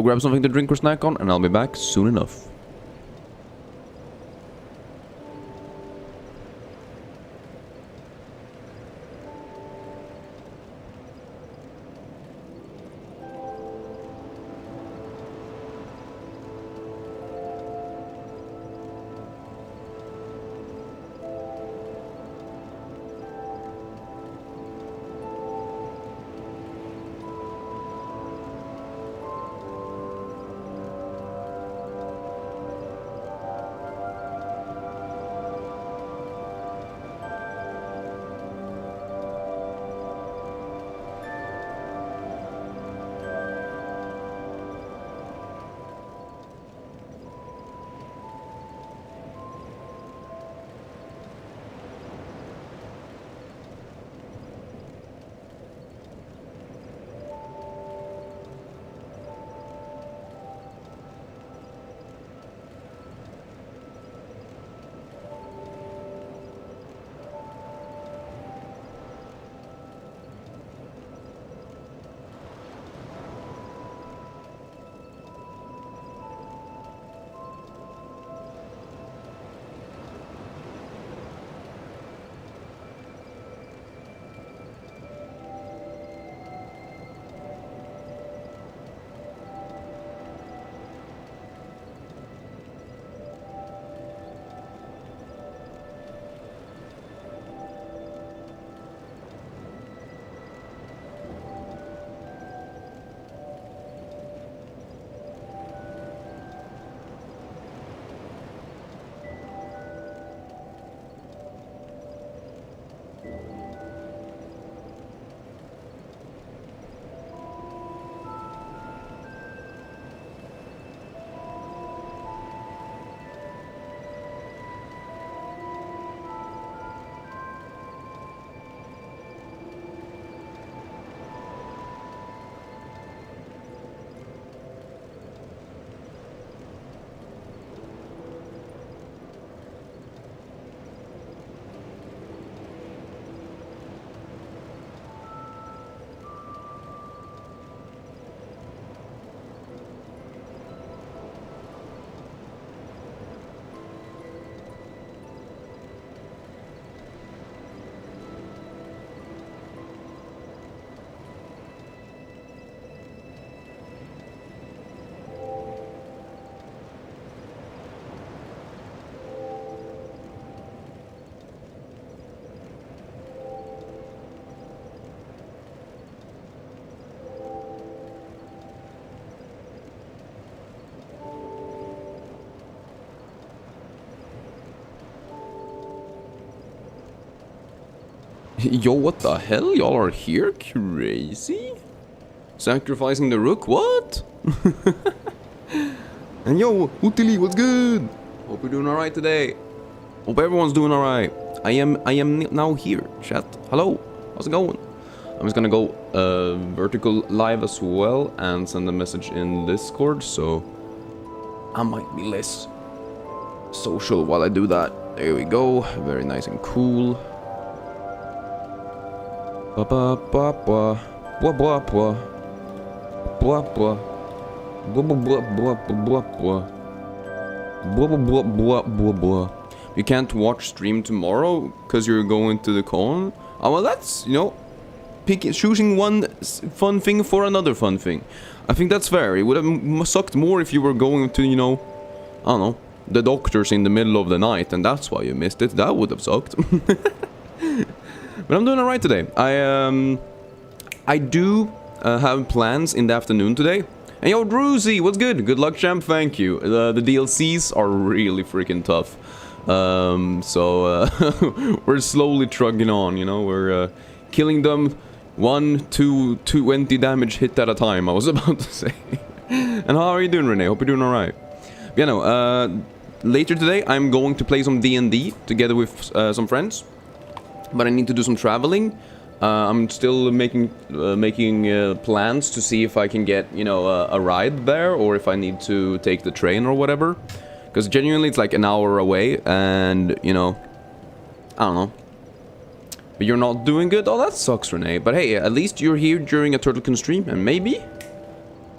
grab something to drink or snack on, and I'll be back soon enough. Yo, what the hell? Y'all are here? Crazy? Sacrificing the rook? What? And yo, Hootily, what's good? Hope you're doing alright today. Hope everyone's doing alright. I am now here, chat. Hello, how's it going? I'm just gonna go vertical live as well and send a message in Discord, so I might be less social while I do that. There we go. Very nice and cool. Ba ba ba ba ba ba ba ba ba ba ba ba ba ba ba ba. You can't watch stream tomorrow because you're going to the con. Oh well, that's, you know, choosing one fun thing for another fun thing. I think that's fair. It would have sucked more if you were going to, you know, I don't know, the doctors in the middle of the night, and that's why you missed it. That would have sucked. But I'm doing alright today. I do have plans in the afternoon today. And yo, Druzy, what's good? Good luck, champ. Thank you. The DLCs are really freaking tough. We're slowly trugging on, you know. We're killing them 1-2 damage hit at a time, I was about to say. And how are you doing, Renee? Hope you're doing alright. You know, later today I'm going to play some D&D together with some friends. But I need to do some traveling. I'm still making plans to see if I can get, you know, a ride there, or if I need to take the train or whatever. Because genuinely it's like an hour away, and, you know, I don't know. But you're not doing good? Oh, that sucks, Renee. But hey, at least you're here during a Turtlekin stream, and maybe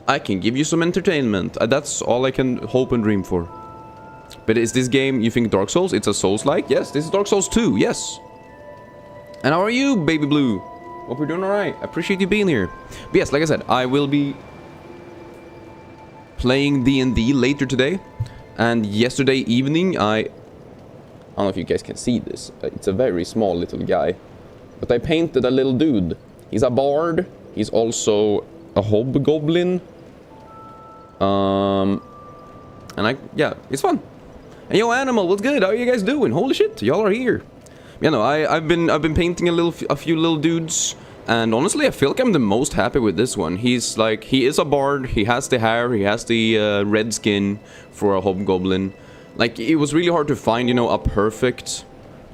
I can give you some entertainment. That's all I can hope and dream for. But is this game, you think, Dark Souls? It's a Souls-like? Yes, this is Dark Souls 2, yes. And how are you, Baby Blue? Hope you're doing alright. Appreciate you being here. But yes, like I said, I will be playing D&D later today. And yesterday evening, I don't know if you guys can see this. It's a very small little guy. But I painted a little dude. He's a bard. He's also a hobgoblin. Yeah, it's fun. And yo, Animal, what's good? How are you guys doing? Holy shit, y'all are here. You know, I've been painting a few little dudes, and honestly, I feel like I'm the most happy with this one. He's like, he is a bard. He has the hair. He has the red skin for a hobgoblin. Like, it was really hard to find, you know, a perfect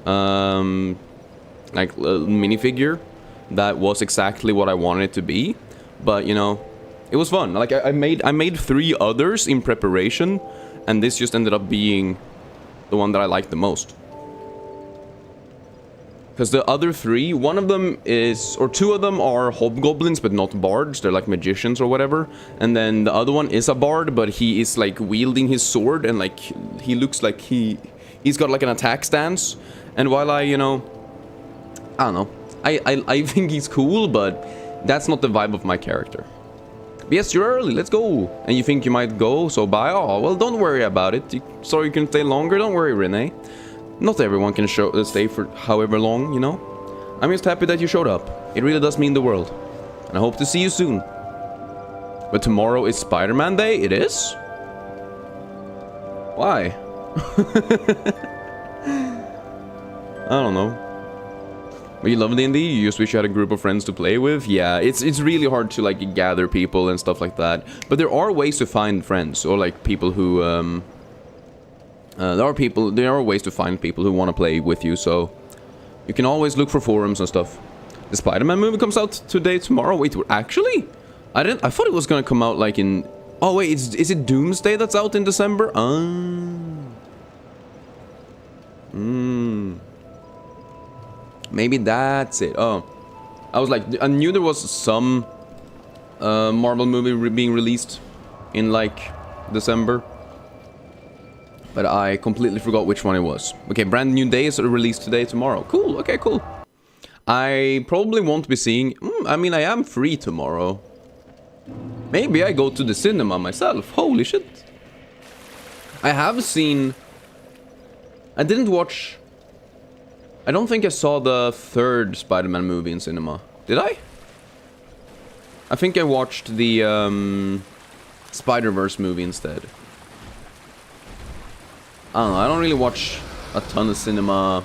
like minifigure that was exactly what I wanted it to be. But you know, it was fun. Like I made 3 others in preparation, and this just ended up being the one that I liked the most. Because the other 3, one of them is, or 2 of them are hobgoblins, but not bards. They're like magicians or whatever. And then the other one is a bard, but he is like wielding his sword, and like he looks like he's got like an attack stance. And while I don't know, I think he's cool, but that's not the vibe of my character. But yes, you're early, let's go. And you think you might go, so bye. Oh, well, don't worry about it. Sorry you can stay longer, don't worry, Renee. Not everyone can stay for however long, you know? I'm just happy that you showed up. It really does mean the world. And I hope to see you soon. But tomorrow is Spider-Man Day? It is? Why? I don't know. But you love D&D? You just wish you had a group of friends to play with? Yeah, it's really hard to like gather people and stuff like that. But there are ways to find friends, or like people who there are ways to find people who want to play with you, so you can always look for forums and stuff. The Spider-Man movie comes out tomorrow. Wait, actually? I thought it was gonna come out like in... Oh wait, is it Doomsday that's out in December? Maybe that's it. Oh, I was like, I knew there was some Marvel movie being released in like December, but I completely forgot which one it was. Okay, Brand New Day is released tomorrow. Cool, okay, cool. I probably won't be seeing... I mean, I am free tomorrow. Maybe I go to the cinema myself. Holy shit. I have seen... I didn't watch... I don't think I saw the 3rd Spider-Man movie in cinema. Did I? I think I watched the Spider-Verse movie instead. I don't know, I don't really watch a ton of cinema.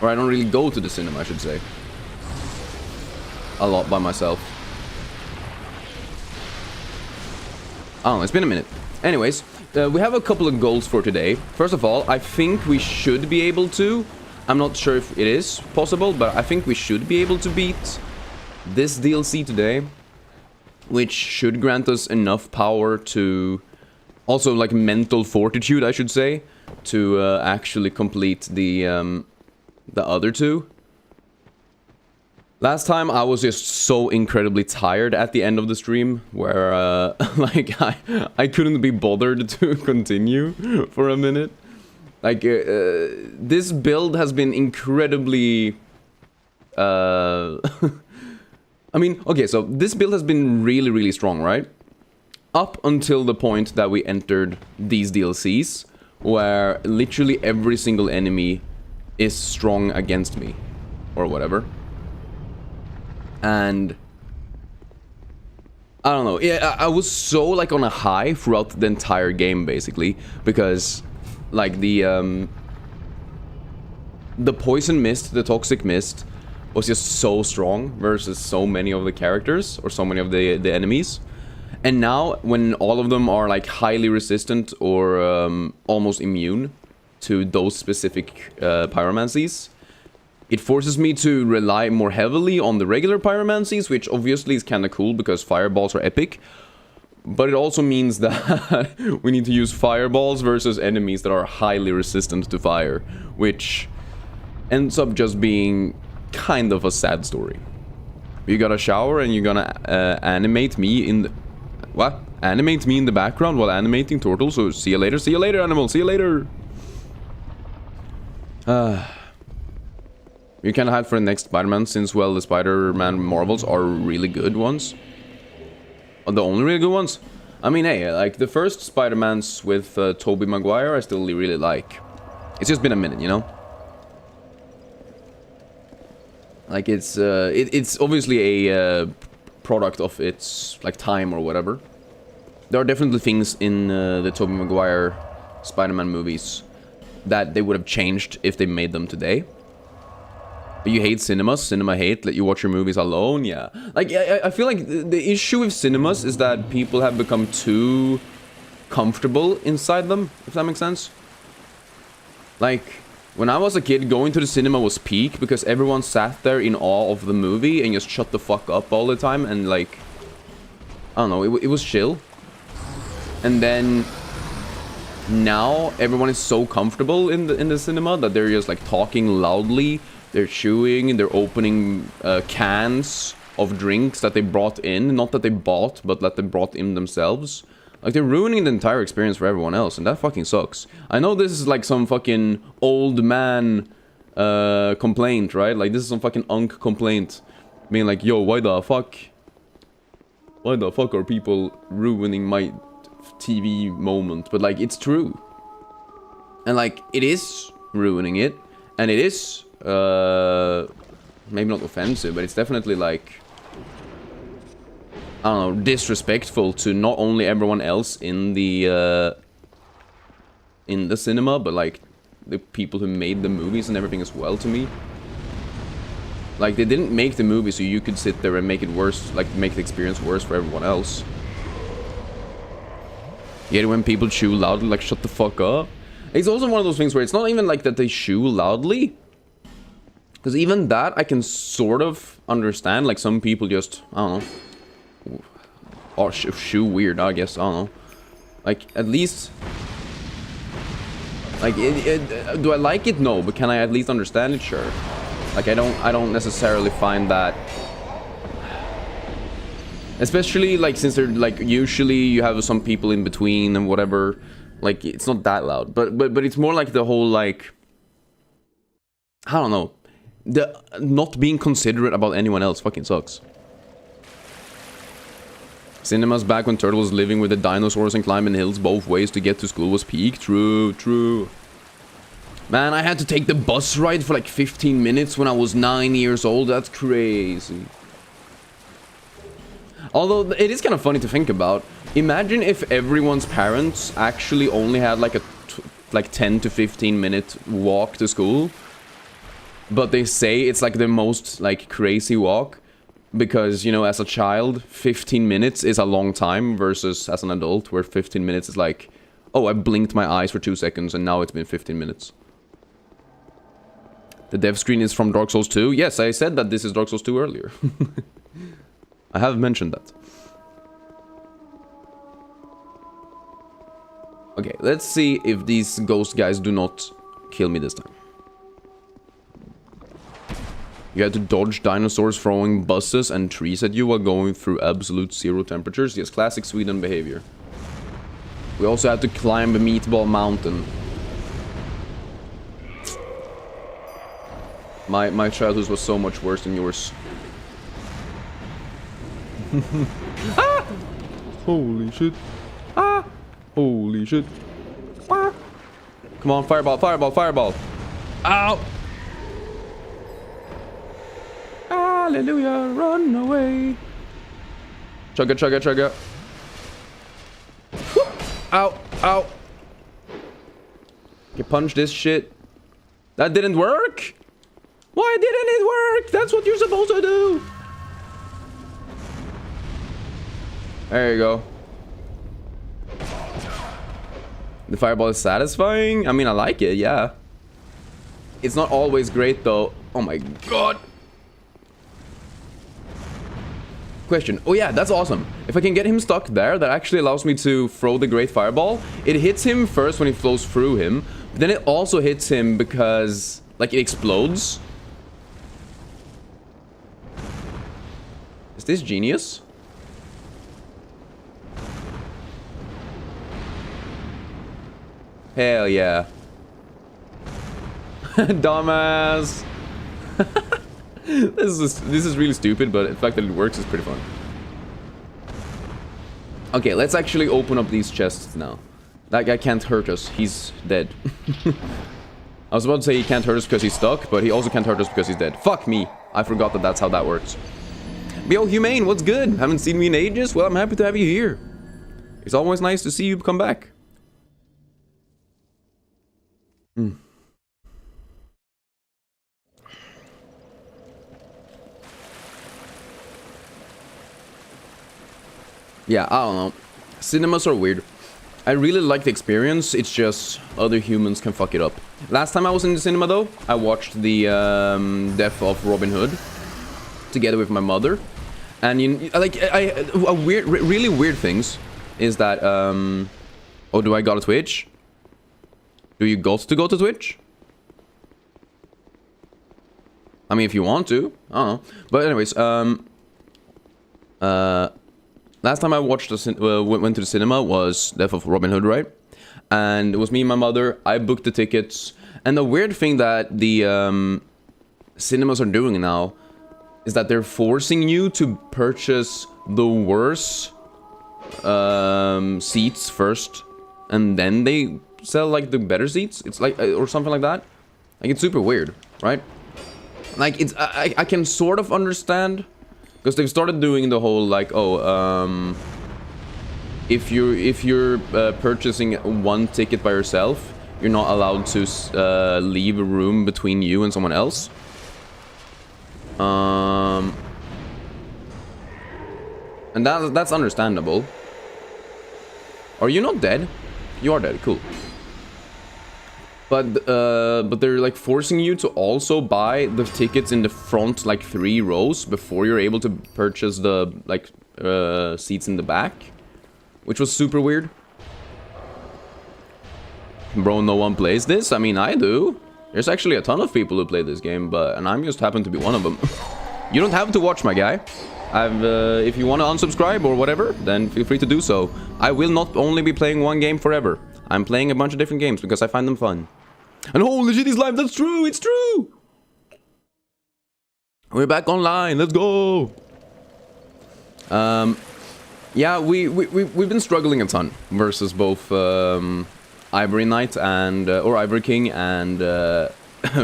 Or I don't really go to the cinema, I should say. A lot by myself. I don't know, it's been a minute. Anyways, we have a couple of goals for today. First of all, I think we should be able to... I'm not sure if it is possible, but I think we should be able to beat this DLC today. Which should grant us enough power to... Also, like, mental fortitude, I should say. To actually complete the other 2. Last time I was just so incredibly tired at the end of the stream, where like I couldn't be bothered to continue for a minute. Like this build has been incredibly I mean, okay, so this build has been really strong, right? Up until the point that we entered these DLCs, where literally every single enemy is strong against me or whatever. And I don't know, yeah, I was so like on a high throughout the entire game basically, because like the poison mist, the toxic mist was just so strong versus so many of the characters or so many of the enemies. And now when all of them are like highly resistant or almost immune to those specific pyromancies, it forces me to rely more heavily on the regular pyromancies, which obviously is kind of cool because fireballs are epic. But it also means that we need to use fireballs versus enemies that are highly resistant to fire, which ends up just being kind of a sad story. You got a shower and you're gonna animate me in the... What? Animate me in the background while animating turtles? So see you later, animal, see you later! You can hide for the next Spider-Man since, well, the Spider-Man Marvels are really good ones. The only really good ones? I mean, hey, like, the first Spider-Mans with Tobey Maguire I still really like. It's just been a minute, you know? Like, it's obviously a product of its, like, time or whatever. There are definitely things in the Tobey Maguire Spider-Man movies that they would have changed if they made them today. But you hate cinemas, cinema hate, let you watch your movies alone, yeah. Like, I feel like the issue with cinemas is that people have become too comfortable inside them, if that makes sense. Like, when I was a kid, going to the cinema was peak because everyone sat there in awe of the movie and just shut the fuck up all the time and, like, I don't know, it was chill. And then now everyone is so comfortable in the cinema that they're just, like, talking loudly. They're chewing, they're opening cans of drinks that they brought in. Not that they bought, but that they brought in themselves. Like, they're ruining the entire experience for everyone else, and that fucking sucks. I know this is like some fucking old man complaint, right? Like, this is some fucking unk complaint. Being like, yo, why the fuck are people ruining my TV moment? But, like, it's true. And, like, it is ruining it, and it is... maybe not offensive, but it's definitely like, I don't know, disrespectful to not only everyone else in the cinema, but like the people who made the movies and everything as well to me. Like, they didn't make the movie so you could sit there and make it worse, like make the experience worse for everyone else. Yet when people chew loudly, like, shut the fuck up. It's also one of those things where it's not even like that they chew loudly. Because even that, I can sort of understand. Like, some people just, I don't know. Or chew weird, I guess, I don't know. Like, at least... Like, do I like it? No. But can I at least understand it? Sure. Like, I don't necessarily find that... Especially, like, since they're, like, usually you have some people in between and whatever. Like, it's not that loud. But it's more like the whole, like... I don't know. The not being considerate about anyone else fucking sucks. Cinemas back when Turtle was living with the dinosaurs and climbing hills both ways to get to school was peak. True, true. Man, I had to take the bus ride for like 15 minutes when I was 9 years old. That's crazy. Although, it is kind of funny to think about. Imagine if everyone's parents actually only had like a 10 to 15 minute walk to school. But they say it's like the most, like, crazy walk. Because, you know, as a child, 15 minutes is a long time. Versus as an adult, where 15 minutes is like... Oh, I blinked my eyes for 2 seconds and now it's been 15 minutes. The dev screen is from Dark Souls 2. Yes, I said that this is Dark Souls 2 earlier. I have mentioned that. Okay, let's see if these ghost guys do not kill me this time. You had to dodge dinosaurs throwing buses and trees at you while going through absolute zero temperatures. Yes, classic Sweden behavior. We also had to climb a meatball mountain. My childhood was so much worse than yours. Ah! Holy shit. Ah! Holy shit. Ah! Come on, fireball, fireball, fireball. Ow! Hallelujah, run away. Chugga, chugga, chugga. Whoop. Ow, ow. You punch this shit. That didn't work? Why didn't it work? That's what you're supposed to do. There you go. The fireball is satisfying? I mean, I like it, yeah. It's not always great, though. Oh my god. Question. Oh yeah, that's awesome. If I can get him stuck there, that actually allows me to throw the great fireball. It hits him first when it flows through him. But then it also hits him because, like, it explodes. this genius? Hell yeah. Dumbass. This is really stupid, but the fact that it works is pretty fun. Okay, let's actually open up these chests now. That guy can't hurt us. He's dead. I was about to say he can't hurt us because he's stuck, but he also can't hurt us because he's dead. Fuck me. I forgot that that's how that works. Yo, Humane, what's good? Haven't seen me in ages? Well, I'm happy to have you here. It's always nice to see you come back. Yeah, I don't know. Cinemas are weird. I really like the experience, it's just other humans can fuck it up. Last time I was in the cinema though, I watched the death of Robin Hood together with my mother. And you like really weird things is that oh, do I got a Twitch? Do you got to go to Twitch? I mean, if you want to, I don't know. But anyways, last time I watched went to the cinema was Death of Robin Hood, right? And it was me and my mother. I booked the tickets. And the weird thing that the cinemas are doing now is that they're forcing you to purchase the worst seats first, and then they sell like the better seats. It's like or something like that. Like it's super weird, right? Like it's I can sort of understand. Because they've started doing the whole like, oh, if you're purchasing one ticket by yourself, you're not allowed to leave a room between you and someone else. And that's understandable. Are you not dead? You are dead. Cool. But they're like forcing you to also buy the tickets in the front like 3 rows before you're able to purchase the like seats in the back, which was super weird. Bro, no one plays this? I mean, I do. There's actually a ton of people who play this game, and I'm just happen to be one of them. You don't have to watch, my guy. If you want to unsubscribe or whatever, then feel free to do so. I will not only be playing one game forever. I'm playing a bunch of different games because I find them fun. And holy shit, he's live. That's true. It's true. We're back online. Let's go. Yeah, we've been struggling a ton versus both Ivory Knight and or Ivory King and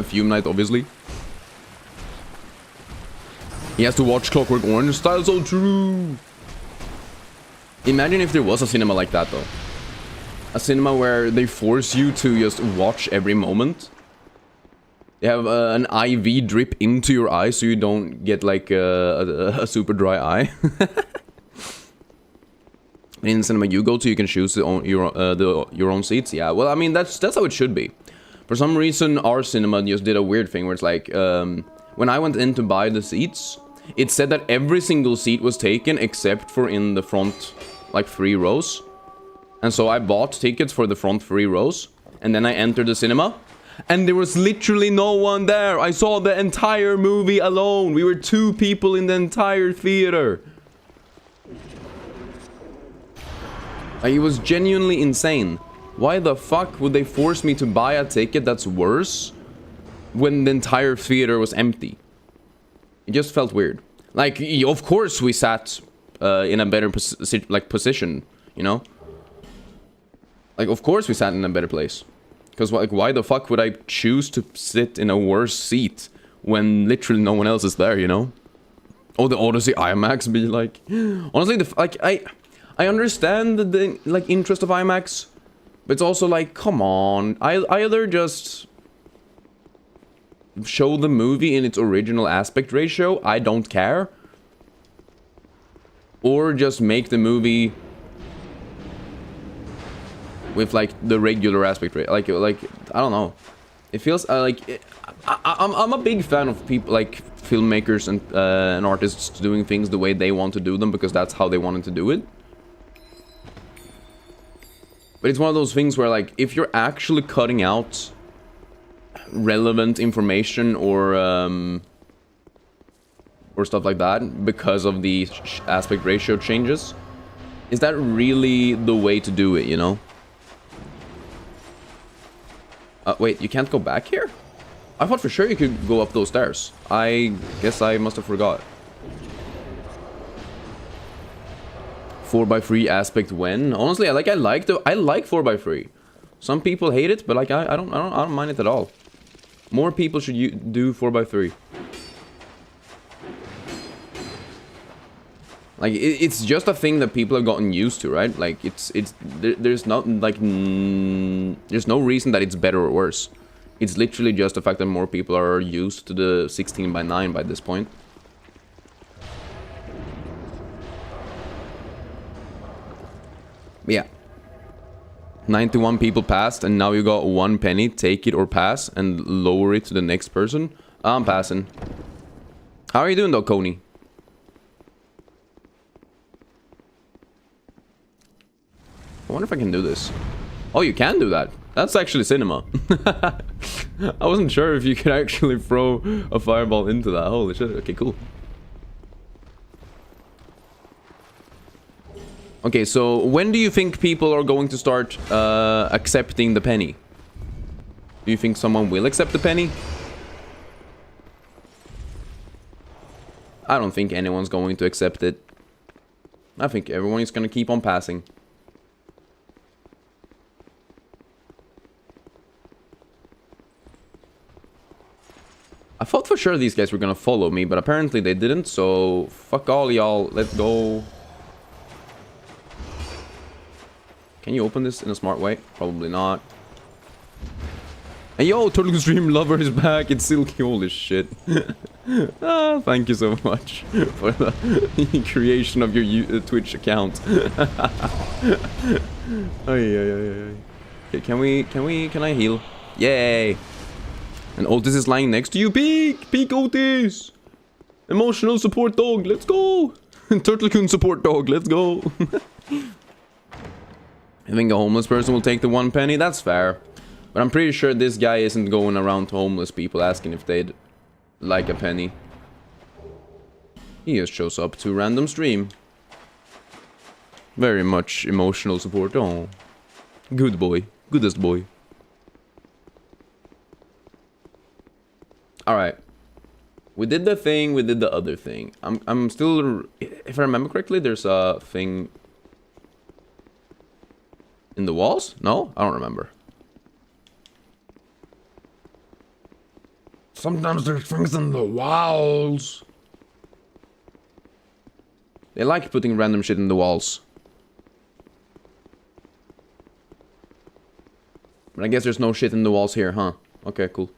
Fume Knight, obviously. He has to watch Clockwork Orange. Style so true. Imagine if there was a cinema like that, though. A cinema where they force you to just watch every moment. They have an IV drip into your eye so you don't get like a super dry eye. In the cinema you go to, you can choose your own seats. Yeah, well, I mean that's how it should be. For some reason, our cinema just did a weird thing where it's like when I went in to buy the seats, it said that every single seat was taken except for in the front like 3 rows. And so I bought tickets for the front 3 rows, and then I entered the cinema, and there was literally no one there. I saw the entire movie alone. We were 2 people in the entire theater. Like, it was genuinely insane. Why the fuck would they force me to buy a ticket that's worse when the entire theater was empty? It just felt weird. Like, of course we sat in a better position, you know? Like, of course we sat in a better place. Because, like, why the fuck would I choose to sit in a worse seat when literally no one else is there, you know? Oh, the Odyssey IMAX be like... Honestly, I understand the like, interest of IMAX. But it's also like, come on. I either just... show the movie in its original aspect ratio, I don't care. Or just make the movie... with like the regular aspect rate, like I don't know. It feels I'm a big fan of people like filmmakers and artists doing things the way they want to do them because that's how they wanted to do it. But it's one of those things where like if you're actually cutting out relevant information or or stuff like that because of the aspect ratio changes. Is that really the way to do it, you know? Wait, you can't go back here? I thought for sure you could go up those stairs. I guess I must have forgot. 4x3 aspect when? Honestly, I like 4x3. Some people hate it, but like I don't mind it at all. More people should do 4x3. Like it's just a thing that people have gotten used to, right? Like there's not like there's no reason that it's better or worse. It's literally just the fact that more people are used to the 16x9 by this point. Yeah. 91 people passed, and now you got 1 penny. Take it or pass, and lower it to the next person. I'm passing. How are you doing though, Coney? I wonder if I can do this. Oh, you can do that. That's actually cinema. I wasn't sure if you could actually throw a fireball into that. Holy shit. Okay, cool. Okay, so when do you think people are going to start accepting the penny? Do you think someone will accept the penny? I don't think anyone's going to accept it. I think everyone is going to keep on passing. I thought for sure these guys were gonna follow me, but apparently they didn't, so fuck all y'all, let's go. Can you open this in a smart way? Probably not. And yo, Turtle Stream Lover is back, it's Silky, holy shit. Thank you so much for the creation of your Twitch account. Okay, can I heal? Yay! And Otis is lying next to you. Peek! Peek, Otis! Emotional support dog, let's go! Turtlecoon support dog, let's go! I think a homeless person will take the 1 penny, that's fair. But I'm pretty sure this guy isn't going around to homeless people asking if they'd like a penny. He just shows up to a random stream. Very much emotional support. Oh, good boy. Goodest boy. Alright. We did the thing, we did the other thing. I'm still... If I remember correctly, there's a thing... in the walls? No? I don't remember. Sometimes there's things in the walls. They like putting random shit in the walls. But I guess there's no shit in the walls here, huh? Okay, cool.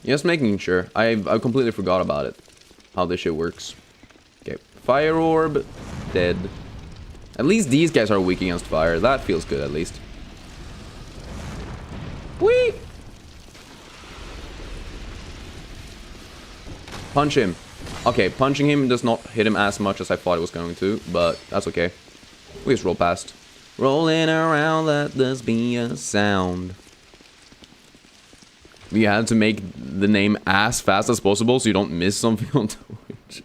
Just making sure. I completely forgot about it. How this shit works. Okay. Fire orb. Dead. At least these guys are weak against fire. That feels good, at least. Whee! Punch him. Okay, punching him does not hit him as much as I thought it was going to, but that's okay. We just roll past. Rolling around, let this be a sound. We had to make the name as fast as possible so you don't miss something on Twitch.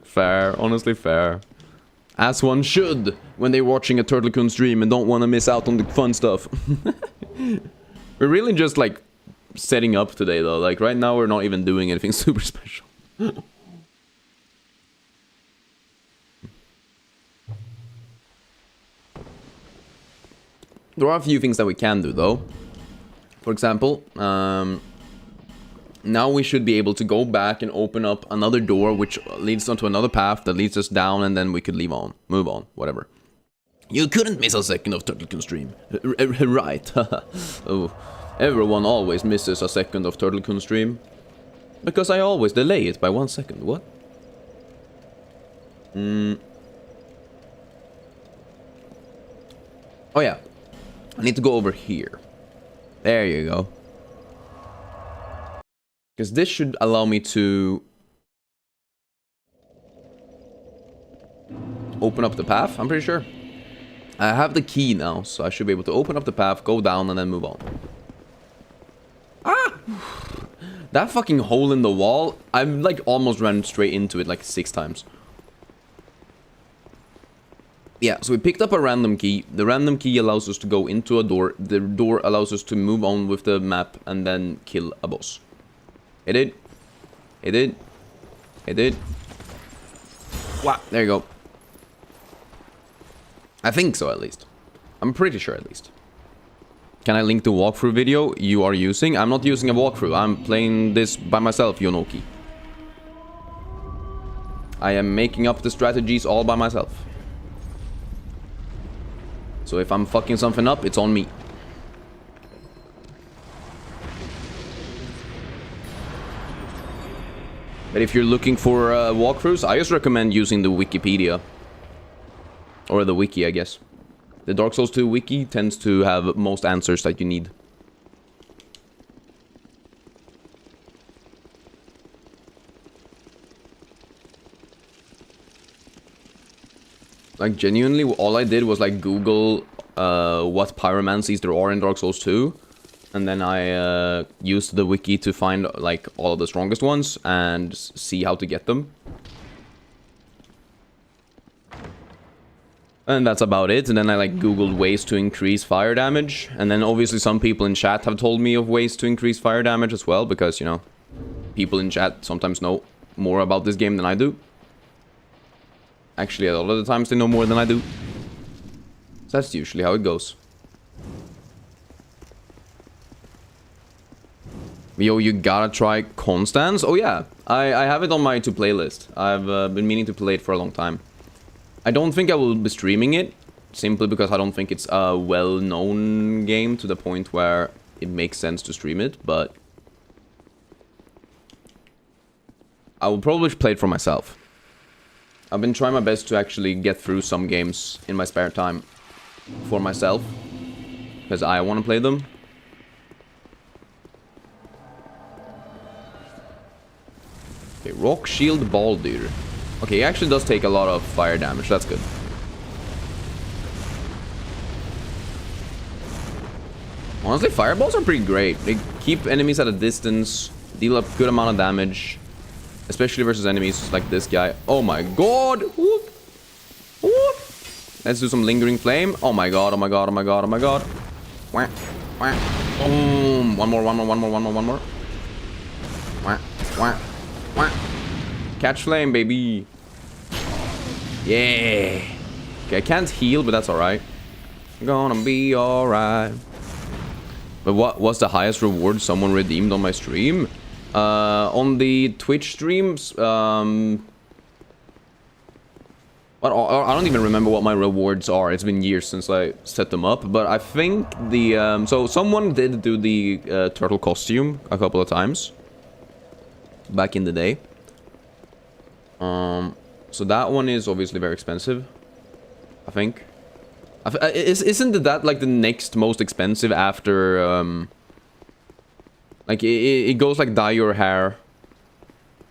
Fair, honestly fair. As one should when they're watching a Turtlecoon stream and don't want to miss out on the fun stuff. We're really just like setting up today though. Like right now we're not even doing anything super special. There are a few things that we can do though. For example, now we should be able to go back and open up another door which leads onto another path that leads us down, and then we could move on, whatever. You couldn't miss a second of Turtlecoon stream. Right. Oh, everyone always misses a second of Turtlecoon stream. Because I always delay it by 1 second. What? Oh yeah. I need to go over here. There you go. Because this should allow me to open up the path, I'm pretty sure. I have the key now, so I should be able to open up the path, go down, and then move on. Ah! That fucking hole in the wall, I've like almost ran straight into it like 6 times. Yeah, so we picked up a random key. The random key allows us to go into a door. The door allows us to move on with the map and then kill a boss. It did. It did. It did. Wow, there you go. I think so, at least. I'm pretty sure, at least. Can I link the walkthrough video you are using? I'm not using a walkthrough. I'm playing this by myself, Yonoki. I am making up the strategies all by myself. So if I'm fucking something up, it's on me. But if you're looking for walkthroughs, I just recommend using the Wikipedia. Or the wiki, I guess. The Dark Souls 2 wiki tends to have most answers that you need. Like, genuinely, all I did was, like, Google what pyromancies there are in Dark Souls 2. And then I used the wiki to find, like, all of the strongest ones and see how to get them. And that's about it. And then I, like, Googled ways to increase fire damage. And then, obviously, some people in chat have told me of ways to increase fire damage as well. Because, you know, people in chat sometimes know more about this game than I do. Actually, a lot of the times they know more than I do. So that's usually how it goes. Yo, you gotta try Constance? Oh yeah, I have it on my to-play list. I've been meaning to play it for a long time. I don't think I will be streaming it, simply because I don't think it's a well-known game to the point where it makes sense to stream it, but I will probably play it for myself. I've been trying my best to actually get through some games in my spare time for myself, because I want to play them. Okay, Rock Shield Baldur. Okay, he actually does take a lot of fire damage, that's good. Honestly, fireballs are pretty great. They keep enemies at a distance, deal a good amount of damage. Especially versus enemies like this guy. Oh my god! Whoop! Whoop! Let's do some lingering flame. Oh my god, oh my god, oh my god, oh my god. Wah, wah. Boom! One more, one more, one more, one more, one more. Wah, wah, wah. Catch flame, baby. Yeah! Okay, I can't heal, but that's alright. Gonna be alright. But what was the highest reward someone redeemed on my stream? On the Twitch streams, well, I don't even remember what my rewards are. It's been years since I set them up, but I think the, so someone did do the turtle costume a couple of times back in the day. So that one is obviously very expensive, I think. Isn't that like the next most expensive after, like, it goes like dye your hair,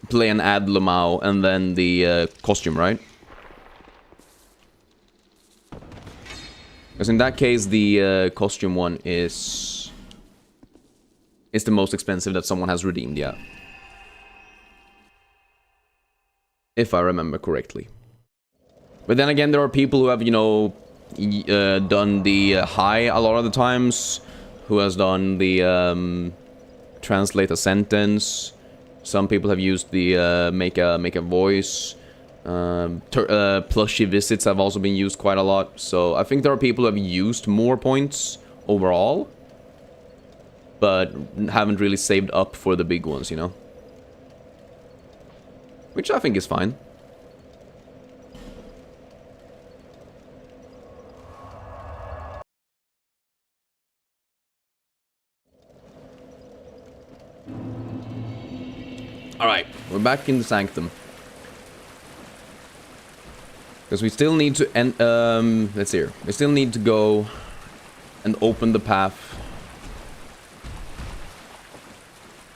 play an ad Lamau, and then the costume, right? Because in that case, the costume one is the most expensive that someone has redeemed, yeah. If I remember correctly. But then again, there are people who have, you know, done the high a lot of the times, who has done the translate a sentence. Some people have used the make a voice. Plushie visits have also been used quite a lot. So I think there are people who have used more points overall, but haven't really saved up for the big ones, you know. Which I think is fine. Alright, we're back in the Sanctum. Because we still need to end, let's see here. We still need to go and open the path.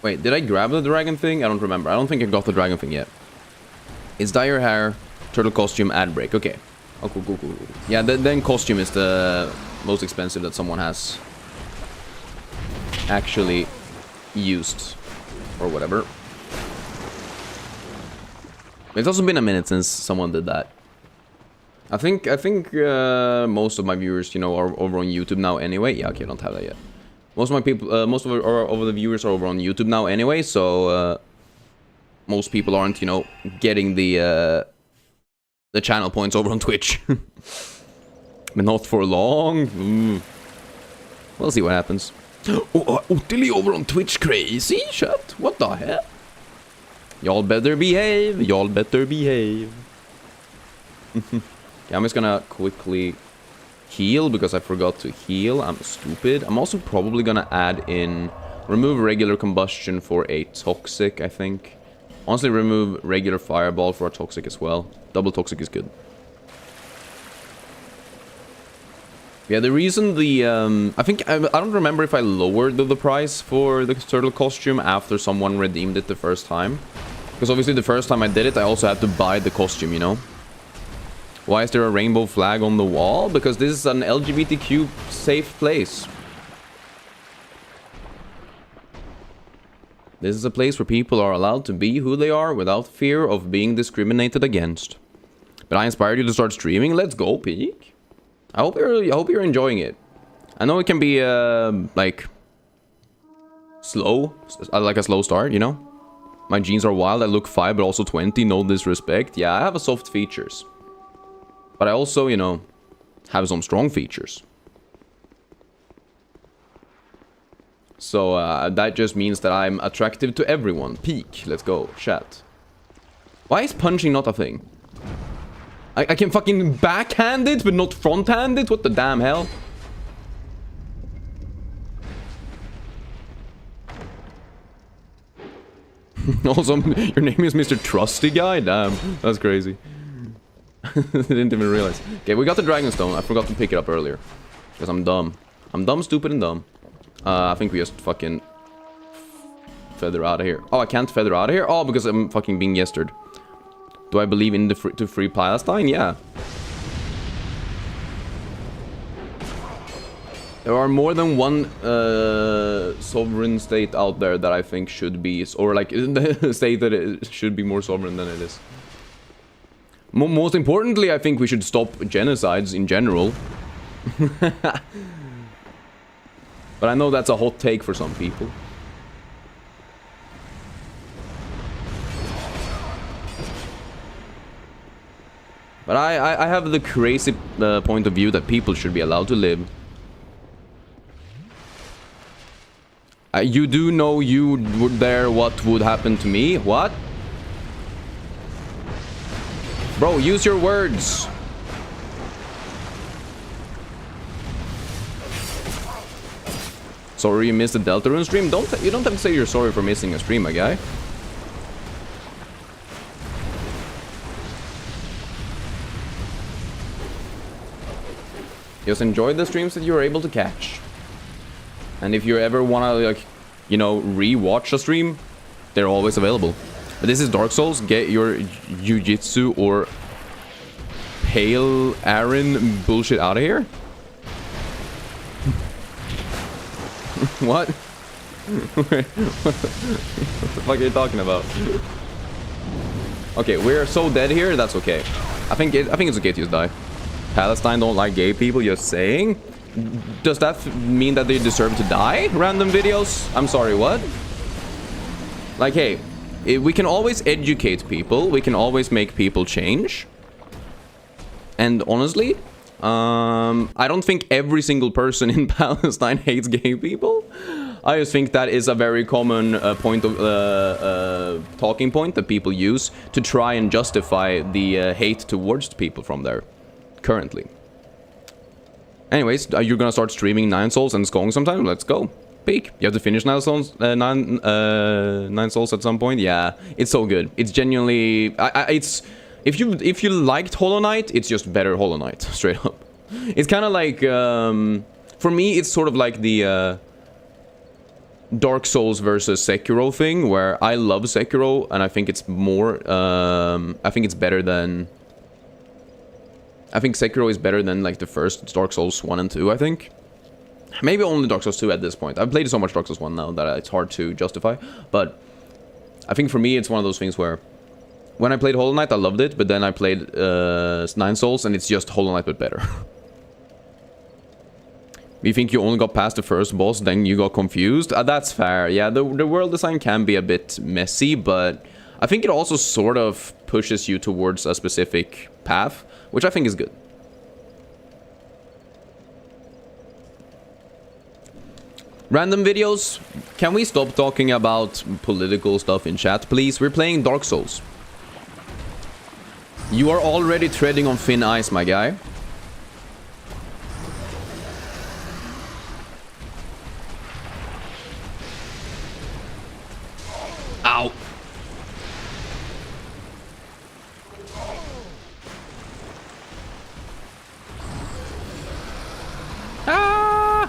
Wait, did I grab the dragon thing? I don't remember. I don't think I got the dragon thing yet. It's dye your hair, turtle costume, ad break. Okay. Oh, cool, cool, cool. Yeah, then costume is the most expensive that someone has actually used. Or whatever. It's also been a minute since someone did that. I think most of my viewers, you know, are over on YouTube now anyway. Yeah, okay, I don't have that yet. Most of my people, most of the viewers are over on YouTube now anyway, so most people aren't, you know, getting the channel points over on Twitch. But not for long. We'll see what happens. Oh, Ottili over on Twitch, crazy chat. What the hell? Y'all better behave. Y'all better behave. Yeah, I'm just gonna quickly heal because I forgot to heal. I'm stupid. I'm also probably gonna add in remove regular combustion for a toxic, I think. Honestly, remove regular fireball for a toxic as well. Double toxic is good. Yeah, the reason the I don't remember if I lowered the price for the turtle costume after someone redeemed it the first time. Because obviously the first time I did it, I also had to buy the costume, you know. Why is there a rainbow flag on the wall? Because this is an LGBTQ safe place. This is a place where people are allowed to be who they are without fear of being discriminated against. But I inspired you to start streaming. Let's go, Peak. I hope you're enjoying it. I know it can be like slow, like a slow start, you know. My jeans are wild. I look 5, but also 20. No disrespect. Yeah, I have a soft features. But I also, you know, have some strong features. So, that just means that I'm attractive to everyone. Peak. Let's go. Chat. Why is punching not a thing? I can fucking backhand it, but not fronthand it? What the damn hell? Also, your name is Mr. Trusty Guy? Damn, that's crazy. Didn't even realize. Okay, we got the Dragonstone. I forgot to pick it up earlier. Because I'm dumb. I'm dumb, stupid, and dumb. I think we just fucking feather out of here. Oh, I can't feather out of here? Oh, because I'm fucking being yesterday. Do I believe in the free Palestine? Yeah. There are more than one sovereign state out there that I think should be, or like the state that it should be more sovereign than it is. Most importantly, I think we should stop genocides in general. But I know that's a hot take for some people. But I have the crazy point of view that people should be allowed to live. You do know you would there what would happen to me? What? Bro, use your words. Sorry you missed the Deltarune stream? You don't have to say you're sorry for missing a stream, my guy. Just enjoy the streams that you're able to catch. And if you ever wanna, like, you know, re-watch a stream, they're always available. But this is Dark Souls. Get your Jiu-Jitsu or Pale Aaron bullshit out of here. What? What the fuck are you talking about? Okay, we're so dead here. That's okay. I think it's okay to just die. Palestine don't like gay people. Just saying. Does that mean that they deserve to die? Random videos? I'm sorry, what? Like, hey, we can always educate people. We can always make people change. And honestly, I don't think every single person in Palestine hates gay people. I just think that is a very common talking point that people use to try and justify the hate towards people from there currently. Anyways, you're gonna start streaming 9 Souls and Skong sometime? Let's go. Peak. You have to finish 9 Souls, 9 Souls at some point? Yeah, it's so good. It's genuinely... it's... If you liked Hollow Knight, it's just better Hollow Knight, straight up. It's kind of like... for me, it's sort of like the... Dark Souls versus Sekiro thing, where I love Sekiro, and I think it's more... I think it's better than... I think Sekiro is better than, like, the first Dark Souls 1 and 2, I think. Maybe only Dark Souls 2 at this point. I've played so much Dark Souls 1 now that it's hard to justify. But I think for me, it's one of those things where when I played Hollow Knight, I loved it, but then I played Nine Souls, and it's just Hollow Knight, but better. You think you only got past the first boss, then you got confused? That's fair. Yeah, the world design can be a bit messy, but I think it also sort of pushes you towards a specific path, which I think is good. Random videos. Can we stop talking about political stuff in chat, please? We're playing Dark Souls. You are already treading on thin ice, my guy. Ow. Ah!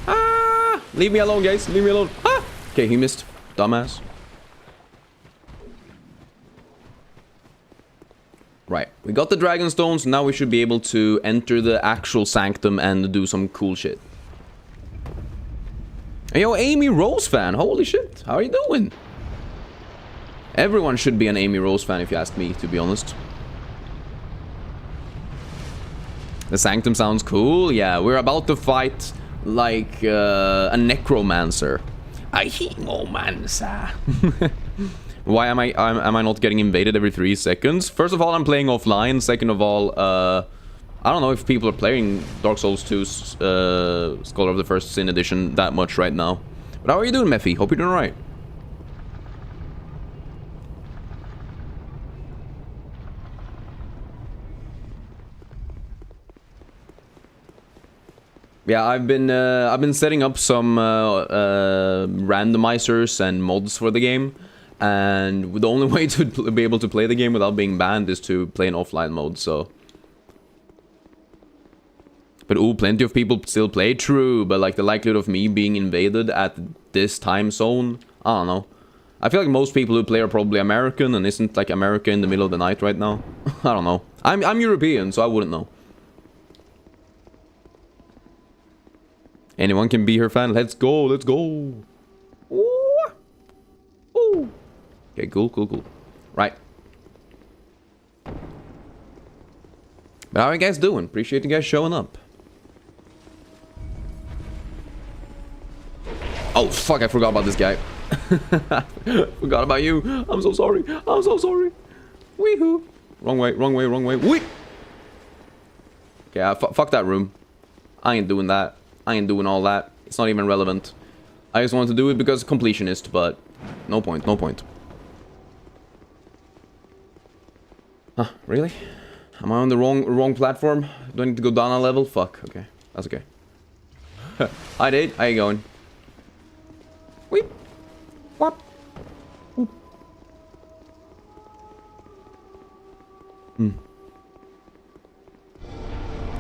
Ah! Leave me alone, guys. Leave me alone. Ah! Okay, he missed. Dumbass. Right, we got the dragon stones. Now we should be able to enter the actual sanctum and do some cool shit. Hey, yo, Amy Rose fan. Holy shit. How are you doing? Everyone should be an Amy Rose fan if you ask me, to be honest. The sanctum sounds cool. Yeah, we're about to fight like a necromancer. A hemomancer. Why am I not getting invaded every 3 seconds? First of all, I'm playing offline. Second of all, I don't know if people are playing Dark Souls 2's Scholar of the First Sin Edition that much right now. But how are you doing, Mephi? Hope you're doing alright. Yeah, I've been setting up some randomizers and mods for the game. And the only way to be able to play the game without being banned is to play in offline mode, so... But ooh, plenty of people still play. True, but like the likelihood of me being invaded at this time zone, I don't know. I feel like most people who play are probably American, and isn't like America in the middle of the night right now. I don't know. I'm European, so I wouldn't know. Anyone can be her fan. Let's go, let's go. Ooh. Ooh. Okay, cool. Right. But how are you guys doing? Appreciate you guys showing up. Oh, fuck, I forgot about this guy. Forgot about you. I'm so sorry. I'm so sorry. Weehoo. Wrong way. Wee. Okay, fuck that room. I ain't doing that. I ain't doing all that. It's not even relevant. I just wanted to do it because completionist, but no point. Huh, really? Am I on the wrong platform? Do I need to go down a level? Fuck, okay. That's okay. Hi, Dade. How you going? Weep. Whop. Whoop.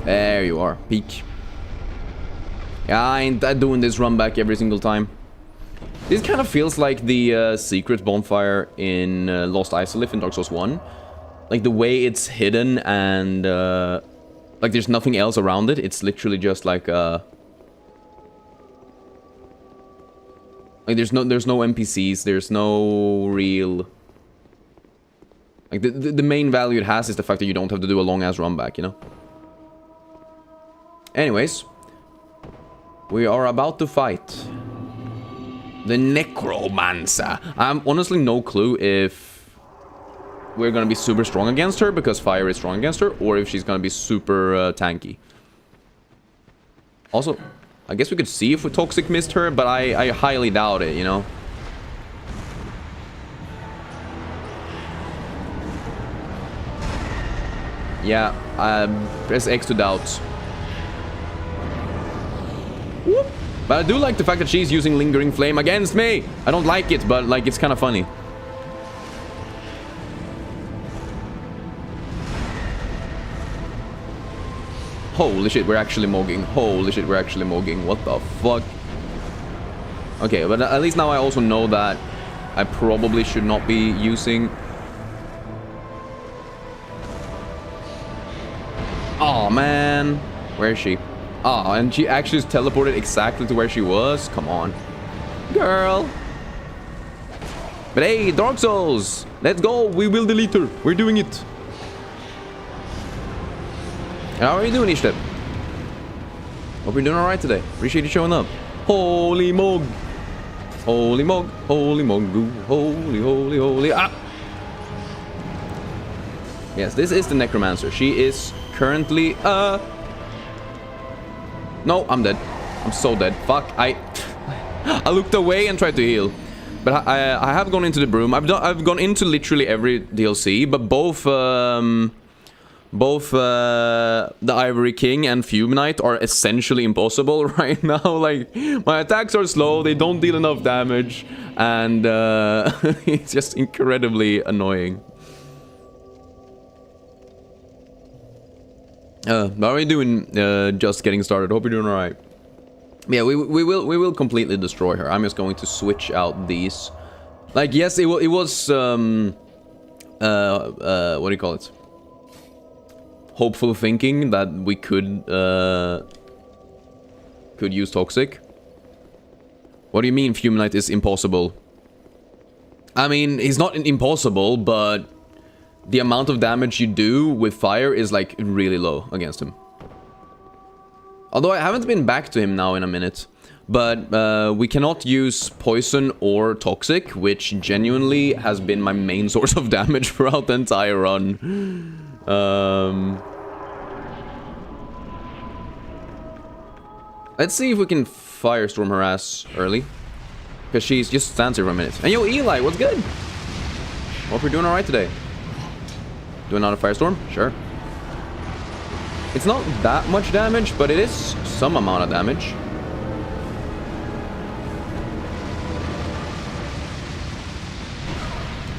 There you are. Peak. Yeah, I ain't doing this run back every single time. This kind of feels like the secret bonfire in Lost Isolith in Dark Souls 1. Like the way it's hidden and like there's nothing else around it. It's literally just like like there's no NPCs. There's no real like the main value it has is the fact that you don't have to do a long ass run back, you know. Anyways, we are about to fight the necromancer. I'm honestly no clue if we're gonna be super strong against her because fire is strong against her, or if she's gonna be super tanky. Also, I guess we could see if we toxic missed her, but I highly doubt it, you know. Yeah, press X to doubt. Whoop. But I do like the fact that she's using Lingering Flame against me. I don't like it, but like it's kind of funny. Holy shit, we're actually mogging. Holy shit, we're actually mogging. What the fuck? Okay, but at least now I also know that I probably should not be using... Oh man. Where is she? Ah, and she actually just teleported exactly to where she was? Come on. Girl. But hey, Dark Souls! Let's go! We will delete her! We're doing it! How are you doing, Ishtep? Hope you're doing alright today. Appreciate you showing up. Holy mog! Holy mog! Holy mogu! Holy! Ah! Yes, this is the Necromancer. She is currently, No, I'm dead. I'm so dead. Fuck, I looked away and tried to heal. But I have gone into the broom. I've gone into literally every DLC, but both the Ivory King and Fume Knight are essentially impossible right now. Like, my attacks are slow, they don't deal enough damage, and it's just incredibly annoying. How are you doing? Just getting started. Hope you're doing alright. Yeah, we will completely destroy her. I'm just going to switch out these. Like, yes, it was what do you call it? Hopeful thinking that we could use toxic. What do you mean Fume Knight is impossible? I mean, he's not impossible, but the amount of damage you do with fire is like really low against him. Although I haven't been back to him now in a minute. But we cannot use poison or toxic, which genuinely has been my main source of damage throughout the entire run. Let's see if we can firestorm her ass early. Because she's just stands here for a minute. And yo, Eli, what's good? Hope you're doing alright today. Do another firestorm? Sure. It's not that much damage, but it is some amount of damage.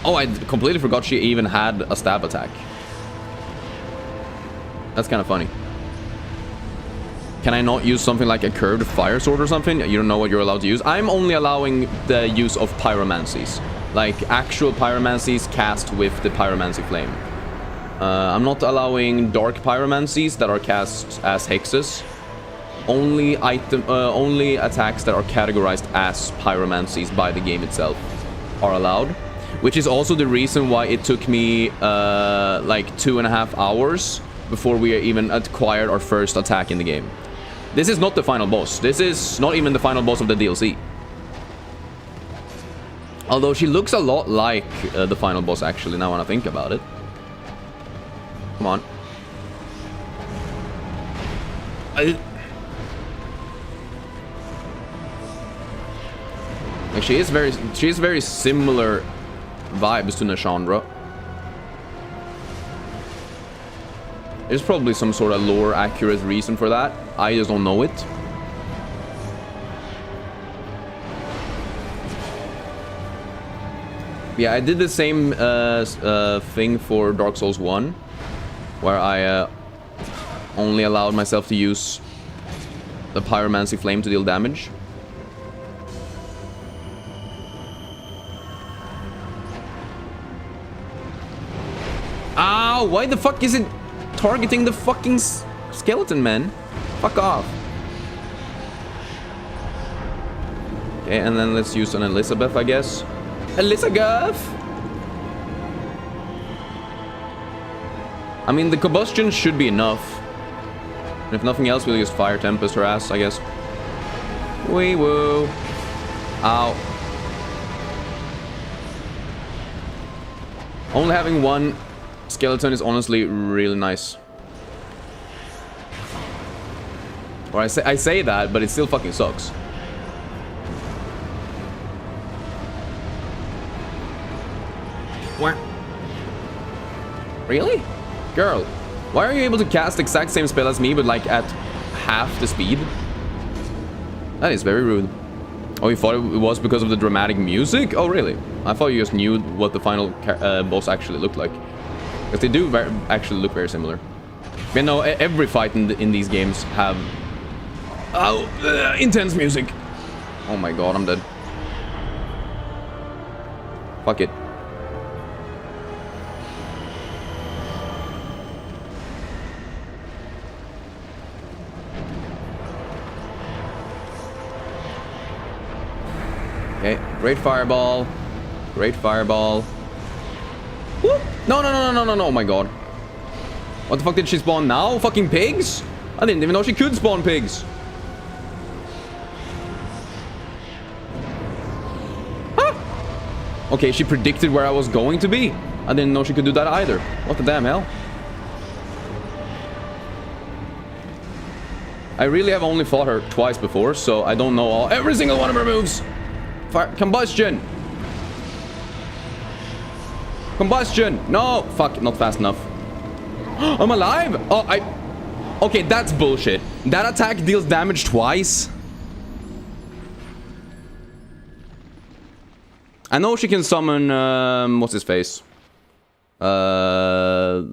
Oh, I completely forgot she even had a stab attack. That's kind of funny. Can I not use something like a curved fire sword or something? You don't know what you're allowed to use? I'm only allowing the use of pyromancies. Like actual pyromancies cast with the pyromancy flame. I'm not allowing dark pyromancies that are cast as hexes. Only attacks that are categorized as pyromancies by the game itself are allowed. Which is also the reason why it took me like 2.5 hours before we even acquired our first attack in the game. This is not the final boss. This is not even the final boss of the DLC. Although she looks a lot like the final boss actually, now when I think about it. Come on. Like she is very similar vibes to Nashandra. There's probably some sort of lore accurate reason for that. I just don't know it. Yeah, I did the same thing for Dark Souls 1, where I only allowed myself to use the pyromancy flame to deal damage. Ow! Why the fuck is it targeting the fucking skeleton, man? Fuck off. Okay, and then let's use an Elizabeth, I guess. Elizabeth! I mean, the combustion should be enough. And if nothing else, we'll just fire tempest her ass, I guess. Wee woo. Ow. Only having one skeleton is honestly really nice. Or I say that, but it still fucking sucks. What? Really? Girl, why are you able to cast the exact same spell as me, but like at half the speed? That is very rude. Oh, you thought it was because of the dramatic music? Oh, really? I thought you just knew what the final boss actually looked like. Because they do actually look very similar. You know, every fight in these games have intense music. Oh my god, I'm dead. Fuck it. Okay, great fireball. Great fireball. Whoop. No, no, no, no, no, no, no, oh my god. What the fuck did she spawn now? Fucking pigs? I didn't even know she could spawn pigs. Huh? Okay, she predicted where I was going to be. I didn't know she could do that either. What the damn hell? I really have only fought her twice before, so I don't know every single one of her moves. Fire, combustion. Combustion. No, fuck, not fast enough. I'm alive. Oh, okay, that's bullshit. That attack deals damage twice. I know she can summon, what's his face? The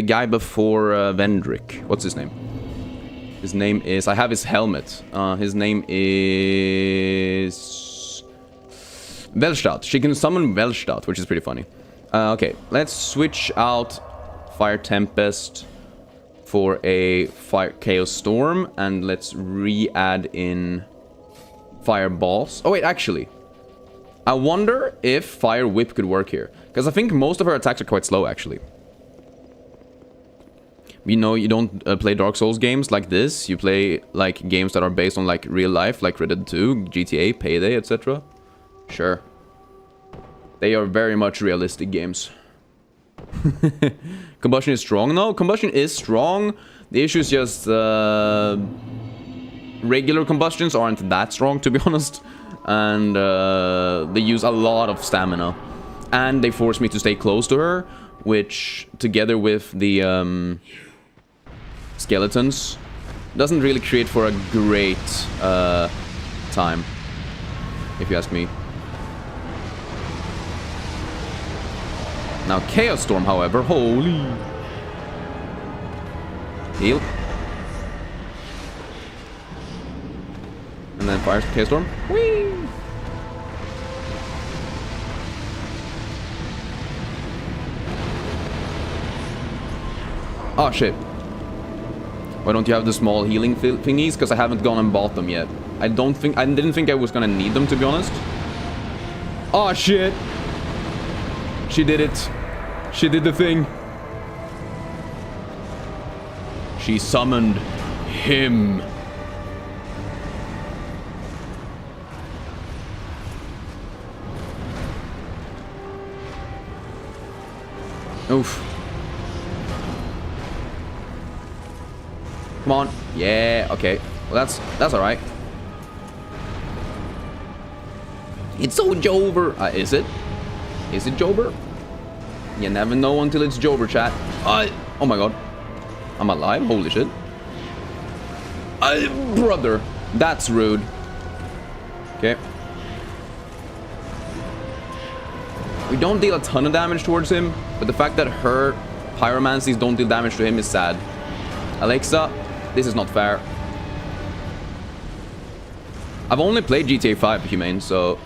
guy before Vendrick. What's his name? His name is... I have his helmet. His name is... Velstadt. She can summon Velstadt, which is pretty funny. Okay, let's switch out Fire Tempest for a Fire Chaos Storm. And let's re-add in Fireballs. Oh wait, actually. I wonder if Fire Whip could work here. Because I think most of her attacks are quite slow, actually. You know, you don't play Dark Souls games like this. You play, like, games that are based on, like, real life, like Red Dead 2, GTA, Payday, etc. Sure. They are very much realistic games. Combustion is strong? No, combustion is strong. The issue is just, regular combustions aren't that strong, to be honest. And, they use a lot of stamina. And they force me to stay close to her, which, together with the, skeletons, doesn't really create for a great time, if you ask me. Now Chaos Storm, however, holy heal, and then fires Chaos Storm. Whee! Oh shit. Why don't you have the small healing thingies? Because I haven't gone and bought them yet. I didn't think I was gonna need them, to be honest. Oh shit. She did it. She did the thing. She summoned him. Oof. Come on. Yeah, okay. Well, that's alright. It's so Jover. Is it? Is it Jover? You never know until it's Jover, chat. Oh my god. I'm alive? Holy shit. Brother. That's rude. Okay. We don't deal a ton of damage towards him, but the fact that her pyromancies don't deal damage to him is sad. Alexa, this is not fair. I've only played GTA 5, Humane, so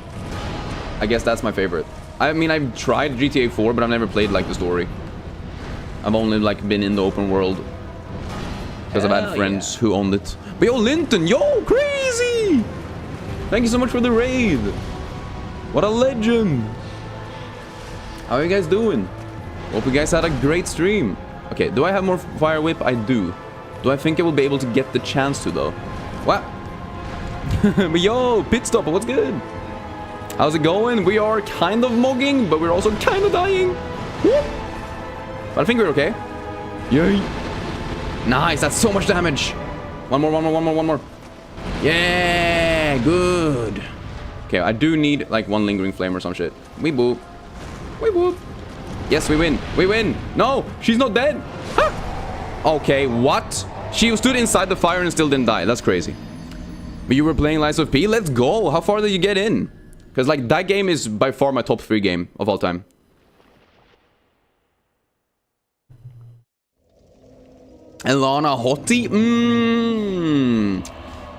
I guess that's my favorite. I mean, I've tried GTA 4, but I've never played, like, the story. I've only, like, been in the open world. Because I've had friends who owned it. But yo, Linton, yo, crazy! Thank you so much for the raid. What a legend. How are you guys doing? Hope you guys had a great stream. Okay, do I have more Fire Whip? I do. Do I think I will be able to get the chance to, though? What? But yo, Pit Stopper, what's good? How's it going? We are kind of mogging, but we're also kind of dying. Whoop. But I think we're okay. Yay. Nice, that's so much damage. One more. Yeah, good. Okay, I do need, like, one lingering flame or some shit. We boop. We boop. Yes, we win. We win. No, she's not dead. Huh. Okay, what? She stood inside the fire and still didn't die. That's crazy. But you were playing Lies of P? Let's go. How far did you get in? Because, like, that game is by far my top 3 game of all time. Elana Hottie?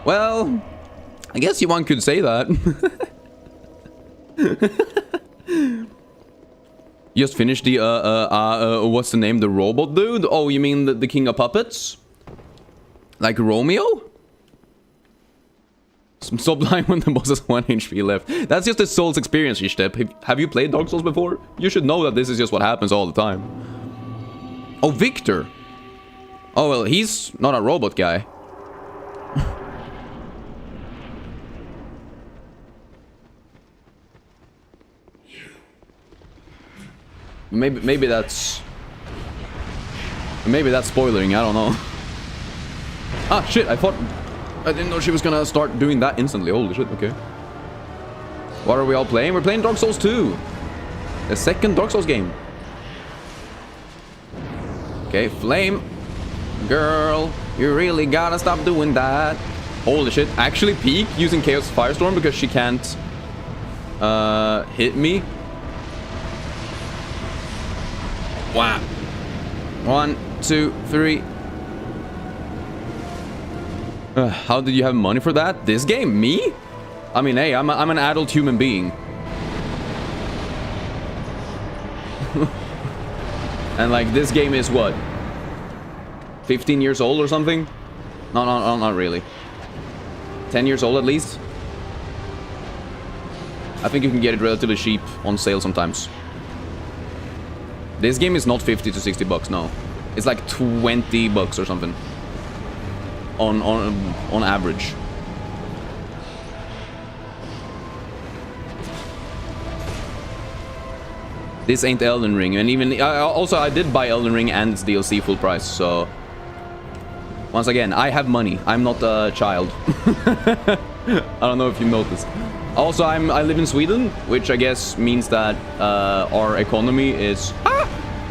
Well, I guess one could say that. Just finished the, what's the name? The robot dude? Oh, you mean the King of Puppets? Like Romeo? Stop lying when the boss has 1 HP left. That's just a Souls experience, Ishtep. Have you played Dark Souls before? You should know that this is just what happens all the time. Oh, Victor. Oh, well, he's not a robot guy. Maybe that's spoilering, I don't know. Ah, shit, I didn't know she was gonna start doing that instantly. Holy shit, okay. What are we all playing? We're playing Dark Souls 2. The second Dark Souls game. Okay, Flame. Girl, you really gotta stop doing that. Holy shit, actually peek using Chaos Firestorm because she can't hit me. Wow. 1, 2, 3. How did you have money for that? This game? Me? I mean, hey, I'm an adult human being. And like, this game is what? 15 years old or something? No, not really. 10 years old at least? I think you can get it relatively cheap on sale sometimes. This game is not 50 to 60 bucks, no. It's like 20 bucks or something. On average. This ain't Elden Ring, and even also I did buy Elden Ring and its DLC full price, so once again, I have money. I'm not a child. I don't know if you noticed. Also, I live in Sweden, which I guess means that our economy is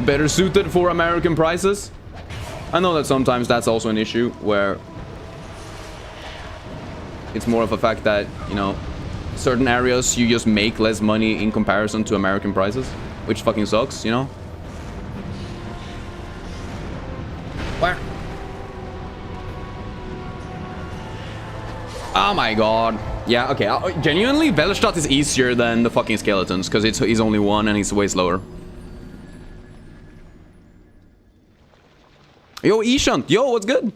better suited for American prices. I know that sometimes that's also an issue where it's more of a fact that, you know, certain areas you just make less money in comparison to American prices, which fucking sucks, you know? Where? Oh my god. Yeah, okay. Genuinely, Velstadt is easier than the fucking skeletons, because he's only one and he's way slower. Yo, Ishant! Yo, what's good?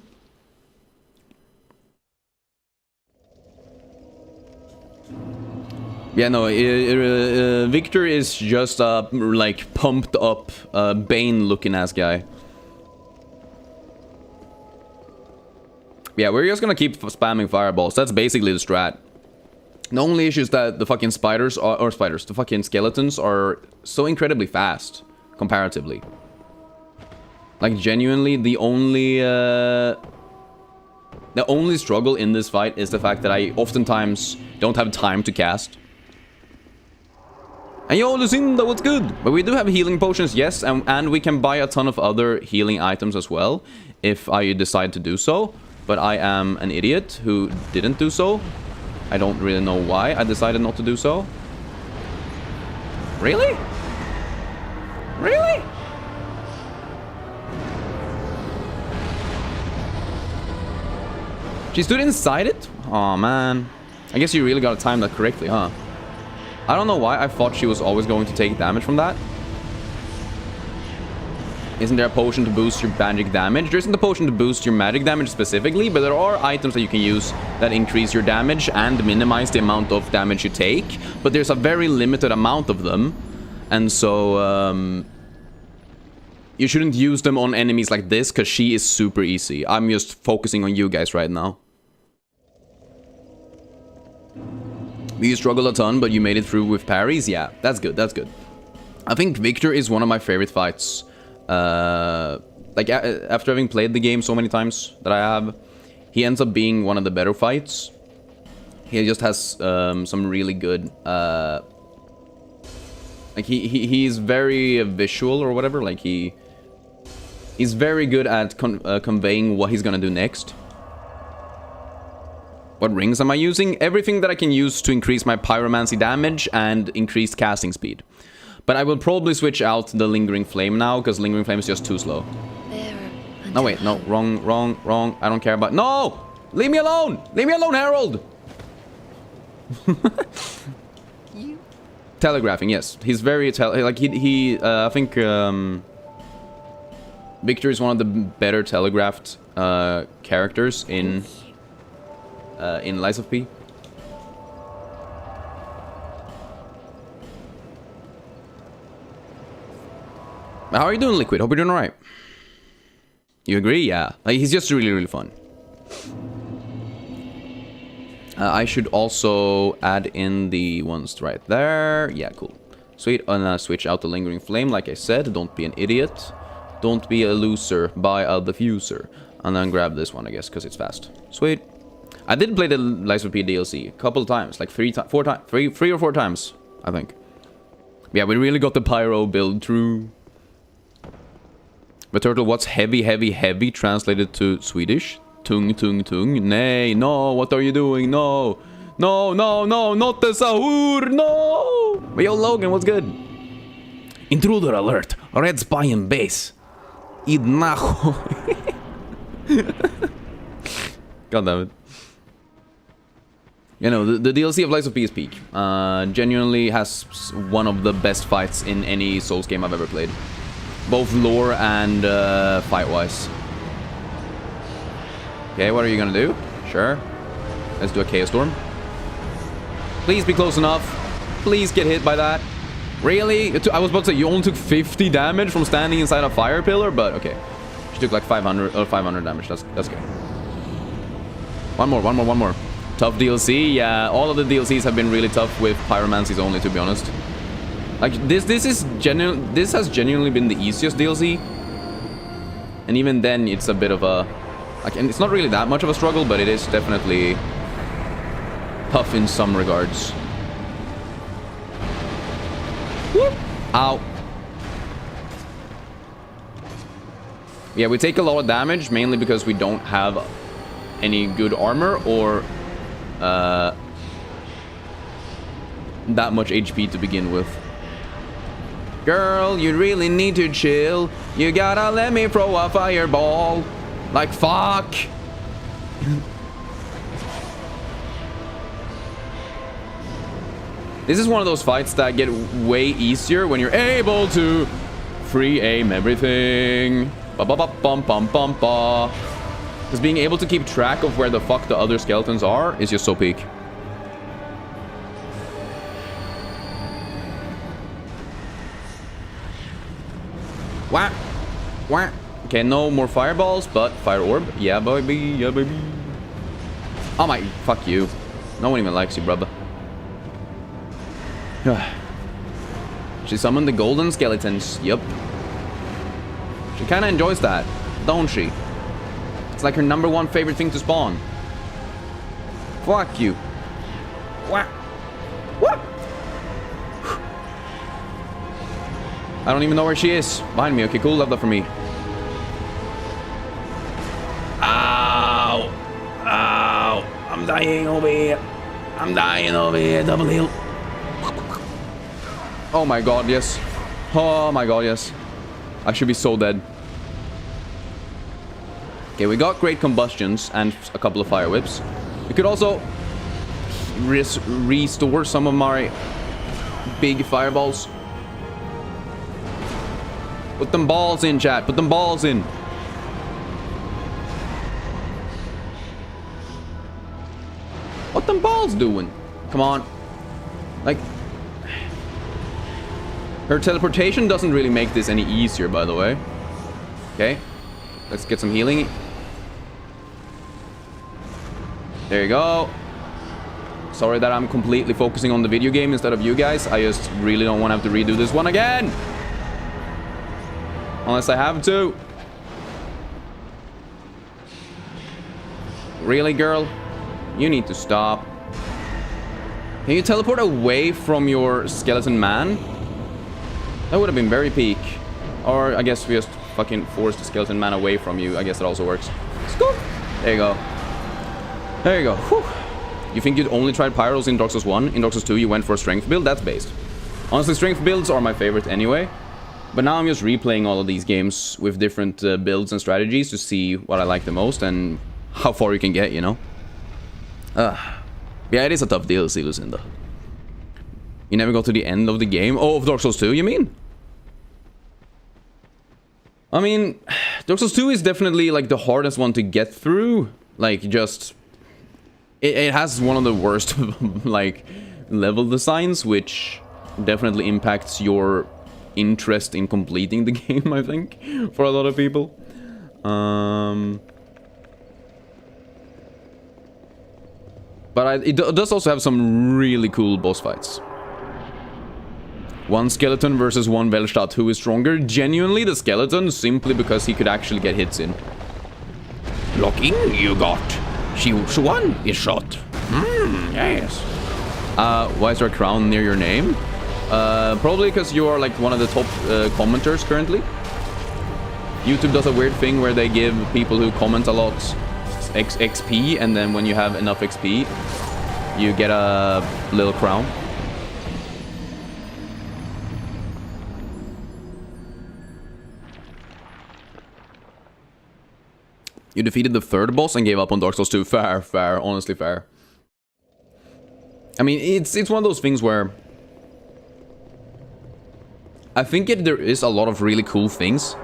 Yeah, no, Victor is just a, like, pumped up, Bane-looking ass guy. Yeah, we're just gonna keep spamming fireballs. That's basically the strat. The only issue is that the fucking the fucking skeletons are so incredibly fast, comparatively. Like, genuinely, the only struggle in this fight is the fact that I oftentimes don't have time to cast. And yo, Lucinda, what's good? But we do have healing potions, yes, and we can buy a ton of other healing items as well, if I decide to do so. But I am an idiot who didn't do so. I don't really know why I decided not to do so. Really? Really? She stood inside it? Aw, man. I guess you really gotta time that correctly, huh? I don't know why I thought she was always going to take damage from that. Isn't there a potion to boost your magic damage? There isn't a potion to boost your magic damage specifically, but there are items that you can use that increase your damage and minimize the amount of damage you take. But there's a very limited amount of them. And so, you shouldn't use them on enemies like this, because she is super easy. I'm just focusing on you guys right now. You struggled a ton, but you made it through with parries? Yeah, that's good, that's good. I think Victor is one of my favorite fights. Like, after having played the game so many times that I have, he ends up being one of the better fights. He just has some really good... like, he's very visual or whatever. Like, he's very good at conveying what he's gonna do next. What rings am I using? Everything that I can use to increase my pyromancy damage and increased casting speed. But I will probably switch out the Lingering Flame now, because Lingering Flame is just too slow. No, wait, no, wrong. I don't care about... No! Leave me alone! Leave me alone, Harold! Telegraphing, yes. He's very... like, I think... Victor is one of the better telegraphed characters in Lies of P. How are you doing, Liquid? Hope you're doing alright. You agree? Yeah. Like, he's just really, really fun. I should also add in the ones right there. Yeah, cool. Sweet. And switch out the Lingering Flame, like I said. Don't be an idiot. Don't be a loser. Buy a diffuser. And then grab this one, I guess, because it's fast. Sweet. I did play the Lies of P DLC a couple of times. Like three or four times, I think. Yeah, we really got the pyro build through. But Turtle, what's heavy, heavy, heavy translated to Swedish? Tung, tung, tung. Nay, no, what are you doing? No. No, no, no, not the Sahur, no! But yo, Logan, what's good? Intruder alert. Red spy in base. Idnacho. God damn it. You know, the DLC of Lies of P is peak. Genuinely has one of the best fights in any Souls game I've ever played. Both lore and fight-wise. Okay, what are you gonna do? Sure. Let's do a Chaos Storm. Please be close enough. Please get hit by that. Really? I was about to say, you only took 50 damage from standing inside a fire pillar, but okay. She took like 500 damage. That's good. One more. Tough DLC. Yeah, all of the DLCs have been really tough with pyromancies only, to be honest. Like, this has genuinely been the easiest DLC. And even then, it's a bit of a... Like, and it's not really that much of a struggle, but it is definitely tough in some regards. Whoop. Ow. Yeah, we take a lot of damage, mainly because we don't have any good armor or that much HP to begin with. Girl, you really need to chill. You gotta let me throw a fireball. Like, fuck. This is one of those fights that get way easier when you're able to free aim everything. Ba-ba-ba-bum-bum-bum-ba. Because being able to keep track of where the fuck the other skeletons are is just so peak. Wah! Wah! Okay, no more fireballs, but fire orb. Yeah, baby. Yeah, baby. Oh my... Fuck you. No one even likes you, brother. She summoned the golden skeletons. Yup. She kind of enjoys that, don't she? It's like her #1 favorite thing to spawn. Fuck you. What? What? I don't even know where she is. Behind me. Okay, cool. Love that for me. Ow. Ow. I'm dying over here. I'm dying over here. Double heal. Oh my god, yes. Oh my god, yes. I should be so dead. Okay, we got great combustions and a couple of fire whips. We could also restore some of my big fireballs. Put them balls in, chat. Put them balls in. What them balls doing? Come on. Like... Her teleportation doesn't really make this any easier, by the way. Okay. Let's get some healing. There you go. Sorry that I'm completely focusing on the video game instead of you guys. I just really don't want to have to redo this one again. Unless I have to. Really, girl? You need to stop. Can you teleport away from your skeleton man? That would have been very peak. Or I guess we just fucking force the skeleton man away from you. I guess that also works. Scoop. There you go. There you go. Whew. You think you'd only tried pyros in Dark Souls 1? In Dark Souls 2 you went for a strength build? That's based. Honestly, strength builds are my favorite anyway. But now I'm just replaying all of these games with different builds and strategies to see what I like the most and how far you can get, you know? Yeah, it is a tough DLC, Lucinda. You never got to the end of the game? Oh, of Dark Souls 2, you mean? I mean, Dark Souls 2 is definitely, like, the hardest one to get through. Like, just... It has one of the worst, like, level designs, which definitely impacts your interest in completing the game, I think, for a lot of people. But it does also have some really cool boss fights. One skeleton versus one Velstadt. Who is stronger? Genuinely the skeleton, simply because he could actually get hits in. Locking you got. She won is shot. Yes. Why is there a crown near your name? Probably because you are like one of the top commenters currently. YouTube does a weird thing where they give people who comment a lot XP, and then when you have enough XP, you get a little crown. You defeated the third boss and gave up on Dark Souls 2. Fair, fair, honestly fair. I mean, it's one of those things where I think there is a lot of really cool things.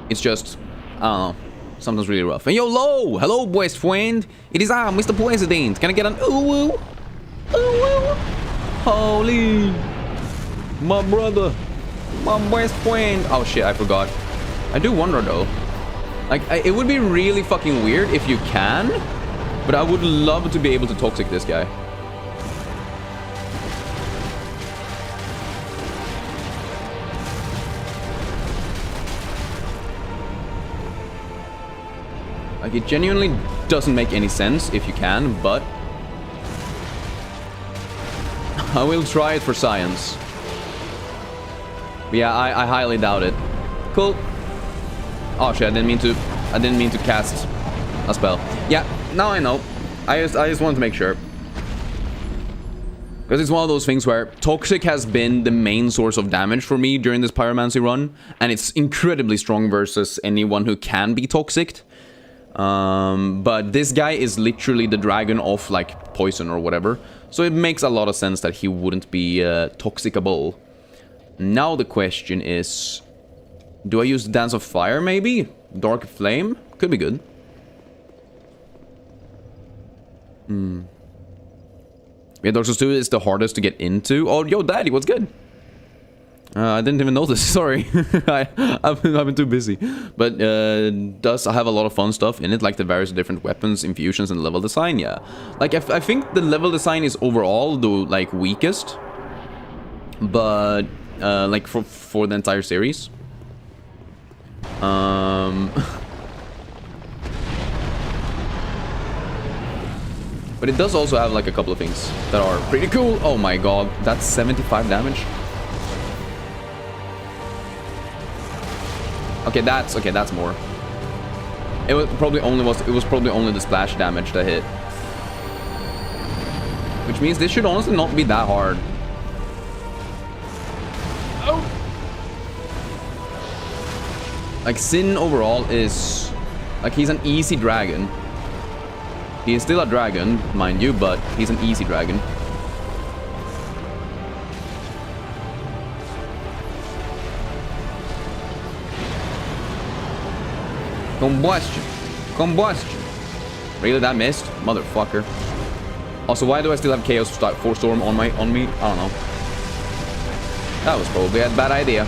It's just, I don't know, sometimes really rough. And yo, hello, best friend. It is I, Mr. President. Can I get an ooh-woo? Ooh-woo? Holy, my brother, my best friend. Oh shit, I forgot. I do wonder though. Like, it would be really fucking weird if you can, but I would love to be able to toxic this guy. Like, it genuinely doesn't make any sense if you can, but I will try it for science. But yeah, I highly doubt it. Cool. Oh shit, I didn't mean to cast a spell. Yeah, now I know. I just wanted to make sure. Because it's one of those things where Toxic has been the main source of damage for me during this Pyromancy run, and it's incredibly strong versus anyone who can be Toxic. But this guy is literally the dragon of like poison or whatever, so it makes a lot of sense that he wouldn't be toxicable. Now the question is, do I use Dance of Fire maybe? Dark Flame? Could be good. Yeah, Dark Souls 2 is the hardest to get into. Oh, yo, Daddy, what's good? I didn't even notice, sorry. I've been too busy. But does have a lot of fun stuff in it, like the various different weapons, infusions, and level design, yeah. Like, I think the level design is overall the, like, weakest. But, like, for the entire series. But it does also have, like, a couple of things that are pretty cool. Oh my god, that's 75 damage. Okay, that's more. It was probably only the splash damage that hit. Which means this should honestly not be that hard. Oh. Like, Sin overall is like, he's an easy dragon. He is still a dragon, mind you, but he's an easy dragon. Combustion. Combustion. Really, that missed? Motherfucker. Also, why do I still have Chaos Storm on me? I don't know. That was probably a bad idea.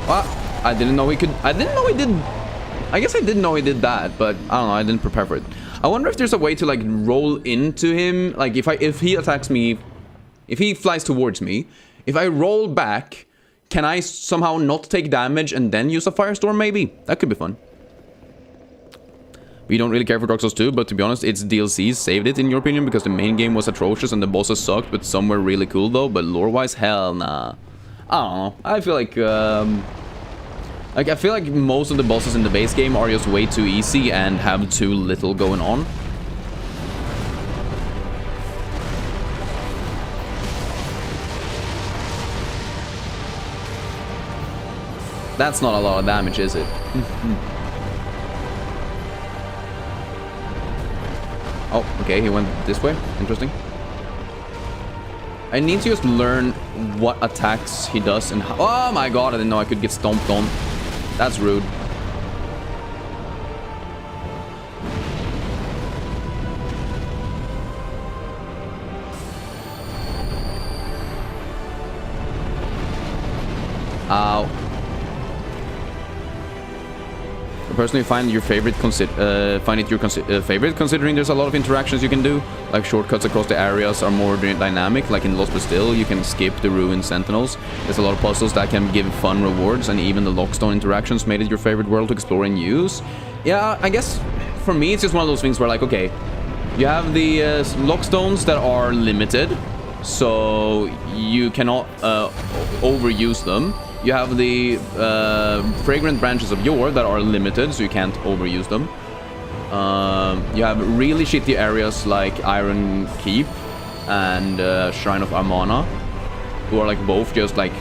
Well, I didn't know he could... I didn't know he did... I guess I didn't know he did that, but I don't know, I didn't prepare for it. I wonder if there's a way to, like, roll into him. Like, if he attacks me... If he flies towards me, if I roll back... Can I somehow not take damage and then use a Firestorm, maybe? That could be fun. We don't really care for Dark Souls 2, but to be honest, its DLCs saved it, in your opinion, because the main game was atrocious and the bosses sucked, but some were really cool, though. But lore-wise, hell nah. I don't know. I feel like, I feel like most of the bosses in the base game are just way too easy and have too little going on. That's not a lot of damage, is it? Oh, okay, he went this way. Interesting. I need to just learn what attacks he does and how... Oh my god, I didn't know I could get stomped on. That's rude. Ow. I personally find your favorite favorite, considering there's a lot of interactions you can do. Like shortcuts across the areas are more dynamic. Like in Lost but Still, you can skip the ruined sentinels. There's a lot of puzzles that can give fun rewards, and even the lockstone interactions made it your favorite world to explore and use. Yeah, I guess for me it's just one of those things where, like, okay, you have the lockstones that are limited, so you cannot overuse them. You have the fragrant branches of yore that are limited, so you can't overuse them. You have really shitty areas like Iron Keep and Shrine of Amana, who are like both just like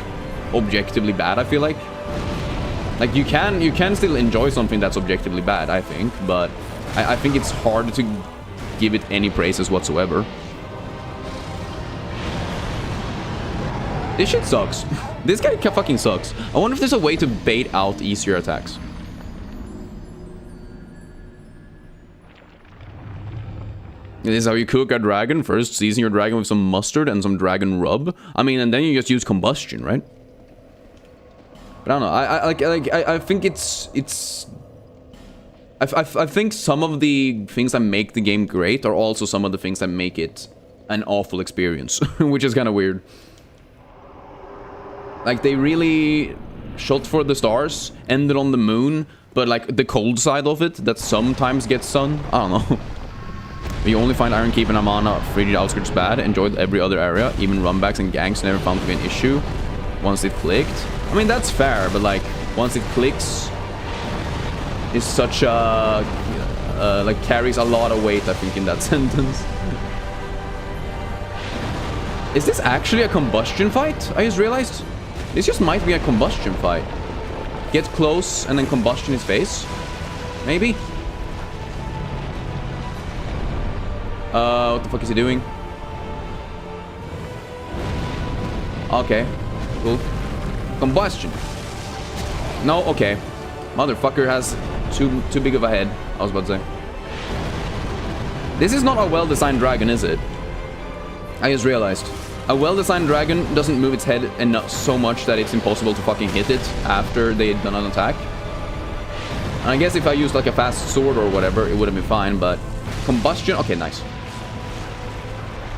objectively bad, I feel like. Like you can still enjoy something that's objectively bad, I think, but I think it's hard to give it any praises whatsoever. This shit sucks. This guy fucking sucks. I wonder if there's a way to bait out easier attacks. This is how you cook a dragon. First, season your dragon with some mustard and some dragon rub. I mean, and then you just use combustion, right? But I don't know. I think it's. I think some of the things that make the game great are also some of the things that make it an awful experience, which is kind of weird. Like, they really shot for the stars, ended on the moon, but like the cold side of it that sometimes gets sun. I don't know. You only find Iron Keep and Amana, frigid outskirts bad, enjoyed every other area, even runbacks and ganks never found to be an issue once it clicked. I mean, that's fair, but like, once it clicks, is such a, like, carries a lot of weight, I think, in that sentence. Is this actually a combustion fight? I just realized. This just might be a combustion fight. Get close and then combustion his face. Maybe? What the fuck is he doing? Okay. Cool. Combustion. No, okay. Motherfucker has too big of a head, I was about to say. This is not a well-designed dragon, is it? I just realized. A well-designed dragon doesn't move its head enough so much that it's impossible to fucking hit it after they'd done an attack. And I guess if I used like a fast sword or whatever, it would have been fine, but combustion, okay, nice.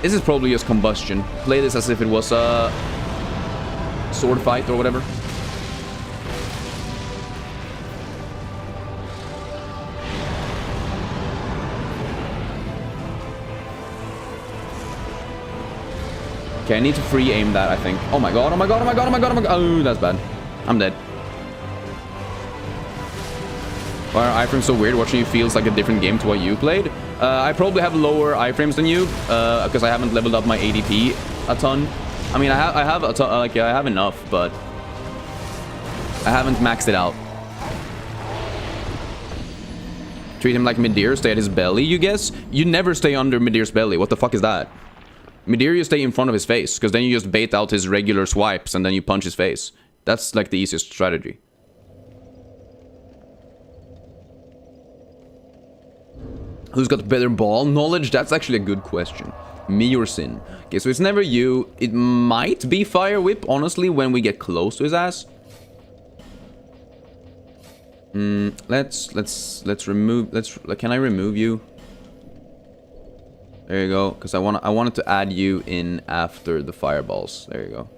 This is probably just combustion. Play this as if it was a sword fight or whatever. Okay, I need to free aim that, I think. Oh my god, oh my god, oh my god, oh my god, oh my god. Oh, that's bad. I'm dead. Why are iframes so weird? Watching you feels like a different game to what you played. I probably have lower iframes than you, because I haven't leveled up my ADP a ton. I mean, I have a ton, like, I have enough, but I haven't maxed it out. Treat him like Midir, stay at his belly, you guess? You never stay under Midir's belly. What the fuck is that? Midir, you stay in front of his face, because then you just bait out his regular swipes, and then you punch his face. That's, like, the easiest strategy. Who's got better ball knowledge? That's actually a good question. Me or Sin? Okay, so it's never you. It might be Fire Whip, honestly, when we get close to his ass. Let's remove... Can I remove you? There you go, because I wanted to add you in after the fireballs. There you go.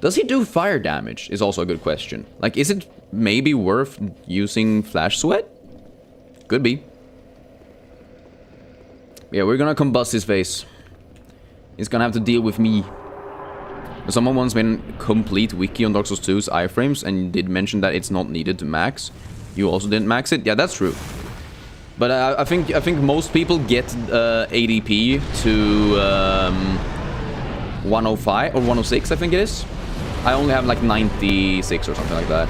Does he do fire damage? Is also a good question. Like, is it maybe worth using Flash Sweat? Could be. Yeah, we're gonna combust his face. He's gonna have to deal with me. Someone once made a complete wiki on Dark Souls 2's iframes and did mention that it's not needed to max. You also didn't max it? Yeah, that's true. But I think most people get ADP to 105 or 106, I think it is. I only have like 96 or something like that.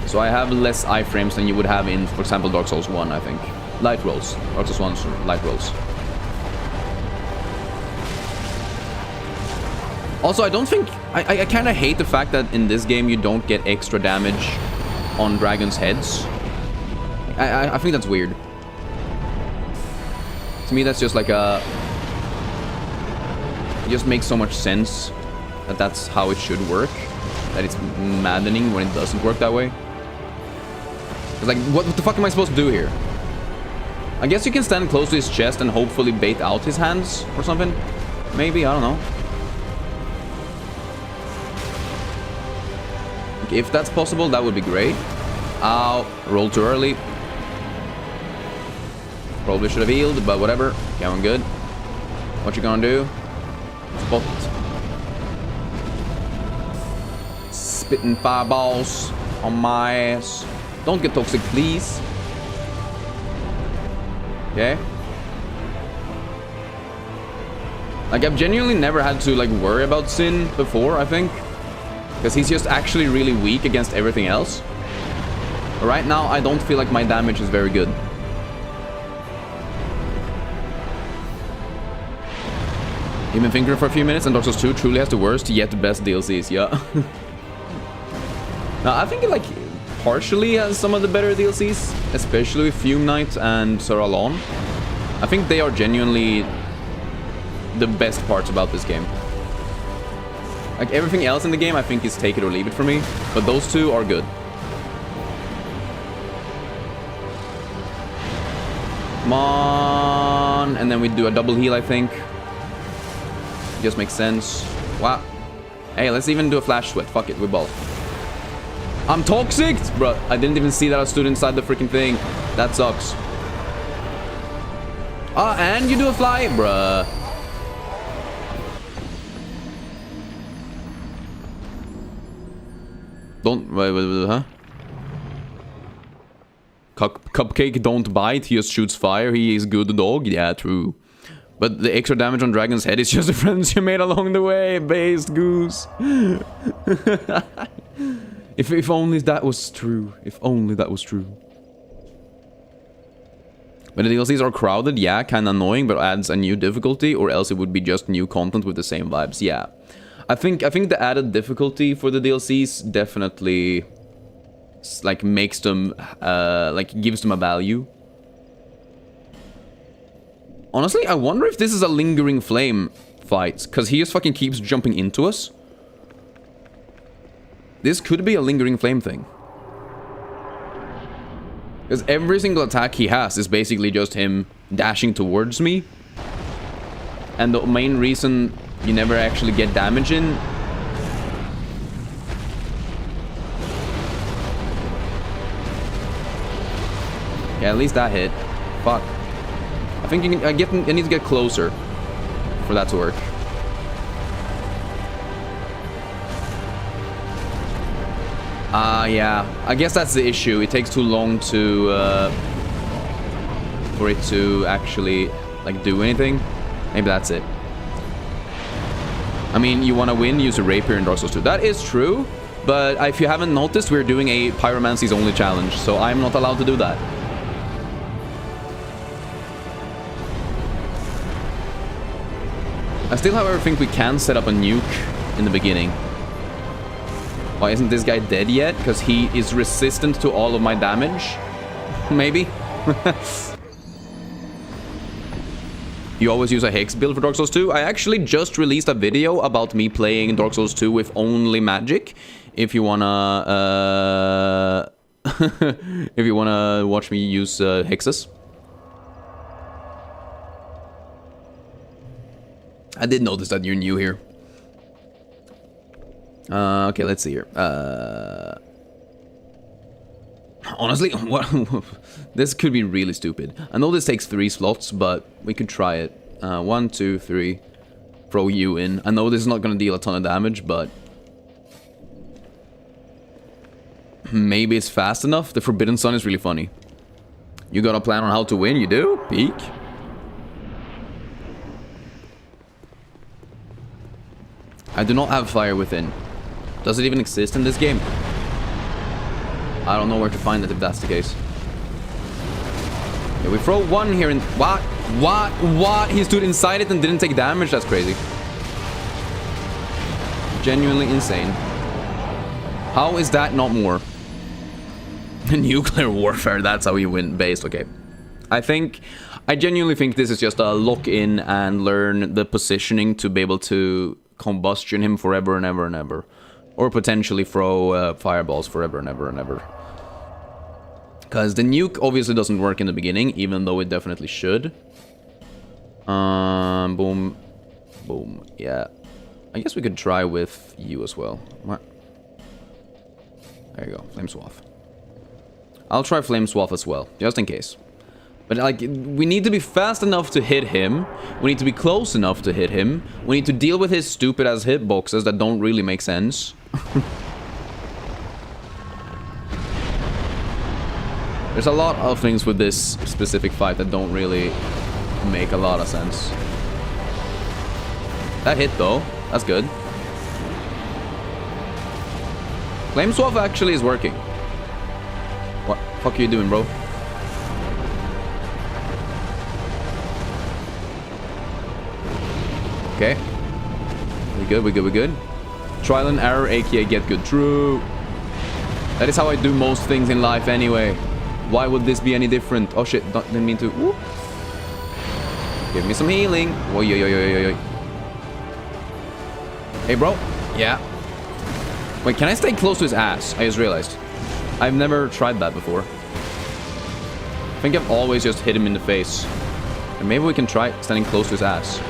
So I have less iframes than you would have in, for example, Dark Souls 1, I think. Light rolls. Dark Souls 1's light rolls. Also, I don't think... I kind of hate the fact that in this game you don't get extra damage on dragons' heads. I think that's weird. To me, that's just like a... It just makes so much sense that that's how it should work. That it's maddening when it doesn't work that way. It's like, what the fuck am I supposed to do here? I guess you can stand close to his chest and hopefully bait out his hands or something. Maybe, I don't know. If that's possible, that would be great. Ow, rolled too early. Probably should have healed, but whatever. Going good. What you gonna do? Spot. Spitting fireballs on my ass. Don't get toxic, please. Okay. Like, I've genuinely never had to, like, worry about Sin before, I think. Because he's just actually really weak against everything else. But right now, I don't feel like my damage is very good. You've been thinking for a few minutes, and Dark Souls 2 truly has the worst, yet the best DLCs, yeah. Now, I think it, like, partially has some of the better DLCs, especially with Fume Knight and Sir Alon. I think they are genuinely the best parts about this game. Like, everything else in the game, I think is take it or leave it for me, but those two are good. Come on, and then we do a double heal, I think. Just makes sense. Wow. Hey, let's even do a flash sweat. Fuck it, we ball. I'm toxic! Bruh, I didn't even see that I stood inside the freaking thing. That sucks. Ah, and you do a fly? Bruh. Don't... Wait, huh? Cupcake don't bite, he just shoots fire. He is good dog. Yeah, true. But the extra damage on Dragon's head is just the friends you made along the way, based goose. If only that was true. If only that was true. When the DLCs are crowded, yeah, kinda annoying, but adds a new difficulty, or else it would be just new content with the same vibes. Yeah. I think the added difficulty for the DLCs definitely like makes them like gives them a value. Honestly, I wonder if this is a lingering flame fight, because he just fucking keeps jumping into us. This could be a lingering flame thing. Because every single attack he has is basically just him dashing towards me. And the main reason you never actually get damage in... Yeah, at least that hit. Fuck. I think I need to get closer for that to work. Yeah. I guess that's the issue. It takes too long to for it to actually like do anything. Maybe that's it. I mean, you want to win, use a rapier in Dark Souls 2. That is true, but if you haven't noticed, we're doing a pyromancies only challenge, so I'm not allowed to do that. I still, however, think we can set up a nuke in the beginning. Why isn't this guy dead yet? Because he is resistant to all of my damage? Maybe? You always use a Hex build for Dark Souls 2? I actually just released a video about me playing Dark Souls 2 with only magic. If you wanna... if you wanna watch me use hexes. I did notice that you're new here. Okay, let's see here. Honestly, what? This could be really stupid. I know this takes 3 slots, but we could try it. 1, 2, 3. Throw you in. I know this is not going to deal a ton of damage, but... maybe it's fast enough. The Forbidden Sun is really funny. You got a plan on how to win? You do? Peek. I do not have fire within. Does it even exist in this game? I don't know where to find it if that's the case. Yeah, we throw one here and... What? What? What? He stood inside it and didn't take damage? That's crazy. Genuinely insane. How is that not more? Nuclear warfare, that's how you win based. Okay. I genuinely think this is just a lock in and learn the positioning to be able to combustion him forever and ever and ever. Or potentially throw fireballs forever and ever and ever. Because the nuke obviously doesn't work in the beginning, even though it definitely should. Boom. Boom. Yeah. I guess we could try with you as well. What? There you go. Flame Swath. I'll try Flame Swath as well, just in case. But, like, we need to be fast enough to hit him. We need to be close enough to hit him. We need to deal with his stupid-ass hitboxes that don't really make sense. There's a lot of things with this specific fight that don't really make a lot of sense. That hit, though. That's good. Flame Swath actually is working. What the fuck are you doing, bro? Okay. We good, we good, we good. Trial and error, aka get good. True. That is how I do most things in life anyway. Why would this be any different? Oh shit, didn't mean to. Whoop. Give me some healing. Oi, oi, oi, oi, oi. Hey, bro. Yeah. Wait, can I stay close to his ass? I just realized. I've never tried that before. I think I've always just hit him in the face. And maybe we can try standing close to his ass.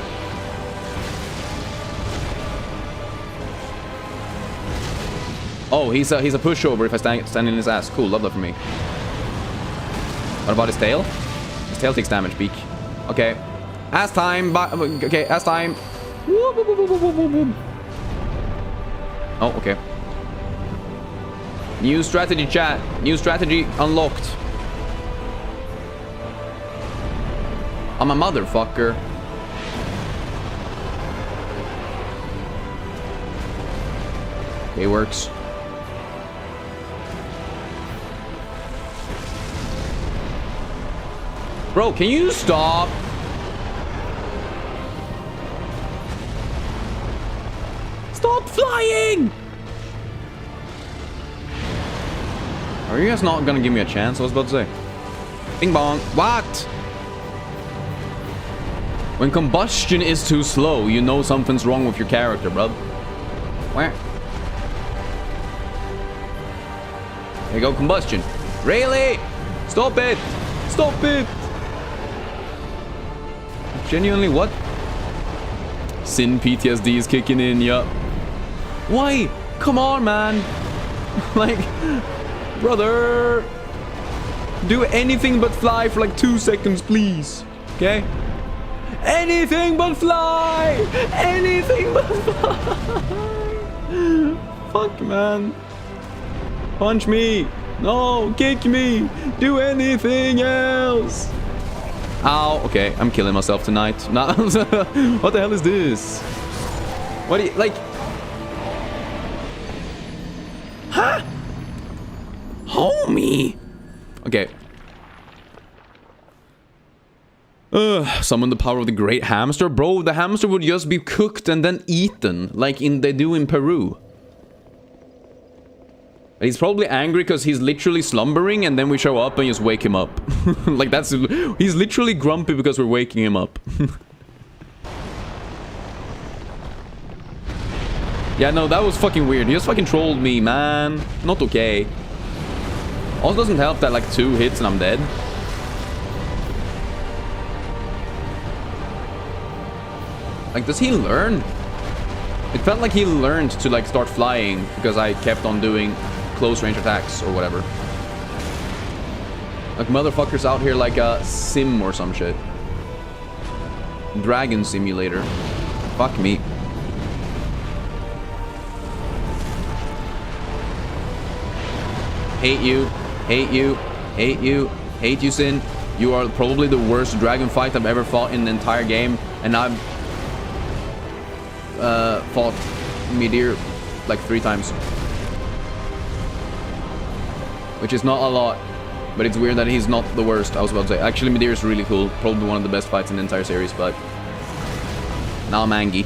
Oh, he's a pushover if I stand in his ass. Cool, love that for me. What about his tail? His tail takes damage, beak. Okay. Ass time. Okay, ass time. Oh, okay. New strategy, chat. New strategy unlocked. I'm a motherfucker. Okay, works. Bro, can you stop? Stop flying! Are you guys not gonna give me a chance? I was about to say. Bing bong. What? When combustion is too slow, you know something's wrong with your character, bro. Where? There you go, combustion. Really? Stop it! Stop it! Genuinely, what? Sin PTSD is kicking in, yup. Why? Come on, man. Like, brother. Do anything but fly for like 2 seconds, please. Okay? Anything but fly! Anything but fly! Fuck, man. Punch me. No, kick me. Do anything else. Ow. Okay, I'm killing myself tonight. Nah. What the hell is this? What do you, like... Huh? Homie. Okay. Summon the power of the great hamster. Bro, the hamster would just be cooked and then eaten, like they do in Peru. He's probably angry because he's literally slumbering and then we show up and just wake him up. Like that's... He's literally grumpy because we're waking him up. Yeah, no, that was fucking weird. He just fucking trolled me, man. Not okay. Also doesn't help that like 2 hits and I'm dead. Like, does he learn? It felt like he learned to like start flying because I kept on doing close range attacks or whatever. Like motherfuckers out here like a sim or some shit. Dragon simulator. Fuck me. Hate you. Hate you. Hate you. Hate you, Sin. You are probably the worst dragon fight I've ever fought in the entire game. And I've fought Midir like 3 times. Which is not a lot, but it's weird that he's not the worst, I was about to say. Actually, Midir is really cool. Probably one of the best fights in the entire series, but... Now I'm angry.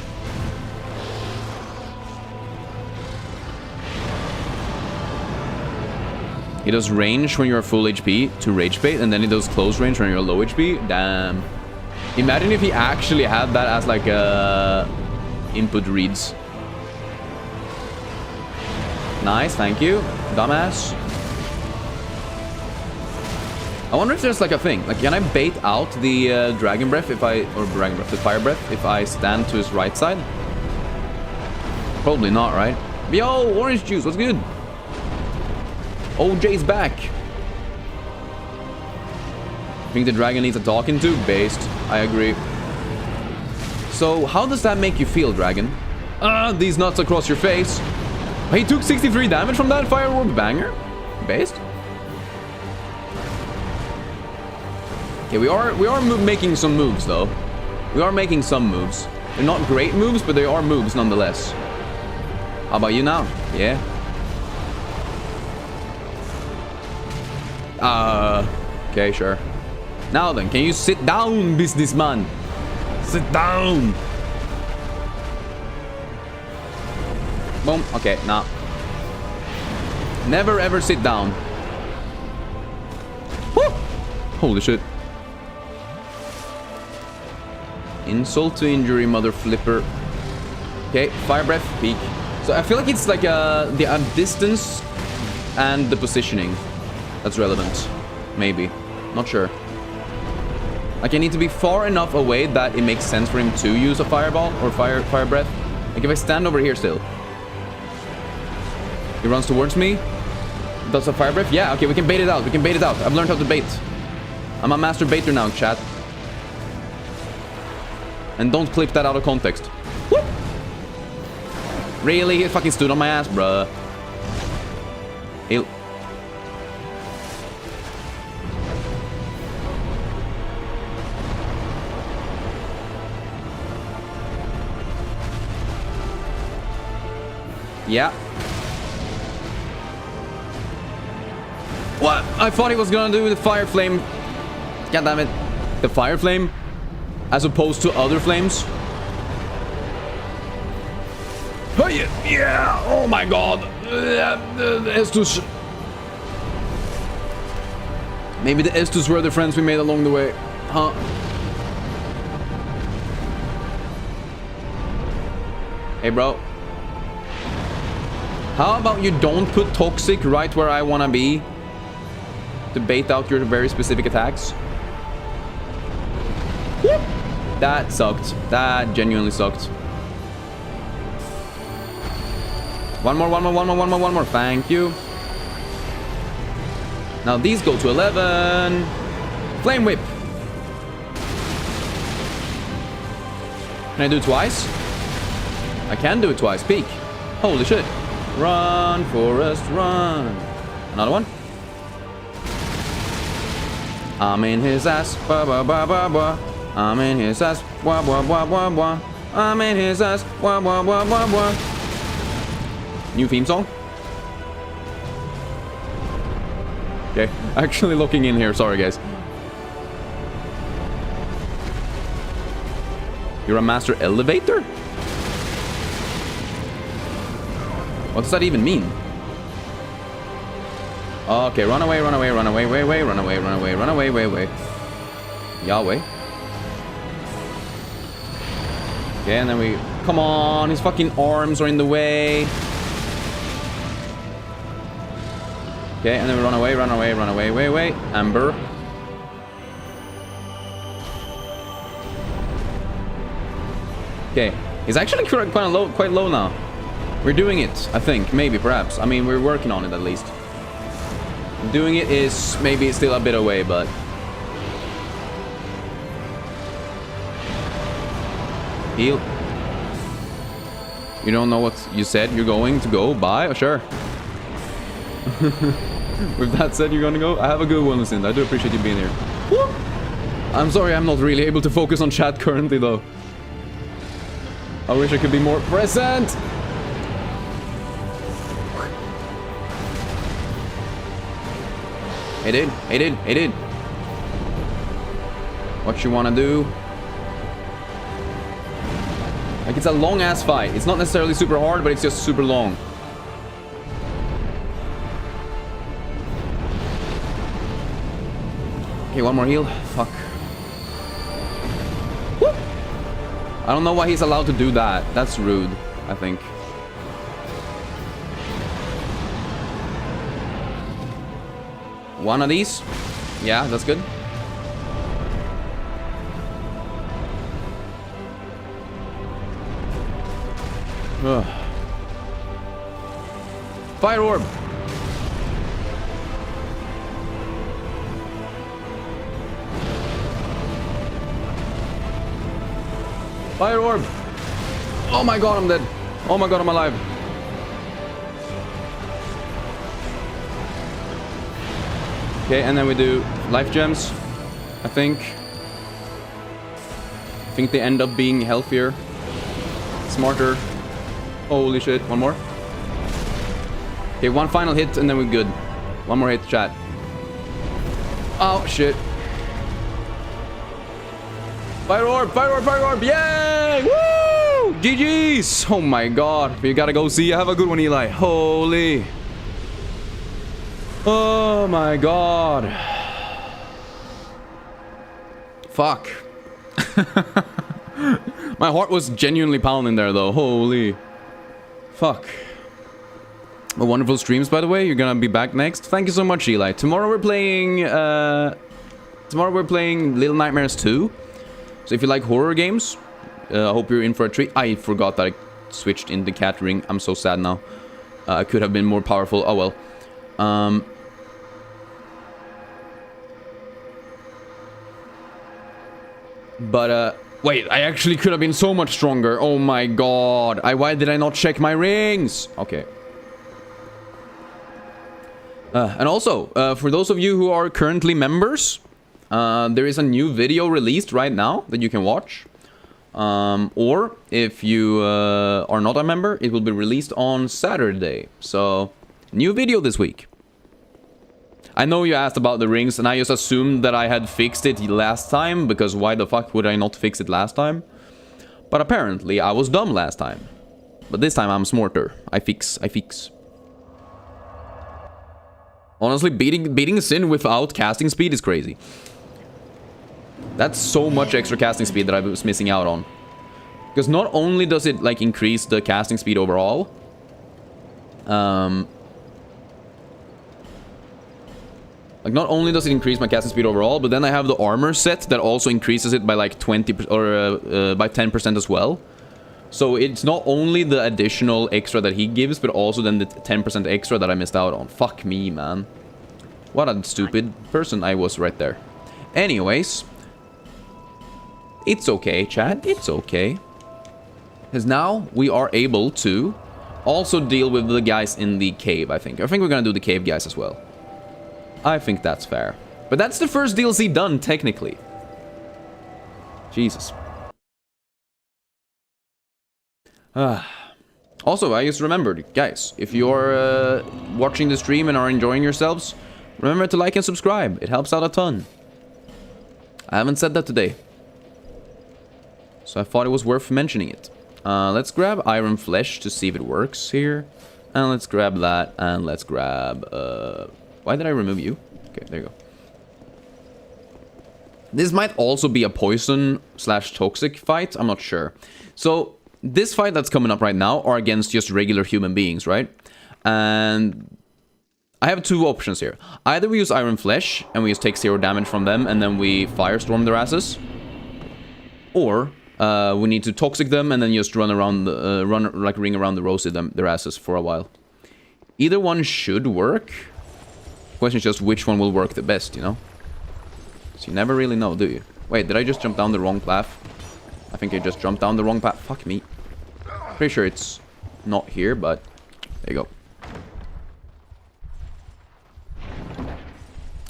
He does range when you're full HP to rage bait, and then he does close range when you're low HP. Damn. Imagine if he actually had that as like a... input reads. Nice, thank you, dumbass. I wonder if there's like a thing. Like, can I bait out the dragon breath if I, or dragon breath, the fire breath if I stand to his right side? Probably not, right? Yo, orange juice, what's good? OJ's back. Think the dragon needs a talking to? Based. I agree. So, how does that make you feel, dragon? These nuts across your face. He took 63 damage from that fire orb banger? Based? Okay, we are making some moves, though. We are making some moves. They're not great moves, but they are moves nonetheless. How about you now? Yeah. Okay, sure. Now then, can you sit down, businessman? Sit down. Boom. Okay, nah. Never ever sit down. Woo! Holy shit. Insult to injury, mother flipper. Okay, fire breath, peak. So I feel like it's like the distance and the positioning that's relevant. Maybe. Not sure. Like, I need to be far enough away that it makes sense for him to use a fireball or fire breath. Like, if I stand over here still. He runs towards me. Does a fire breath? Yeah, okay, we can bait it out. We can bait it out. I've learned how to bait. I'm a master baiter now, chat. And don't clip that out of context. Whoop! Really? He fucking stood on my ass, bruh. He'll... Yeah. What? I thought he was gonna do the fire flame. God damn it. The fire flame? As opposed to other flames? Oh yeah! Oh my god! Estus. Maybe the Estus were the friends we made along the way. Huh? Hey, bro. How about you don't put toxic right where I wanna be? To bait out your very specific attacks. Whoop. That sucked. That genuinely sucked. One more. Thank you. Now these go to 11. Flame whip. Can I do it twice? I can do it twice. Peek. Holy shit. Run, Forest, run. Another one. I'm in his ass. Ba ba ba ba ba. I'm in his ass. Wah wah wah wah wah. I'm in his ass. Wah wah wah wah wah. New theme song. Okay, actually looking in here. Sorry, guys. You're a master elevator? What does that even mean? Okay, run away, way, run away. Yahweh. Okay, and then we... Come on, his fucking arms are in the way. Okay, and then we run away, way. Amber. Okay, he's actually quite low now. We're doing it, I think, maybe, perhaps. I mean, we're working on it at least. Doing it is maybe still a bit away, but... Heal. You don't know what you said you're going to go by? Oh, sure. With that said, you're gonna go? I have a good one, Lucinda. I do appreciate you being here. Woo! I'm sorry I'm not really able to focus on chat currently, though. I wish I could be more present! Hey dude. What you wanna do? Like, it's a long ass fight. It's not necessarily super hard, but it's just super long. Okay, one more heal. Fuck. Woo! I don't know why he's allowed to do that. That's rude, I think. One of these. Yeah, that's good. Ugh. Fire orb. Fire orb. Oh my god, I'm dead. Oh my god, I'm alive. Okay, and then we do life gems, I think. I think they end up being healthier, smarter. Holy shit, one more. Okay, one final hit and then we're good. One more hit, chat. Oh, shit. Fire orb, fire orb, fire orb, yay! Woo! GG's! Oh my god, we gotta go see. Have a good one, Eli. Holy. Oh my god. Fuck. My heart was genuinely pounding there though. Holy. Fuck. A wonderful streams, by the way. You're gonna be back next. Thank you so much, Eli. Tomorrow we're playing Little Nightmares 2. So if you like horror games, I hope you're in for a treat. I forgot that I switched in the cat ring. I'm so sad now. I could have been more powerful. Oh well. Wait, I actually could have been so much stronger. Oh my god. Why did I not check my rings? Okay. And also, for those of you who are currently members, there is a new video released right now that you can watch. Or if you are not a member, it will be released on Saturday. So, new video this week. I know you asked about the rings, and I just assumed that I had fixed it last time, because why the fuck would I not fix it last time? But apparently, I was dumb last time. But this time, I'm smarter. I fix. Honestly, beating Sin without casting speed is crazy. That's so much extra casting speed that I was missing out on. Because not only does it, like, increase the casting speed overall, like, not only does it increase my casting speed overall, but then I have the armor set that also increases it by like 20% or by 10% as well. So it's not only the additional extra that he gives, but also then the 10% extra that I missed out on. Fuck me, man. What a stupid person I was right there. Anyways. It's okay, chat. It's okay. Because now we are able to also deal with the guys in the cave, I think. I think we're gonna do the cave guys as well. I think that's fair. But that's the first DLC done, technically. Jesus. Also, I just remembered, guys, if you're watching the stream and are enjoying yourselves, remember to like and subscribe. It helps out a ton. I haven't said that today. So I thought it was worth mentioning it. Let's grab Iron Flesh to see if it works here. And let's grab that, and let's grab... why did I remove you? Okay, there you go. This might also be a poison/toxic fight. I'm not sure. So, this fight that's coming up right now are against just regular human beings, right? And I have two options here. Either we use Iron Flesh, and we just take 0 damage from them, and then we firestorm their asses. Or, we need to toxic them, and then just run around, ring around the rosy their asses for a while. Either one should work. Question is just which one will work the best, you know? So you never really know, do you? Wait, did I just jump down the wrong path? I think I just jumped down the wrong path. Fuck me. Pretty sure it's not here, but there you go.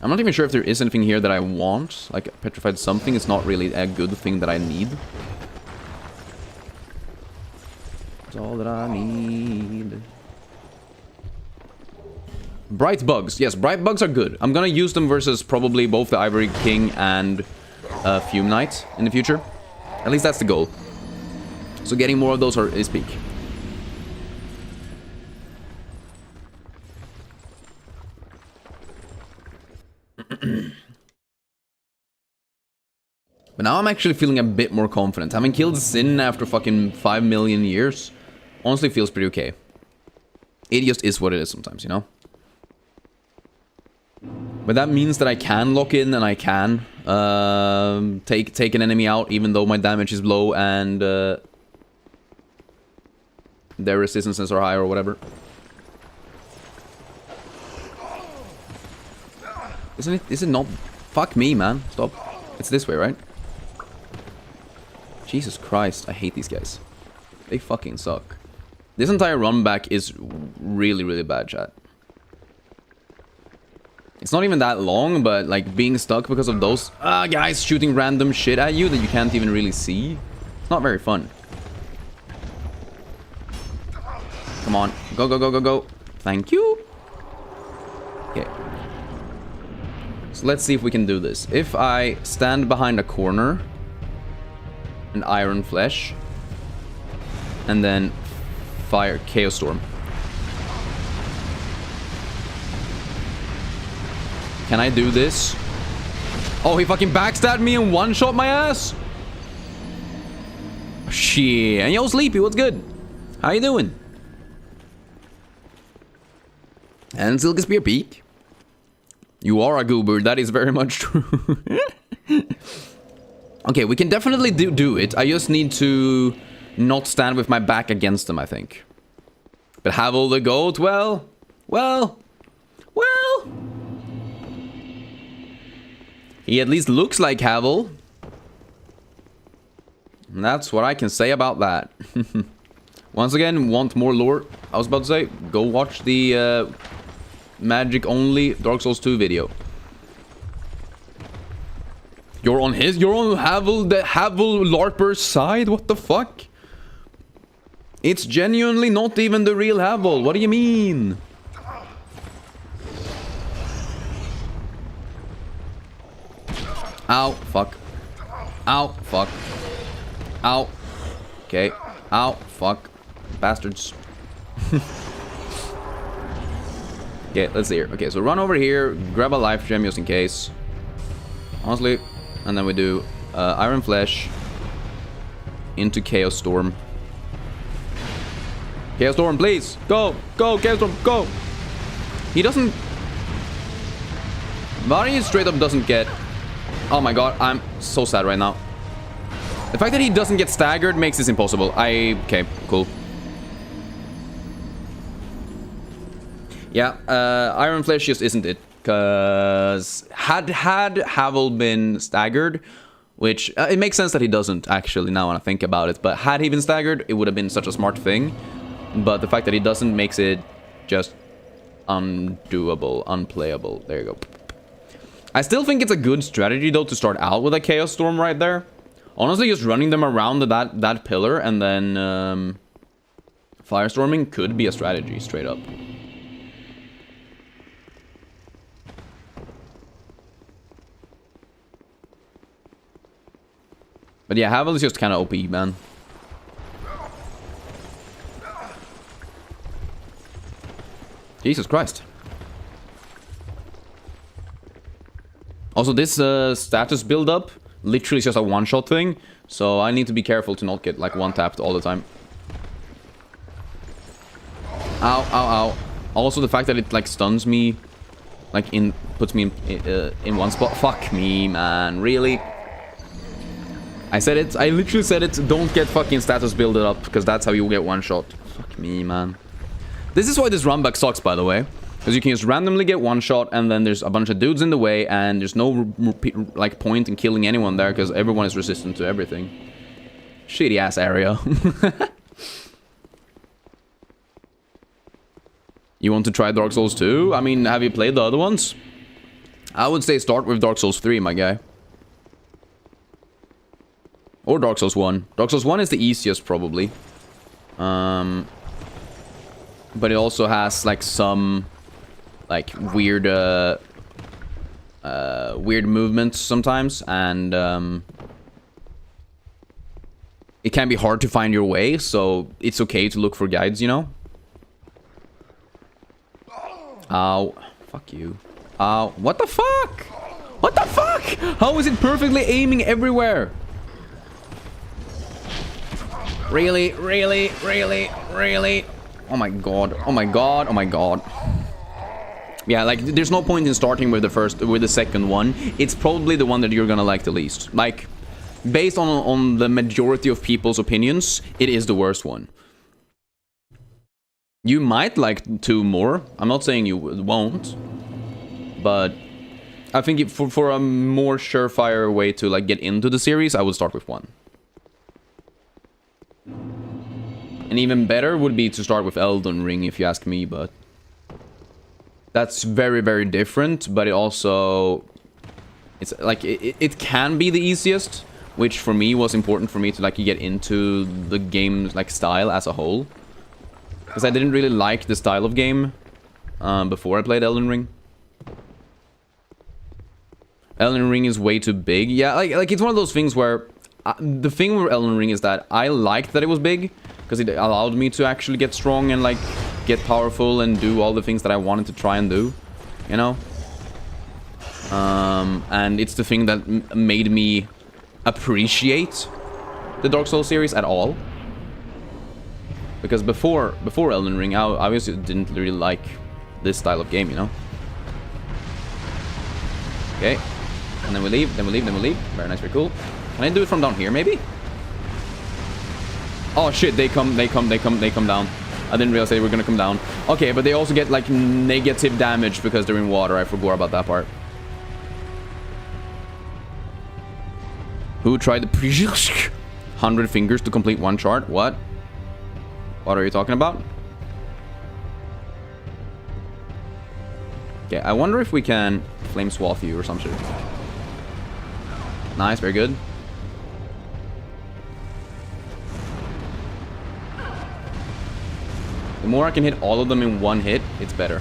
I'm not even sure if there is anything here that I want. Like petrified something. It's not really a good thing that I need. It's all that I need. Bright bugs. Yes, bright bugs are good. I'm gonna use them versus probably both the Ivory King and Fume Knight in the future. At least that's the goal. So getting more of those is peak. But now I'm actually feeling a bit more confident. Having killed Sin after fucking 5 million years honestly feels pretty okay. It just is what it is sometimes, you know? But that means that I can lock in and I can take an enemy out even though my damage is low and their resistances are high or whatever. Isn't it? Is it not? Fuck me, man. Stop. It's this way, right? Jesus Christ, I hate these guys. They fucking suck. This entire run back is really, really bad, chat. It's not even that long, but like being stuck because of those guys shooting random shit at you that you can't even really see. It's not very fun. Come on. Go, go, go, go, go. Thank you. Okay. So let's see if we can do this. If I stand behind a corner, an iron flesh, and then fire Chaos Storm. Can I do this? Oh, he fucking backstabbed me and one-shot my ass? Shit. And yo, Sleepy, what's good? How you doing? And Silky Spear Peak. You are a goober, that is very much true. Okay, we can definitely do it. I just need to not stand with my back against them, I think. But Havel the goat, well... He at least looks like Havel. And that's what I can say about that. Once again, want more lore? I was about to say, go watch the magic only Dark Souls 2 video. You're on Havel, the Havel LARPer's side? What the fuck? It's genuinely not even the real Havel. What do you mean? Ow, fuck. Ow, fuck. Ow. Okay. Ow, fuck. Bastards. Okay, let's see here. Okay, so run over here, grab a life gem just in case. Honestly. And then we do Iron Flesh into Chaos Storm. Chaos Storm, please! Go! Go, Chaos Storm, go! He doesn't... Vari straight up doesn't get... Oh my god, I'm so sad right now. The fact that he doesn't get staggered makes this impossible. Okay, cool. Yeah, Iron Flesh just isn't it. Because had Havel been staggered, which it makes sense that he doesn't actually now when I think about it, but had he been staggered, it would have been such a smart thing. But the fact that he doesn't makes it just undoable, unplayable. There you go. I still think it's a good strategy though to start out with a Chaos Storm right there. Honestly, just running them around that pillar and then Firestorming could be a strategy straight up. But yeah, Havel is just kind of OP, man. Jesus Christ. Also, this status build-up literally is just a one-shot thing, so I need to be careful to not get, like, one-tapped all the time. Ow, ow, ow. Also, the fact that it, like, stuns me, like, puts me in one spot. Fuck me, man. Really? I said it. I literally said it. Don't get fucking status build-it up, because that's how you get one-shot. Fuck me, man. This is why this runback sucks, by the way. Because you can just randomly get one shot, and then there's a bunch of dudes in the way, and there's no like point in killing anyone there, because everyone is resistant to everything. Shitty ass area. You want to try Dark Souls 2? I mean, have you played the other ones? I would say start with Dark Souls 3, my guy. Or Dark Souls 1. Dark Souls 1 is the easiest, probably. But it also has, like, some... like weird weird movements sometimes, and it can be hard to find your way, so it's okay to look for guides, you know. Ow. Fuck you. Ow. What the fuck? What the the fuck? How is it perfectly aiming everywhere? Really? Really? Really? Really? Oh my god. Oh my god. Oh my god. Yeah, like, there's no point in starting with the second one. It's probably the one that you're gonna like the least. Like, based on the majority of people's opinions, it is the worst one. You might like 2 more. I'm not saying you won't. But I think for a more surefire way to, like, get into the series, I would start with 1. And even better would be to start with Elden Ring, if you ask me, but... That's very, very different, but it also... It's like, it can be the easiest, which for me was important for me to, like, get into the game's, like, style as a whole. Because I didn't really like the style of game before I played Elden Ring. Elden Ring is way too big. Yeah, like it's one of those things where... the thing with Elden Ring is that I liked that it was big, because it allowed me to actually get strong and, like, get powerful and do all the things that I wanted to try and do, you know? And it's the thing that made me appreciate the Dark Souls series at all. Because before Elden Ring, I obviously didn't really like this style of game, you know? Okay. And then we leave, then we leave, then we leave. Very nice, very cool. Can I do it from down here, maybe? Oh shit, they come down. I didn't realize they were gonna come down. Okay, but they also get, like, negative damage because they're in water. I forgot about that part. Who tried the 100 fingers to complete 1 chart? What? What are you talking about? Okay, I wonder if we can flame swath you or some shit. Nice, very good. The more I can hit all of them in 1 hit, it's better.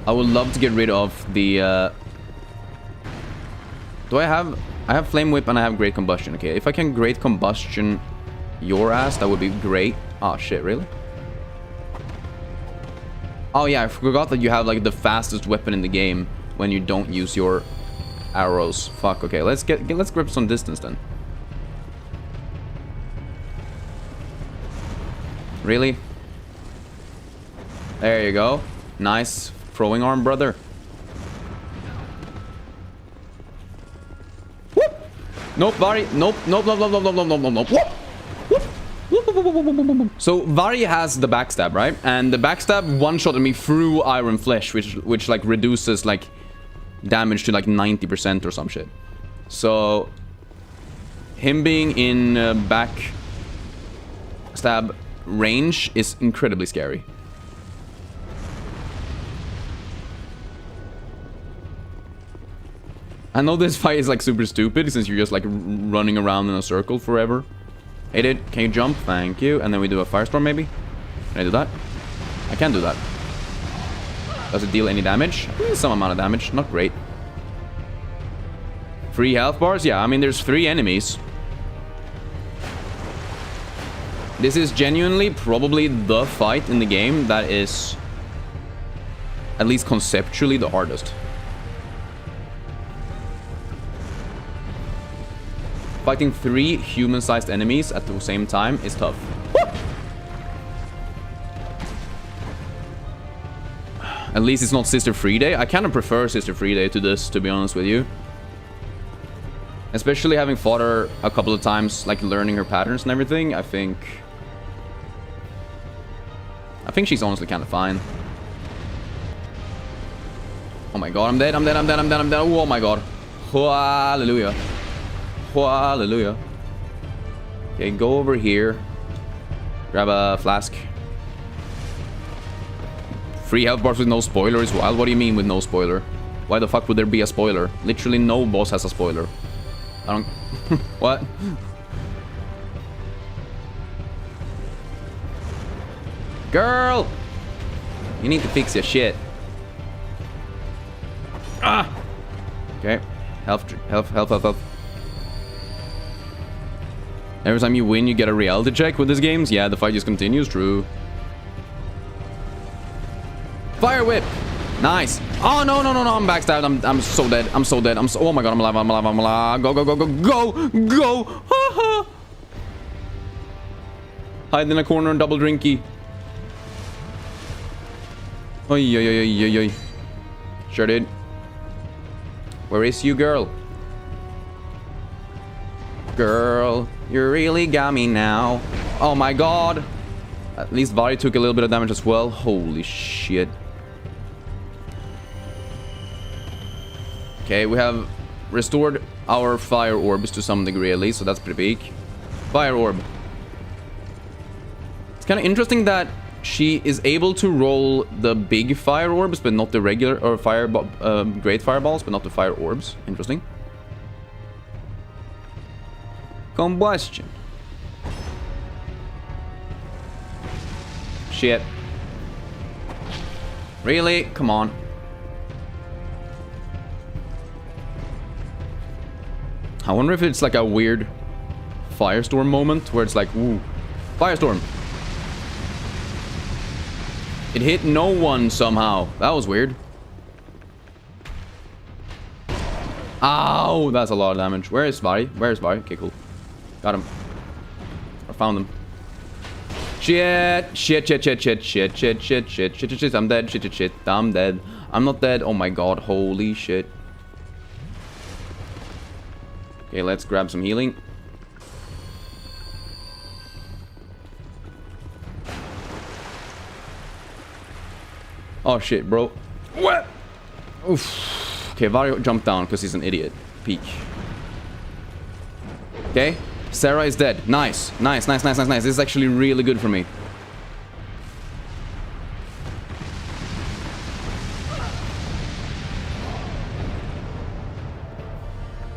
I would love to get rid of the... Do I have... I have Flame Whip and I have Great Combustion. Okay, if I can Great Combustion your ass, that would be great. Oh, shit, really? Oh, yeah, I forgot that you have, like, the fastest weapon in the game when you don't use your arrows. Fuck, okay, let's grip some distance then. Really? There you go. Nice throwing arm, brother. Whoop! Nope, Vari. Nope, nope, nope, nope, nope, nope, nope, nope, nope. Whoop! Whoop! So Vari has the backstab, right? And the backstab one-shotted me through Iron Flesh, which like reduces like damage to like 90% or some shit. So him being in backstab range is incredibly scary. I know this fight is like super stupid since you're just like running around in a circle forever. Hey dude, can you jump? Thank you. And then we do a firestorm maybe? Can I do that? I can do that. Does it deal any damage? Some amount of damage, not great. 3 health bars? Yeah, I mean there's 3 enemies. This is genuinely probably the fight in the game that is, at least conceptually, the hardest. Fighting 3 human-sized enemies at the same time is tough. At least it's not Sister Free I kind of prefer Sister Free to this, to be honest with you. Especially having fought her a couple of times, like learning her patterns and everything, I think she's honestly kind of fine. Oh my god, I'm dead, I'm dead, I'm dead, I'm dead, I'm dead. Oh my god. Hallelujah. Hallelujah. Okay, go over here. Grab a flask. 3 health bars with no spoiler is wild. What do you mean with no spoiler? Why the fuck would there be a spoiler? Literally no boss has a spoiler. I don't... What? Girl! You need to fix your shit. Ah! Okay. Health. Every time you win, you get a reality check with these games? Yeah, the fight just continues. True. Fire Whip! Nice. Oh, no, no, no, no. I'm backstabbed. I'm so dead. I'm so dead. Oh my god, I'm alive. I'm alive. I'm alive. Go, go, go, go, go, go. Hide in a corner and double drinky. Oi, oi, oi, oi, oi. Sure did. Where is you, girl? Girl, you really got me now. Oh my god. At least Vari took a little bit of damage as well. Holy shit. Okay, we have restored our fire orbs to some degree at least, so that's pretty big. Fire orb. It's kind of interesting that she is able to roll the big fire orbs, but not the regular, or great fireballs, but not the fire orbs. Interesting. Combustion. Shit. Really? Come on. I wonder if it's like a weird firestorm moment where it's like, ooh, firestorm. It hit no one somehow. That was weird. Ow, that's a lot of damage. Where is Vari? Where is Vari? Okay, cool. Got him. I found him. Shit. Shit, shit, shit, shit, shit, shit, shit, shit, shit, shit, shit. I'm dead. Shit, shit, shit. I'm dead. I'm not dead. Oh my god. Holy shit. Okay, let's grab some healing. Oh shit, bro. What? Oof. Okay, Vario jumped down because he's an idiot. Peek. Okay, Sarah is dead. Nice, nice, nice, nice, nice, nice. This is actually really good for me.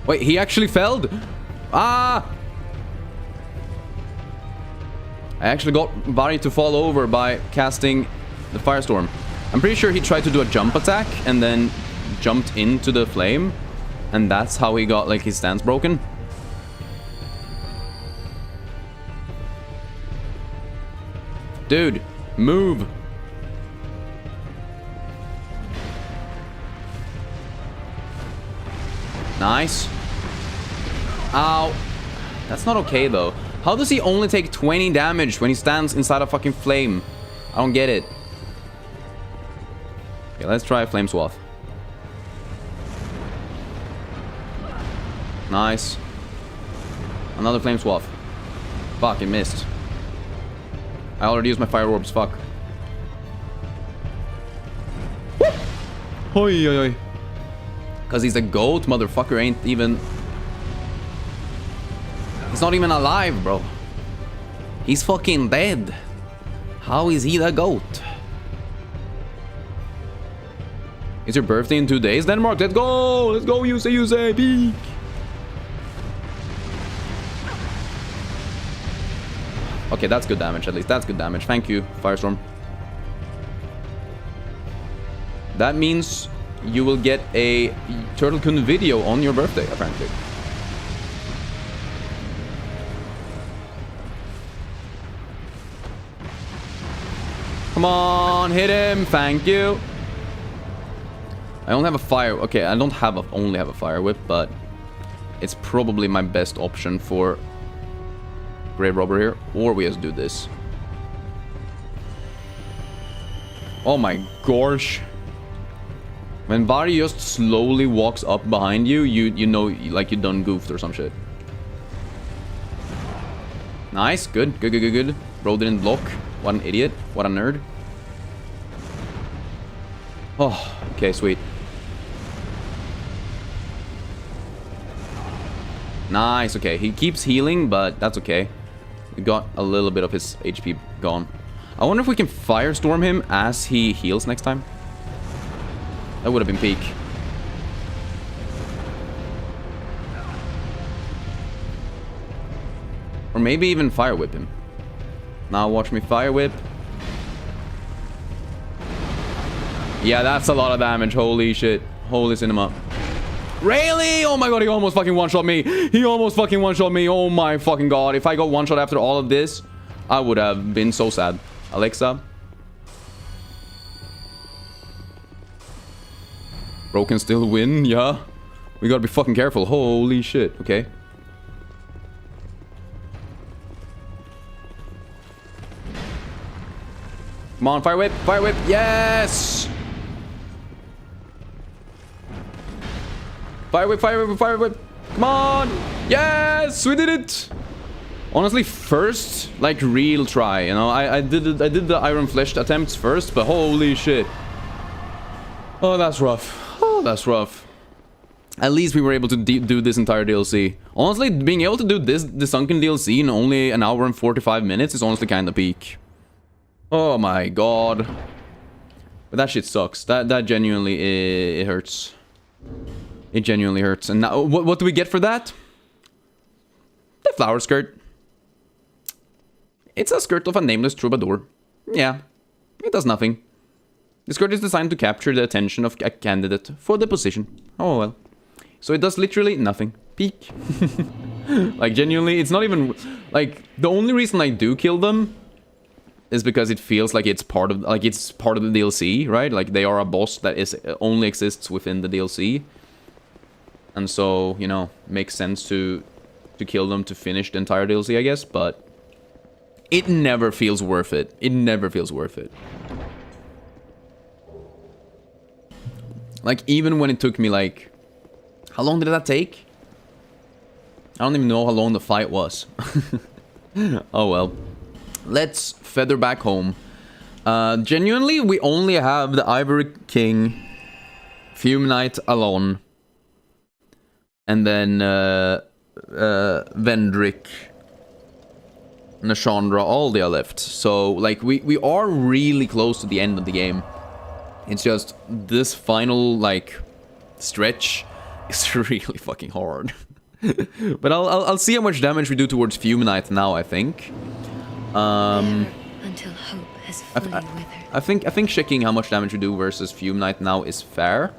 Wait, he actually felled? Ah! I actually got Vari to fall over by casting the firestorm. I'm pretty sure he tried to do a jump attack and then jumped into the flame. And that's how he got, like, his stance broken. Dude, move. Nice. Ow. That's not okay, though. How does he only take 20 damage when he stands inside a fucking flame? I don't get it. Okay, let's try Flame Swath. Nice. Another Flame Swath. Fuck, it missed. I already used my Fire Orbs, fuck. Hoi, hoi, hoi. Because he's a goat, motherfucker ain't even... He's not even alive, bro. He's fucking dead. How is he the goat? It's your birthday in 2 days, Denmark. Let's go! Let's go, you say, peak! Okay, that's good damage, at least. That's good damage. Thank you, Firestorm. That means you will get a Turtle-kun video on your birthday, apparently. Come on, hit him. Thank you. I only have a fire. Okay, I don't have only have a fire whip, but it's probably my best option for Grave Robber here. Or we just do this. Oh my gosh. When Vari just slowly walks up behind you, you know, like you done goofed or some shit. Nice, good, good, good, good, good. Bro didn't block. What an idiot. What a nerd. Oh, okay, sweet. Nice, okay. He keeps healing, but that's okay. We got a little bit of his HP gone. I wonder if we can Firestorm him as he heals next time. That would have been peak. Or maybe even Fire Whip him. Now watch me Fire Whip. Yeah, that's a lot of damage. Holy shit. Holy cinema. Really? Oh my god, he almost fucking one-shot me. He almost fucking one-shot me. Oh my fucking god. If I got one-shot after all of this, I would have been so sad. Alexa. Bro can still win, yeah. We gotta be fucking careful. Holy shit, okay. Come on, fire whip, yes! Fire whip, fire whip. Come on! Yes! We did it! Honestly, first, like, real try, you know? I did the Iron Flesh attempts first, but holy shit. Oh, that's rough. Oh, that's rough. At least we were able to do this entire DLC. Honestly, being able to do the Sunken DLC in only an hour and 45 minutes is honestly kind of peak. Oh my god. But that shit sucks. That genuinely, it hurts. It genuinely hurts. And now, what do we get for that? The flower skirt. It's a skirt of a nameless troubadour. Yeah, it does nothing. The skirt is designed to capture the attention of a candidate for the position. Oh well. So it does literally nothing. Peak. Like, genuinely, it's not even... Like, the only reason I do kill them is because it feels like it's part of the DLC, right? Like, they are a boss that only exists within the DLC. And so, you know, makes sense to kill them to finish the entire DLC, I guess, but it never feels worth it. It never feels worth it. Like, even when it took me, like... How long did that take? I don't even know how long the fight was. Oh well. Let's feather back home. Genuinely, we only have the Ivory King, Fume Knight alone, and then Vendrick, Nashandra, Aldia left. So, like, we are really close to the end of the game. It's just this final, like, stretch is really fucking hard. But I'll see how much damage we do towards Fume Knight now, I think. Until hope has fully withered. I think checking how much damage we do versus Fume Knight now is fair.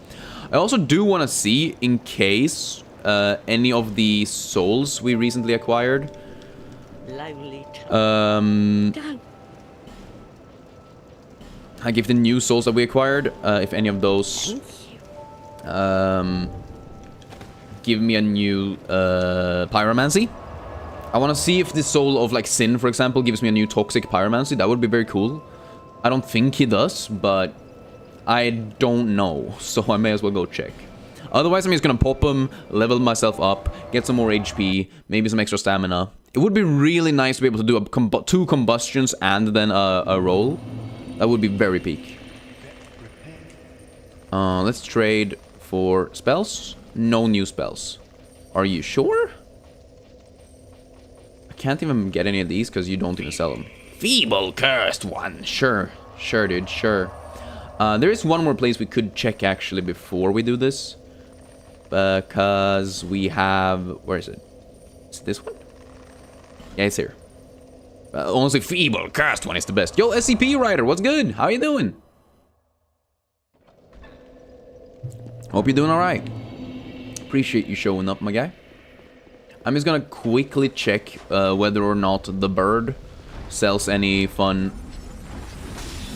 I also do want to see, in case any of the souls we recently acquired, I give the new souls that we acquired, if any of those give me a new pyromancy. I want to see if the soul of, like, Sin, for example, gives me a new toxic pyromancy. That would be very cool. I don't think he does, but I don't know, so I may as well go check. Otherwise, I'm just gonna pop him, level myself up, get some more HP, maybe some extra stamina. It would be really nice to be able to do two combustions and then a roll. That would be very peak. Let's trade for spells. No new spells. Are you sure? I can't even get any of these because you don't even sell them. Feeble cursed one. Sure, dude, sure. There is one more place we could check actually before we do this. Because we have... Where is it? Is it this one? Yeah, it's here. Honestly, feeble cursed one is the best. Yo, SCP Rider, what's good? How you doing? Hope you're doing alright. Appreciate you showing up, my guy. I'm just gonna quickly check whether or not the bird sells any fun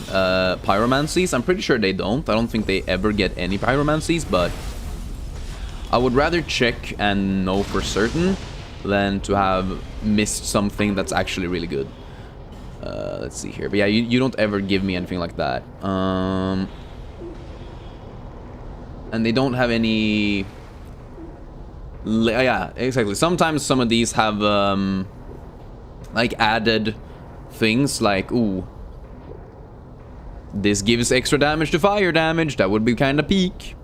pyromancies. I'm pretty sure they don't. I don't think they ever get any pyromancies, but I would rather check and know for certain than to have missed something that's actually really good. Let's see here. But yeah, you don't ever give me anything like that. And they don't have any... Yeah, exactly. Sometimes some of these have, like, added things like, ooh, this gives extra damage to fire damage. That would be kind of peak.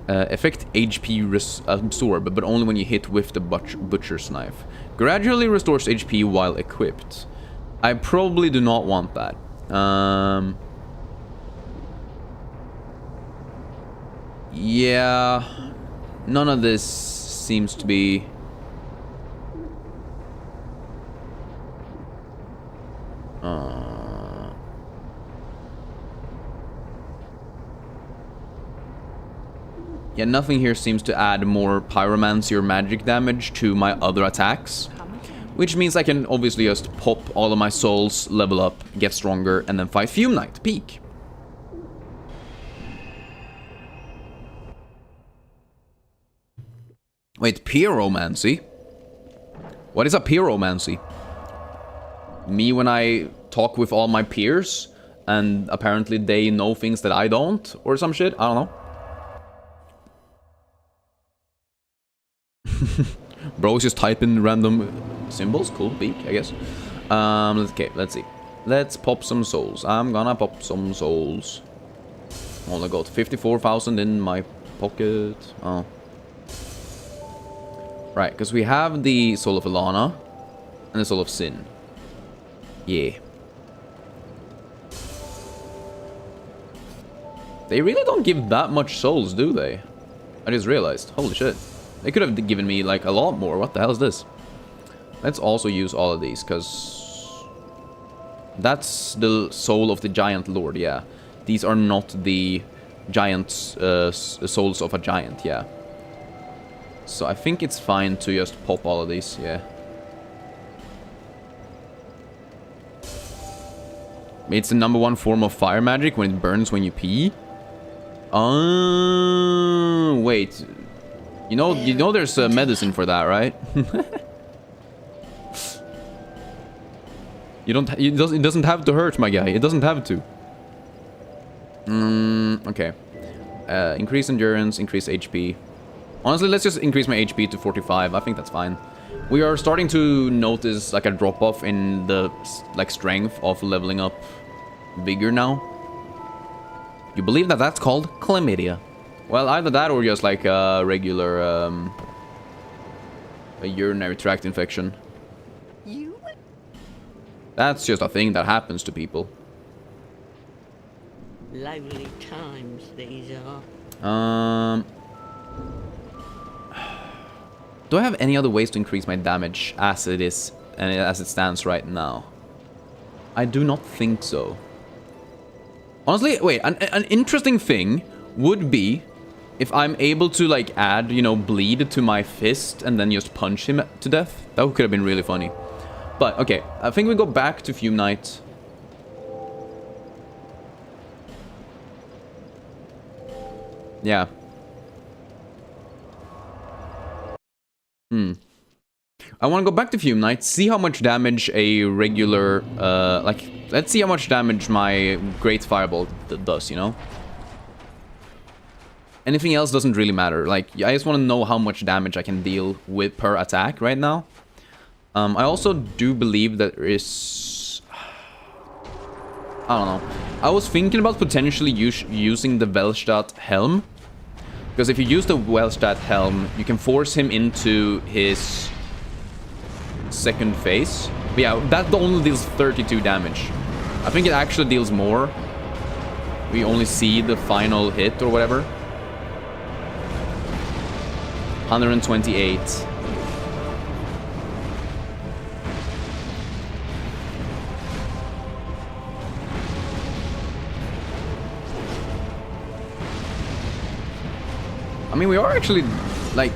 Effect HP absorb, but only when you hit with the butcher's knife. Gradually restores HP while equipped. I probably do not want that. Yeah, none of this seems to be... Yeah, nothing here seems to add more pyromancy or magic damage to my other attacks. Which means I can obviously just pop all of my souls, level up, get stronger, and then fight Fume Knight, peak. Wait, pyromancy? What is a pyromancy? Me when I talk with all my peers, and apparently they know things that I don't, or some shit? I don't know. Bro's just typing random symbols. Cool, beak, I guess. Okay, let's see. Let's pop some souls. I'm gonna pop some souls. Only got 54,000 in my pocket. Oh. Right, because we have the Soul of Ilana and the Soul of Sin. Yeah. They really don't give that much souls, do they? I just realized. Holy shit. They could have given me, like, a lot more. What the hell is this? Let's also use all of these, because... that's the Soul of the Giant Lord, yeah. These are not the giant's souls of a giant, yeah. So I think it's fine to just pop all of these, yeah. It's the #1 form of fire magic when it burns when you pee. Oh, wait. You know there's a medicine for that, right? It doesn't have to hurt, my guy. It doesn't have to. Okay. Increase endurance, increase HP. Honestly, let's just increase my HP to 45. I think that's fine. We are starting to notice like a drop-off in the like strength of leveling up vigor now. You believe that that's called chlamydia? Well, either that or just like a regular a urinary tract infection. That's just a thing that happens to people. Lively times these are. Do I have any other ways to increase my damage as it is and as it stands right now? I do not think so. Honestly, wait, an interesting thing would be if I'm able to like add, you know, bleed to my fist and then just punch him to death. That could have been really funny. But okay, I think we go back to Fume Knight. Yeah. I want to go back to Fume Knight, see how much damage a regular, like, let's see how much damage my Great Fireball does, you know? Anything else doesn't really matter. Like, I just want to know how much damage I can deal with per attack right now. I also do believe that there is... I don't know. I was thinking about potentially using the Velstadt Helm. Because if you use the Velstadt Helm, you can force him into his second phase. But yeah, that only deals 32 damage. I think it actually deals more. We only see the final hit or whatever. 128. I mean, we are actually, like...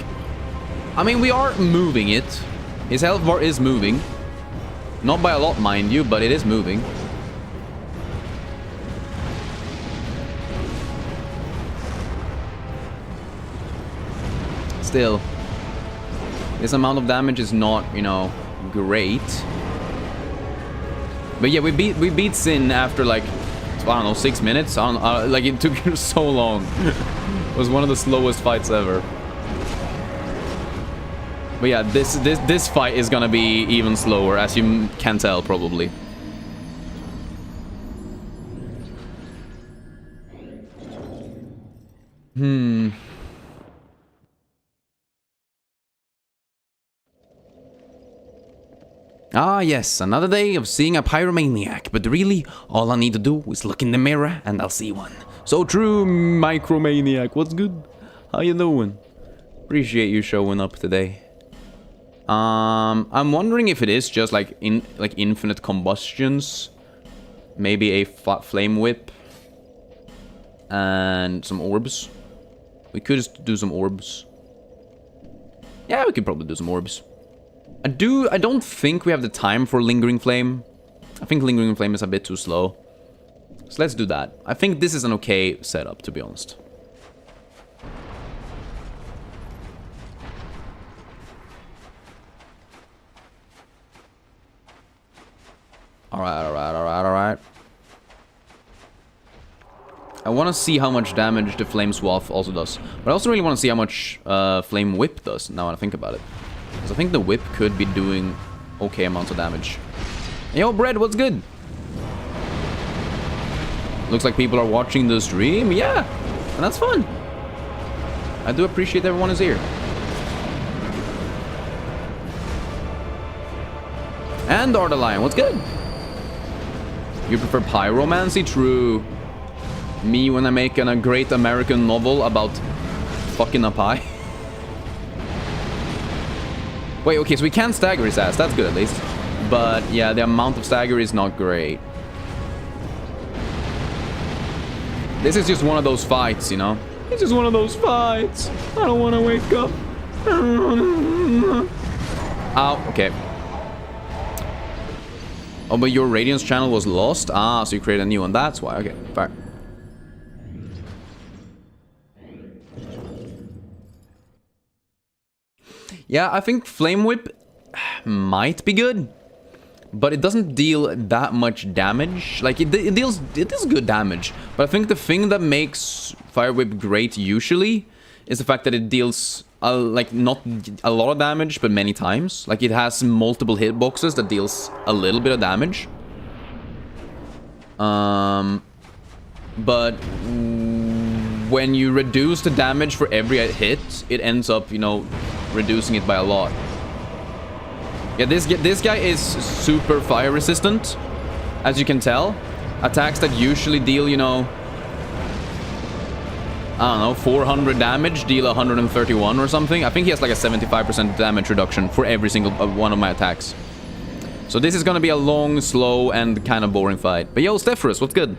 I mean, we are moving it. His health bar is moving. Not by a lot, mind you, but it is moving. Still, this amount of damage is not, you know, great. But yeah, we beat Sin after, like, I don't know, 6 minutes. I don't, like, it took so long. It was one of the slowest fights ever. But yeah, this fight is gonna be even slower, as you can tell, probably. Ah, yes, another day of seeing a pyromaniac, but really, all I need to do is look in the mirror and I'll see one. So true, Micromaniac, what's good? How you doing? Appreciate you showing up today. I'm wondering if it is just like infinite combustions, maybe a flame whip, and some orbs. We could just do some orbs. Yeah, we could probably do some orbs. I don't think we have the time for Lingering Flame. I think Lingering Flame is a bit too slow. So let's do that. I think this is an okay setup, to be honest. Alright. I want to see how much damage the Flame Swath also does. But I also really want to see how much Flame Whip does, now when I think about it. Because I think the Whip could be doing okay amounts of damage. Yo, Bread, what's good? Looks like people are watching the stream. Yeah, and that's fun. I do appreciate everyone is here. And Ardalion, what's good? You prefer pyromancy? True. Me when I make a great American novel about fucking a pie. Wait, okay, so we can stagger his ass. That's good at least. But yeah, the amount of stagger is not great. This is just one of those fights, you know? It's just one of those fights. I don't want to wake up. Ow, okay. Oh, but your Radiance channel was lost? Ah, so you created a new one. That's why. Okay, fair. Yeah, I think Flame Whip might be good, but it doesn't deal that much damage. Like, it is good damage, but I think the thing that makes Fire Whip great usually is the fact that it deals, like, not a lot of damage, but many times. Like, it has multiple hitboxes that deals a little bit of damage. But when you reduce the damage for every hit, it ends up, you know, reducing it by a lot. Yeah, this guy is super fire resistant, as you can tell. Attacks that usually deal, you know, I don't know, 400 damage, deal 131 or something. I think he has like a 75% damage reduction for every single one of my attacks. So this is gonna be a long, slow, and kind of boring fight. But yo, Stephorus, what's good?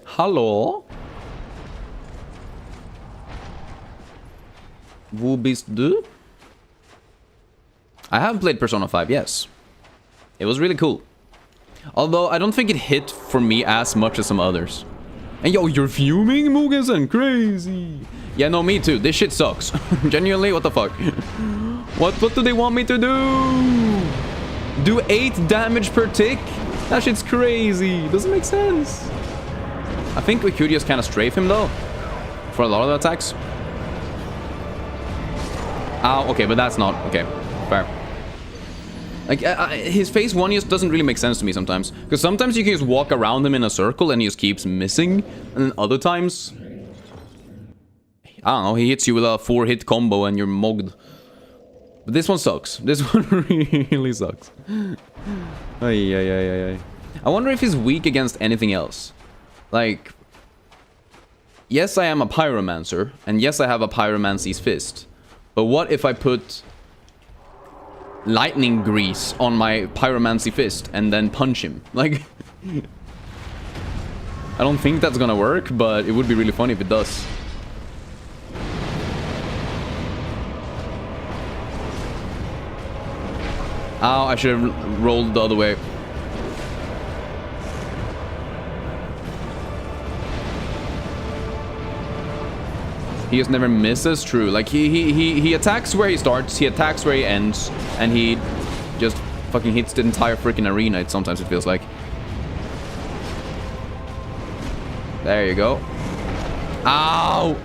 Hello? Wo bist du? I have played Persona 5, yes. It was really cool. Although, I don't think it hit for me as much as some others. And yo, you're fuming, Mugensen? Crazy. Yeah, no, me too. This shit sucks. Genuinely, what the fuck? What do they want me to do? Do 8 damage per tick? That shit's crazy. Doesn't make sense. I think we could just kind of strafe him, though. For a lot of the attacks. Ow, okay, but that's not... Okay, fair. Like, his phase 1 just doesn't really make sense to me sometimes. Because sometimes you can just walk around him in a circle and he just keeps missing. And then other times... I don't know, he hits you with a 4-hit combo and you're mogged. But this one sucks. This one really sucks. Ay. I wonder if he's weak against anything else. Like... Yes, I am a pyromancer. And yes, I have a pyromancy's fist. But what if I put... lightning grease on my pyromancy fist and then punch him? Like, I don't think that's gonna work, but it would be really funny if it does. Ow, I should have rolled the other way. He just never misses. True. Like, he attacks where he starts, he attacks where he ends, and he just fucking hits the entire freaking arena, sometimes it feels like. There you go. Ow!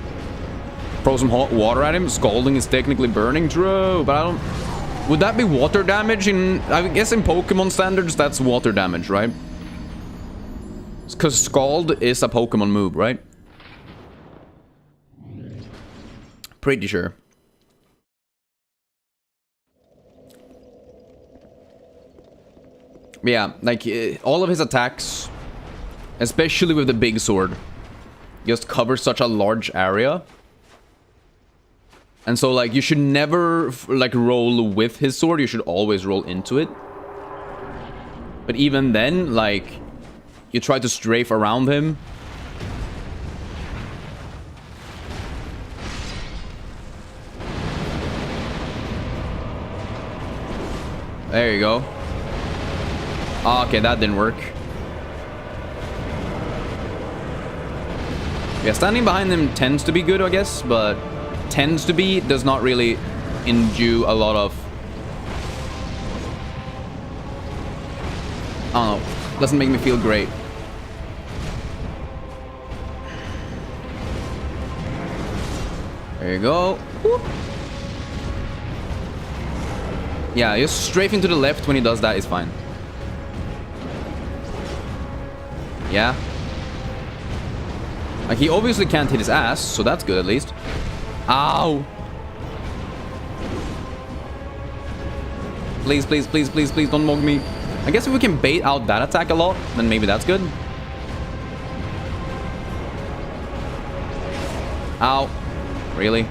Throw some hot water at him. Scalding is technically burning. True, but I don't... Would that be water damage in... I guess in Pokemon standards, that's water damage, right? Because Scald is a Pokemon move, right? Pretty sure. Yeah, like, all of his attacks, especially with the big sword, just cover such a large area. And so, like, you should never, like, roll with his sword. You should always roll into it. But even then, like, you try to strafe around him. There you go. Okay, that didn't work. Yeah, standing behind him tends to be good, I guess, but tends to be does not really endue a lot of... I don't know. Doesn't make me feel great. There you go. Whoop. Yeah, just strafing to the left when he does that is fine. Yeah. Like, he obviously can't hit his ass, so that's good at least. Ow! Please, please, please, please, please don't mug me. I guess if we can bait out that attack a lot, then maybe that's good. Ow. Really?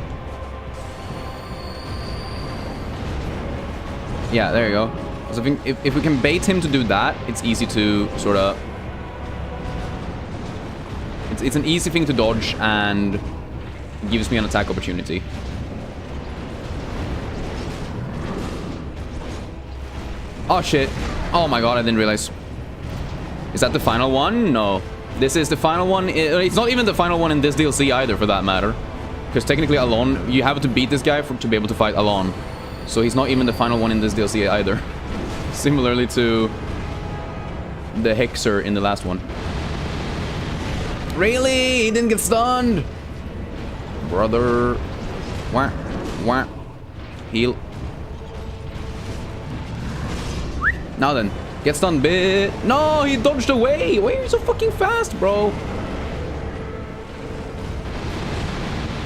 Yeah, there you go. So if we can bait him to do that, it's easy to sort of... It's an easy thing to dodge and gives me an attack opportunity. Oh shit. Oh my god, I didn't realize. Is that the final one? No. This is the final one. It's not even the final one in this DLC either, for that matter. Because technically alone, you have to beat this guy to be able to fight alone. So he's not even the final one in this DLC either. Similarly to the Hexer in the last one. Really? He didn't get stunned? Brother. Wah. Wah. Heal. Now then. Get stunned, bit. No, he dodged away. Why are you so fucking fast, bro?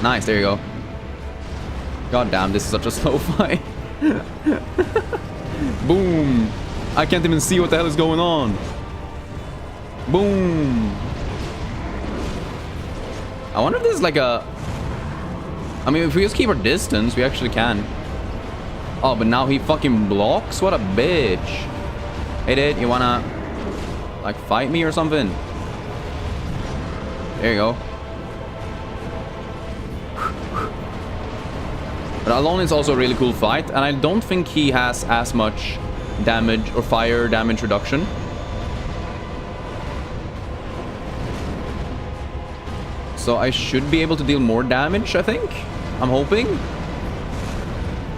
Nice, there you go. God damn, this is such a slow fight. Boom. I can't even see what the hell is going on. Boom. I wonder if this is like a... I mean, if we just keep our distance, we actually can. Oh, but now he fucking blocks? What a bitch. Hey, dude, you wanna... like, fight me or something? There you go. But Alone is also a really cool fight, and I don't think he has as much damage or fire damage reduction. So I should be able to deal more damage, I think. I'm hoping.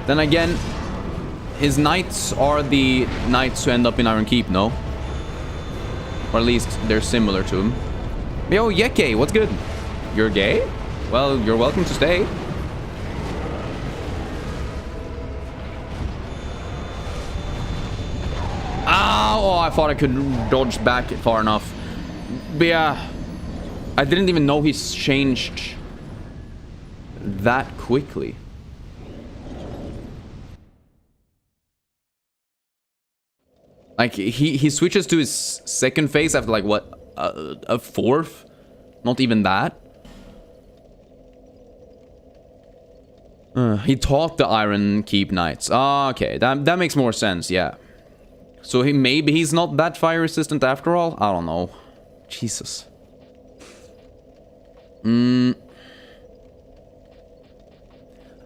Then again, his knights are the knights who end up in Iron Keep, no? Or at least they're similar to him. Yo, Yeke, what's good? You're gay? Well, you're welcome to stay. Oh, I thought I could dodge back far enough. But yeah, I didn't even know he's changed that quickly. Like, he switches to his second phase after, like, what? A fourth? Not even that. He taught the Iron Keep Knights. Ah, okay. That makes more sense, yeah. So maybe he's not that fire resistant after all? I don't know. Jesus.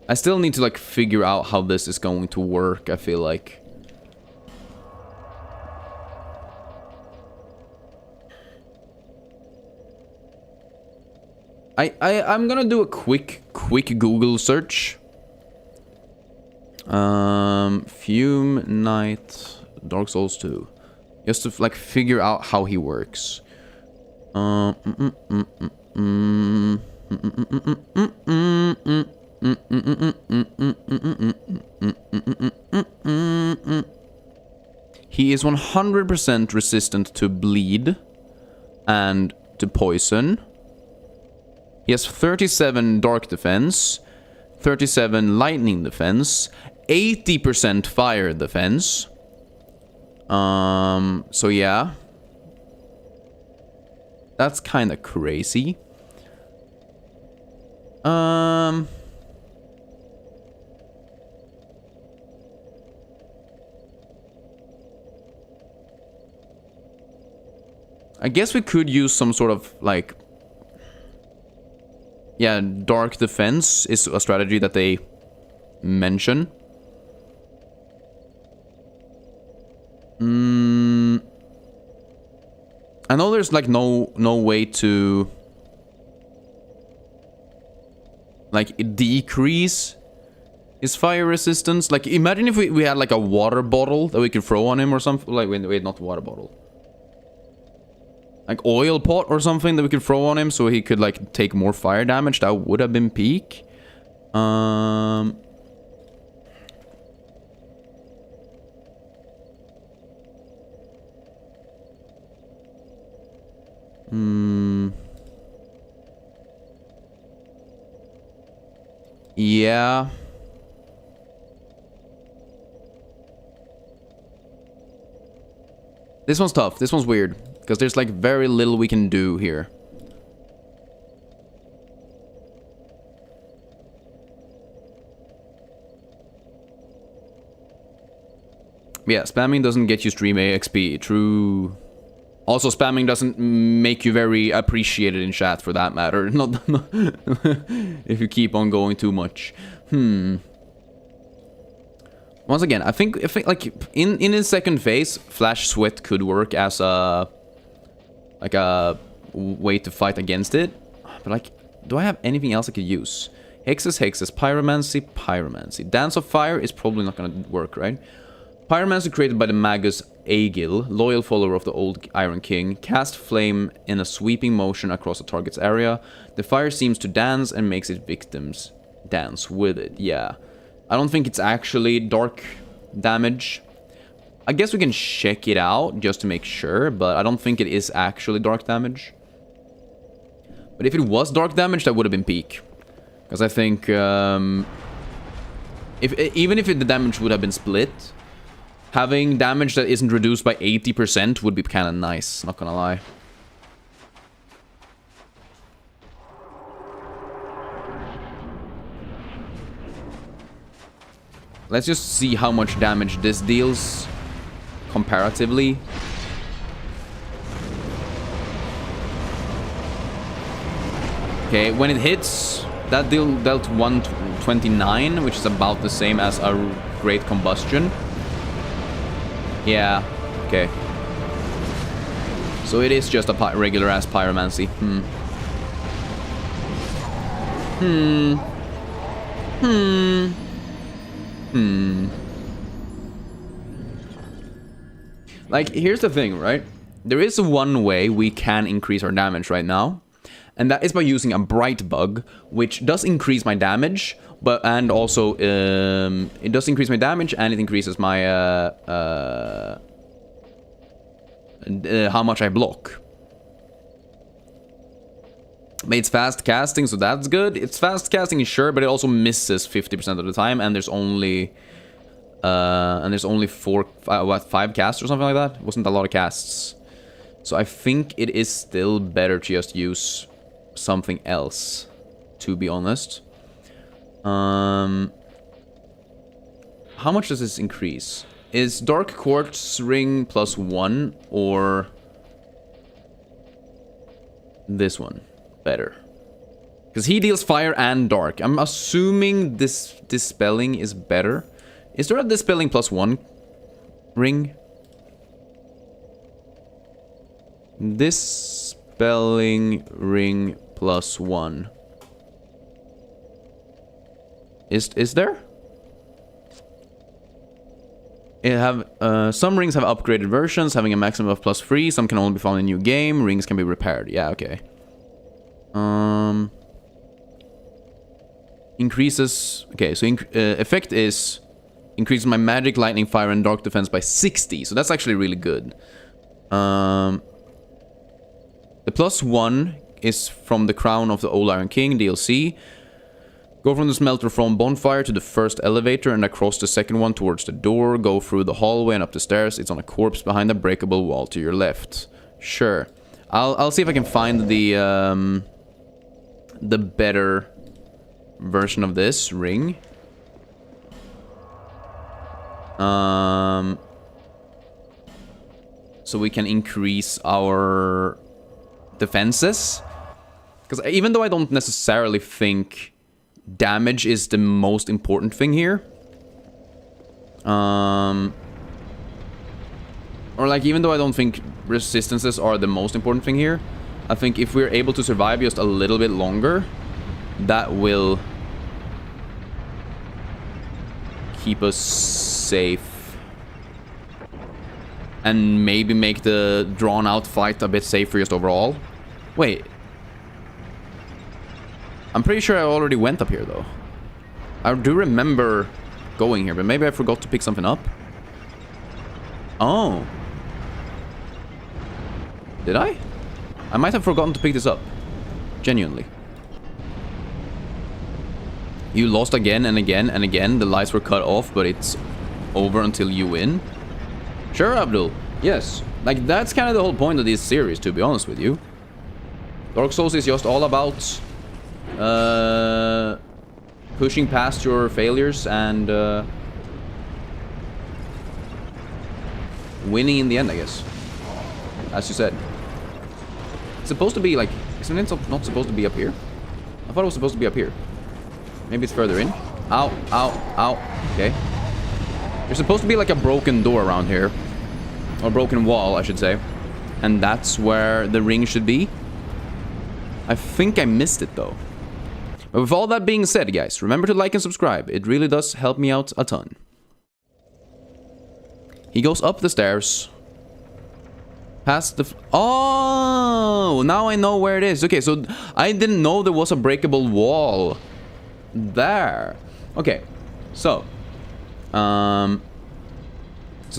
I still need to, like, figure out how this is going to work, I feel like. I'm gonna do a quick Google search. Fume Knight Dark Souls 2. Just to, like, figure out how he works. He is 100% resistant to bleed and to poison. He has 37 dark defense, 37 lightning defense, 80% fire defense. So yeah. That's kind of crazy. I guess we could use some sort of, like... Yeah, dark defense is a strategy that they mention. I know there's, like, no way to like decrease his fire resistance. Like imagine if we had like a water bottle that we could throw on him or something. Like wait, not water bottle. Like oil pot or something that we could throw on him so he could like take more fire damage. That would have been peak. Yeah. This one's tough. This one's weird. Because there's like very little we can do here. Yeah, spamming doesn't get you stream XP. True. Also, spamming doesn't make you very appreciated in chat, for that matter. Not if you keep on going too much. Once again, I think like in his second phase, Flash Sweat could work as a way to fight against it. But like, do I have anything else I could use? Hexes, Pyromancy. Dance of Fire is probably not gonna work, right? Pyromancy created by the Magus Aegil, loyal follower of the old Iron King. Cast flame in a sweeping motion across a target's area. The fire seems to dance and makes its victims dance with it. Yeah. I don't think it's actually dark damage. I guess we can check it out just to make sure, but I don't think it is actually dark damage. But if it was dark damage, that would have been peak. Because I think even if the damage would have been split, having damage that isn't reduced by 80% would be kind of nice, not gonna lie. Let's just see how much damage this deals comparatively. Okay, when it hits, that dealt 129, which is about the same as a Great Combustion. Yeah, okay. So it is just a regular-ass pyromancy. Like, here's the thing, right? There is one way we can increase our damage right now, and that is by using a bright bug, which does increase my damage, and also it does increase my damage, and it increases my how much I block. But it's fast casting, so that's good. It's fast casting, sure, but it also misses 50% of the time, and there's only 5 casts or something like that. It wasn't a lot of casts. So I think it is still better to just use something else, to be honest. How much does this increase? Is Dark Quartz Ring +1 or this one better? Because he deals fire and dark. I'm assuming this dispelling is better. Is there a dispelling +1 ring? Dispelling ring +1. Is there? Some rings have upgraded versions, having a maximum of +3. Some can only be found in a new game. Rings can be repaired. Yeah, okay. Increases. Okay, so effect is increases my magic, lightning, fire, and dark defense by 60. So that's actually really good. The +1 is from the Crown of the Old Iron King DLC. Go from the smelter from bonfire to the first elevator and across the second one towards the door. Go through the hallway and up the stairs. It's on a corpse behind a breakable wall to your left. Sure. I'll see if I can find the better version of this ring. So we can increase our defenses. Because even though I don't necessarily think damage is the most important thing here. Or like, even though I don't think resistances are the most important thing here, I think if we're able to survive just a little bit longer, that will keep us safe. And maybe make the drawn-out fight a bit safer just overall. Wait. I'm pretty sure I already went up here, though. I do remember going here, but maybe I forgot to pick something up. Oh. Did I? I might have forgotten to pick this up. Genuinely. You lost again and again and again. The lights were cut off, but it's over until you win. Sure, Abdul. Yes. Like, that's kind of the whole point of this series, to be honest with you. Dark Souls is just all about pushing past your failures and winning in the end, I guess. As you said. It's supposed to be like... Isn't it not supposed to be up here? I thought it was supposed to be up here. Maybe it's further in. Ow, ow, ow. Okay. There's supposed to be like a broken door around here. Or broken wall, I should say. And that's where the ring should be. I think I missed it, though. But with all that being said, guys, remember to like and subscribe. It really does help me out a ton. He goes up the stairs. Past the... Oh! Now I know where it is. Okay, so I didn't know there was a breakable wall there. Okay, so... So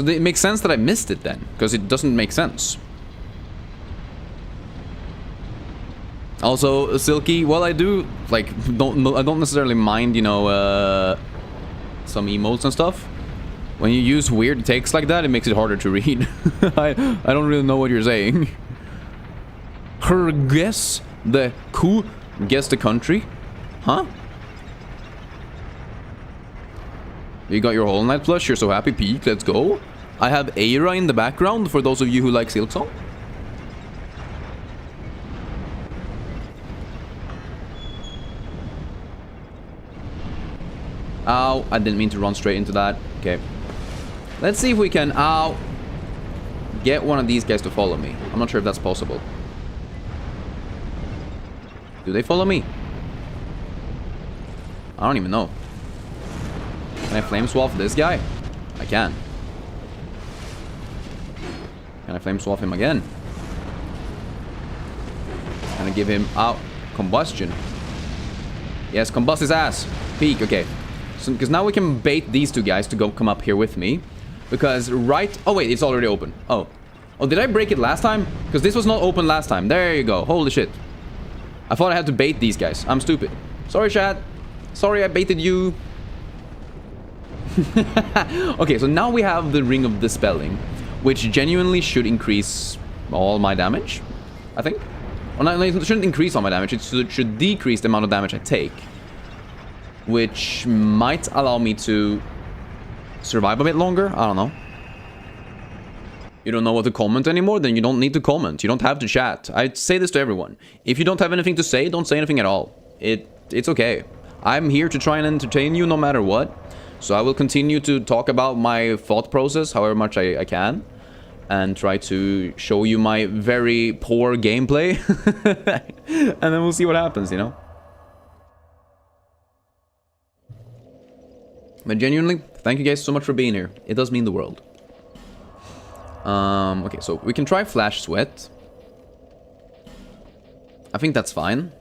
it makes sense that I missed it then. Because it doesn't make sense. Also, Silky, well, I do, like, I don't necessarily mind, you know, some emotes and stuff. When you use weird text like that, it makes it harder to read. I don't really know what you're saying. Her guess the coup, guess the country? Huh? You got your Hollow Knight plush, you're so happy, peak, let's go. I have Aira in the background, for those of you who like Silksong. Ow, I didn't mean to run straight into that. Okay. Let's see if we can, get one of these guys to follow me. I'm not sure if that's possible. Do they follow me? I don't even know. Can I flame swath this guy? I can. Can I flame swath him again? Can I give him combustion? Yes, combust his ass. Peak, okay. So, because now we can bait these two guys to come up here with me. Because oh wait, it's already open. Oh, did I break it last time? Because this was not open last time. There you go. Holy shit. I thought I had to bait these guys. I'm stupid. Sorry, chat. Sorry I baited you. Okay, so now we have the Ring of Dispelling, which genuinely should increase all my damage, I think. Well, no, it shouldn't increase all my damage. It should decrease the amount of damage I take. Which might allow me to survive a bit longer. I don't know. You don't know what to comment anymore? Then you don't need to comment. You don't have to chat. I say this to everyone. If you don't have anything to say, don't say anything at all. It's okay. I'm here to try and entertain you no matter what. So I will continue to talk about my thought process however much I can. And try to show you my very poor gameplay. And then we'll see what happens, you know? But genuinely, thank you guys so much for being here. It does mean the world. Okay, so we can try Flash Sweat. I think that's fine.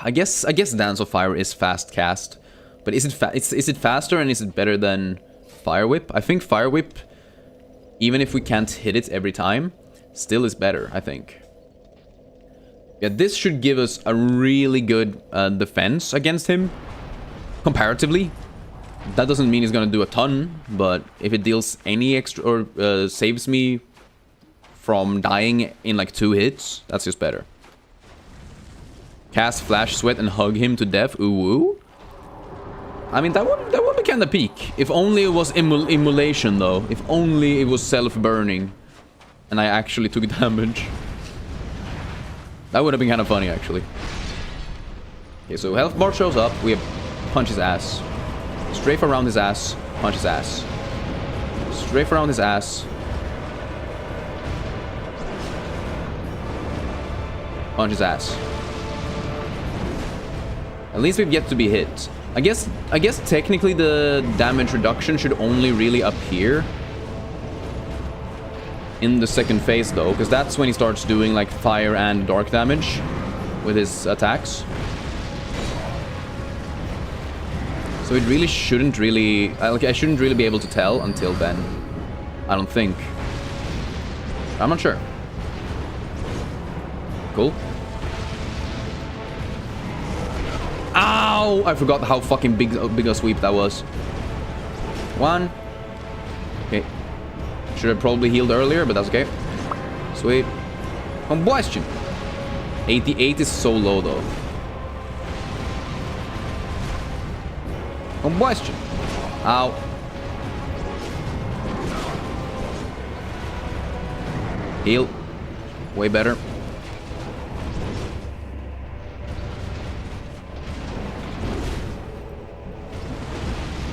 I guess Dance of Fire is fast cast. But is it faster and is it better than Fire Whip? I think Fire Whip, even if we can't hit it every time, still is better, I think. Yeah, this should give us a really good defense against him. Comparatively. That doesn't mean he's gonna do a ton, but if it deals any extra or saves me from dying in like 2 hits, that's just better. Cast Flash Sweat and hug him to death. Ooh woo. I mean, that would be kind of peak. If only it was immolation, though. If only it was self-burning, and I actually took damage. That would have been kind of funny, actually. Okay, so health bar shows up. We have punch his ass. Strafe around his ass. Punch his ass. Strafe around his ass. Punch his ass. At least we've yet to be hit. I guess technically the damage reduction should only really appear in the second phase though, because that's when he starts doing like fire and dark damage with his attacks. So it really shouldn't really, like, I shouldn't really be able to tell until then. I don't think. I'm not sure. Cool. Ow! I forgot how fucking big a sweep that was. One. Okay. Should have probably healed earlier, but that's okay. Sweet. Combustion. 88 is so low though. Combustion. Ow. Heal. Way better.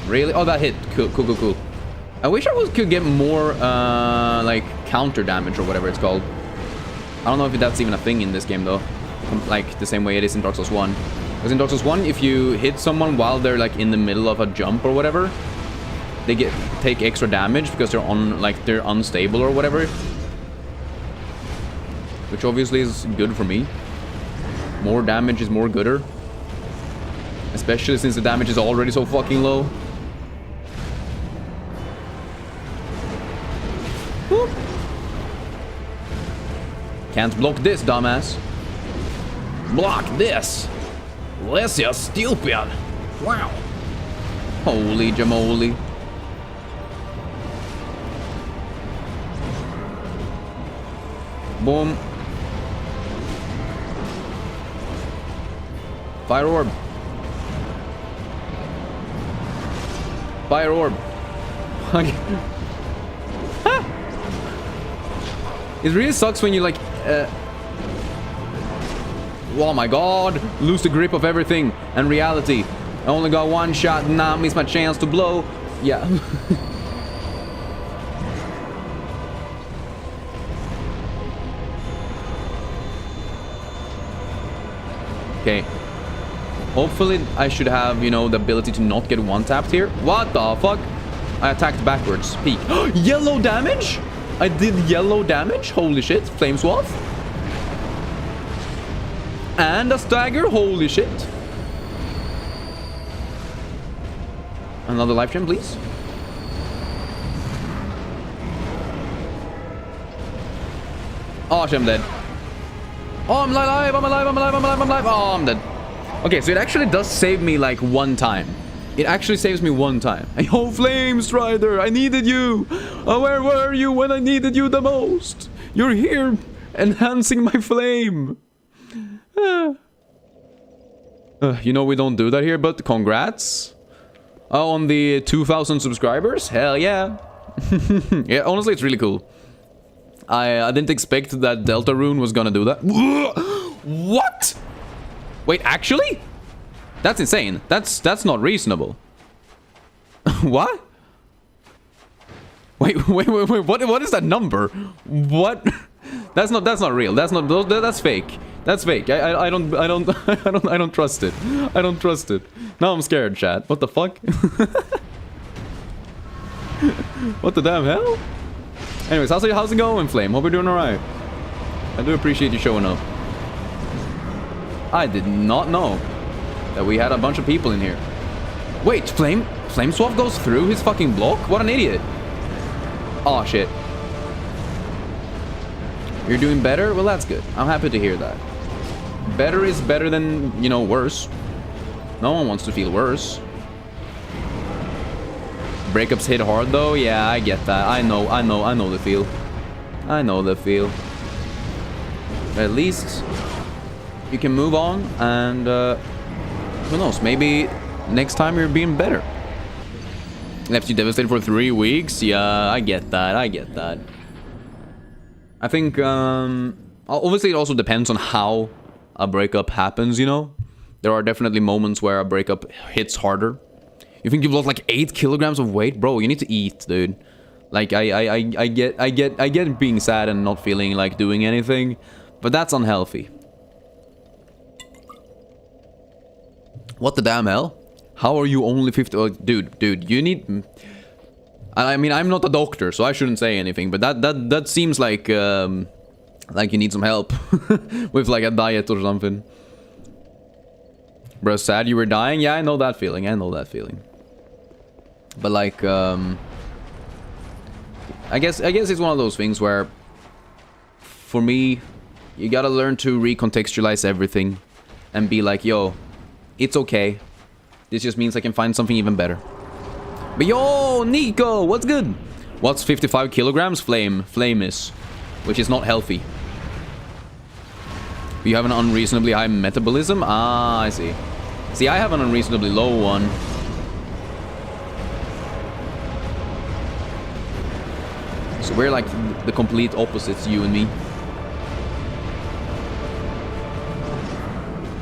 Really? Oh, that hit. Cool, cool, cool, cool. I wish I could get more, like, counter damage or whatever it's called. I don't know if that's even a thing in this game, though. Like, the same way it is in Dark Souls 1. Because in Dark Souls 1, if you hit someone while they're, like, in the middle of a jump or whatever, they take extra damage because they're unstable or whatever. Which obviously is good for me. More damage is more gooder. Especially since the damage is already so fucking low. Whoop. Can't block this, dumbass. Block this. This is stupid. Wow. Holy jamoli. Boom. Fire orb. Fire orb. It really sucks when you like oh my god, lose the grip of everything and reality. I only got one shot and now I miss my chance to blow. Yeah. Okay. Hopefully I should have, you know, the ability to not get one-tapped here. What the fuck? I attacked backwards. Peek. Yellow damage? I did yellow damage? Holy shit. Flame Swath. And a stagger? Holy shit. Another life gem, please. Oh, shit, I'm dead. Oh, I'm alive, I'm alive, I'm alive, I'm alive, I'm alive. Oh, I'm dead. Okay, so it actually does save me like one time. It actually saves me one time. Oh, Flame Strider, I needed you. Oh, where were you when I needed you the most? You're here, enhancing my flame. You know we don't do that here, but congrats. Oh, on the 2,000 subscribers? Hell yeah. Yeah, honestly, it's really cool. I didn't expect that Delta Rune was gonna do that. What? Wait, actually? That's insane. That's not reasonable. What? Wait, what is that number? What? That's not real. That's fake. That's fake. I don't trust it. I don't trust it. Now I'm scared, chat. What the fuck? What the damn hell? Anyways, how's it going, Flame? Hope you're doing alright. I do appreciate you showing up. I did not know that we had a bunch of people in here. Wait, Flame Swath goes through his fucking block? What an idiot. Oh shit. You're doing better? Well, that's good. I'm happy to hear that. Better is better than, you know, worse. No one wants to feel worse. Breakups hit hard though? Yeah, I get that. I know the feel. I know the feel. But at least you can move on and who knows, maybe next time you're being better. Left you devastated for 3 weeks? Yeah, I get that. I get that. I think obviously it also depends on how a breakup happens, you know? There are definitely moments where a breakup hits harder. You think you've lost like 8 kilograms of weight? Bro, you need to eat, dude. Like, I get being sad and not feeling like doing anything, but that's unhealthy. What the damn hell? How are you only 50? Oh, dude, you need... I mean, I'm not a doctor, so I shouldn't say anything, but that seems like you need some help with like a diet or something. Bro, sad you were dying? Yeah, I know that feeling. But like, I guess it's one of those things where, for me, you gotta learn to recontextualize everything and be like, yo, it's okay. This just means I can find something even better. But yo, Nico, what's good? What's 55 kilograms? Flame is, which is not healthy. You have an unreasonably high metabolism? Ah, I see. See, I have an unreasonably low one. So we're like the complete opposites, you and me.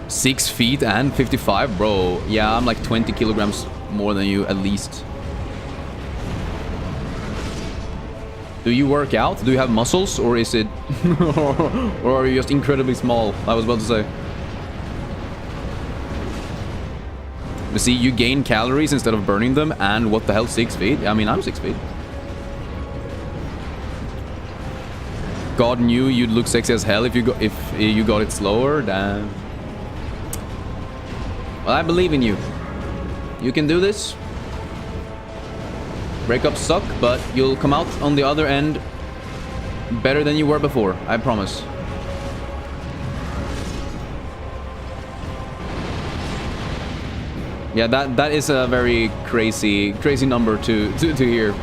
6 feet and 55, bro. Yeah, I'm like 20 kilograms more than you, at least. Do you work out? Do you have muscles? Or is it... or are you just incredibly small? I was about to say. But see, you gain calories instead of burning them. And what the hell, 6 feet? I mean, I'm 6 feet. God knew you'd look sexy as hell if you got it slower. Damn. Well, I believe in you. You can do this. Breakups suck, but you'll come out on the other end better than you were before. I promise. Yeah, that is a very crazy number to hear.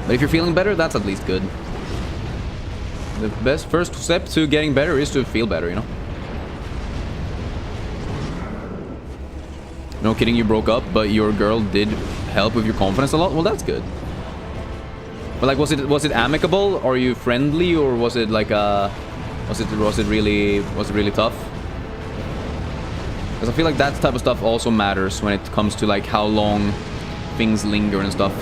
But if you're feeling better, that's at least good. The best first step to getting better is to feel better, you know? No kidding, you broke up, but your girl did help with your confidence a lot? Well, that's good. But like, was it amicable? Are you friendly? Or was it like was it really tough? Because I feel like that type of stuff also matters when it comes to like how long things linger and stuff.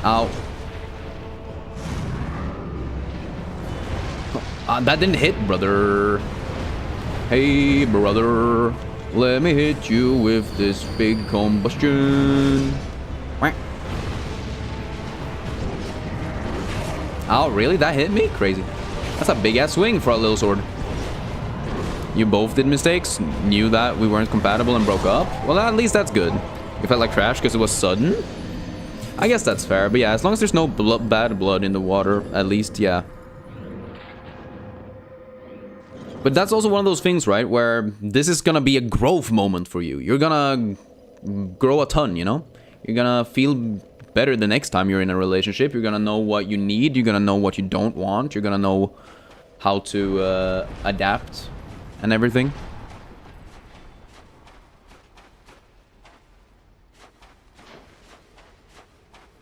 Ow. That didn't hit, brother. Hey, brother. Let me hit you with this big combustion. Oh, really? That hit me? Crazy. That's a big-ass swing for a little sword. You both did mistakes, knew that we weren't compatible and broke up? Well, at least that's good. It felt like trash because it was sudden? I guess that's fair, but yeah, as long as there's no bad blood in the water, at least, yeah. But that's also one of those things, right, where this is gonna be a growth moment for you. You're gonna grow a ton, you know? You're gonna feel better the next time you're in a relationship. You're gonna know what you need. You're gonna know what you don't want. You're gonna know how to adapt and everything.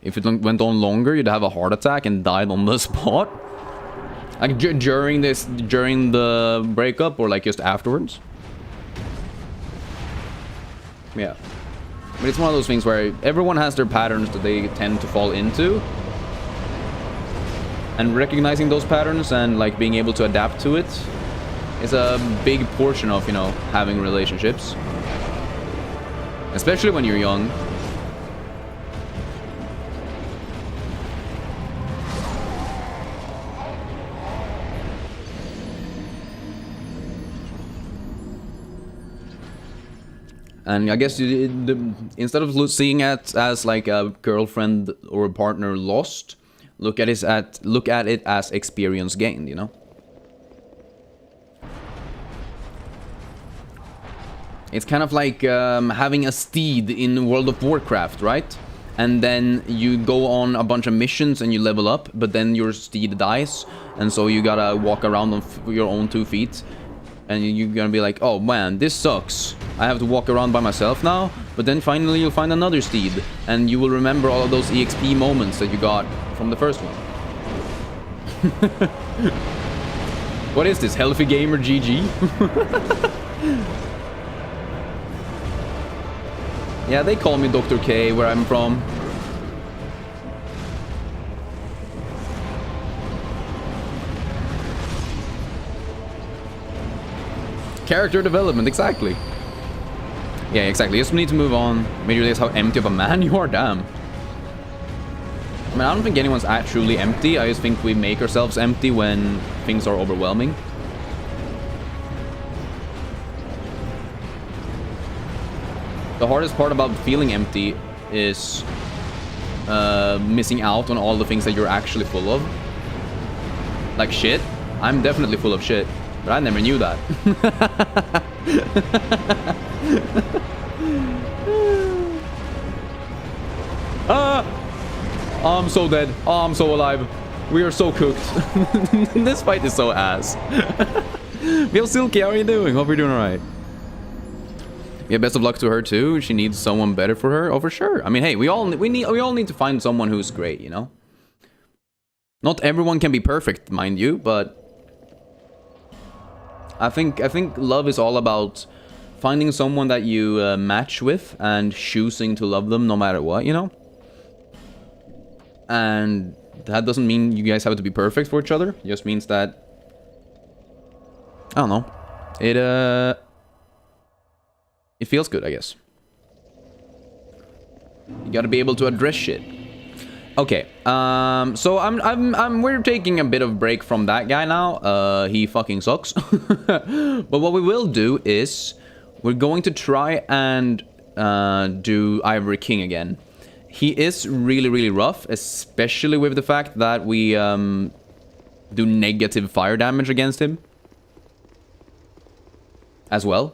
If it went on longer, you'd have a heart attack and died on the spot. Like during the breakup, or like just afterwards. Yeah. But it's one of those things where everyone has their patterns that they tend to fall into. And recognizing those patterns and like being able to adapt to it is a big portion of, you know, having relationships. Especially when you're young. And I guess instead of seeing it as like a girlfriend or a partner lost, look at it as experience gained, you know? It's kind of like having a steed in World of Warcraft, right? And then you go on a bunch of missions and you level up, but then your steed dies, and so you gotta walk around on your own 2 feet. And you're gonna be like, oh man, this sucks. I have to walk around by myself now. But then finally you'll find another steed. And you will remember all of those EXP moments that you got from the first one. What is this? Healthy Gamer GG? Yeah, they call me Dr. K where I'm from. Character development, exactly. Yeah, exactly. Just need to move on. Made you realize how empty of a man you are, damn. I mean, I don't think anyone's truly empty. I just think we make ourselves empty when things are overwhelming. The hardest part about feeling empty is missing out on all the things that you're actually full of. Like shit. I'm definitely full of shit, but I never knew that. Oh, I'm so dead. Oh, I'm so alive. We are so cooked. This fight is so ass. Yo, Silky, how are you doing? Hope you're doing alright. Yeah, best of luck to her too. She needs someone better for her. Oh, for sure. I mean, hey, we all need to find someone who's great, you know? Not everyone can be perfect, mind you, but I think love is all about finding someone that you match with and choosing to love them no matter what, you know? And that doesn't mean you guys have to be perfect for each other. It just means that, I don't know, it feels good, I guess. You gotta be able to address shit. Okay, so we're taking a bit of break from that guy now. He fucking sucks. But what we will do is we're going to try and do Ivory King again. He is really, really rough, especially with the fact that we do negative fire damage against him as well.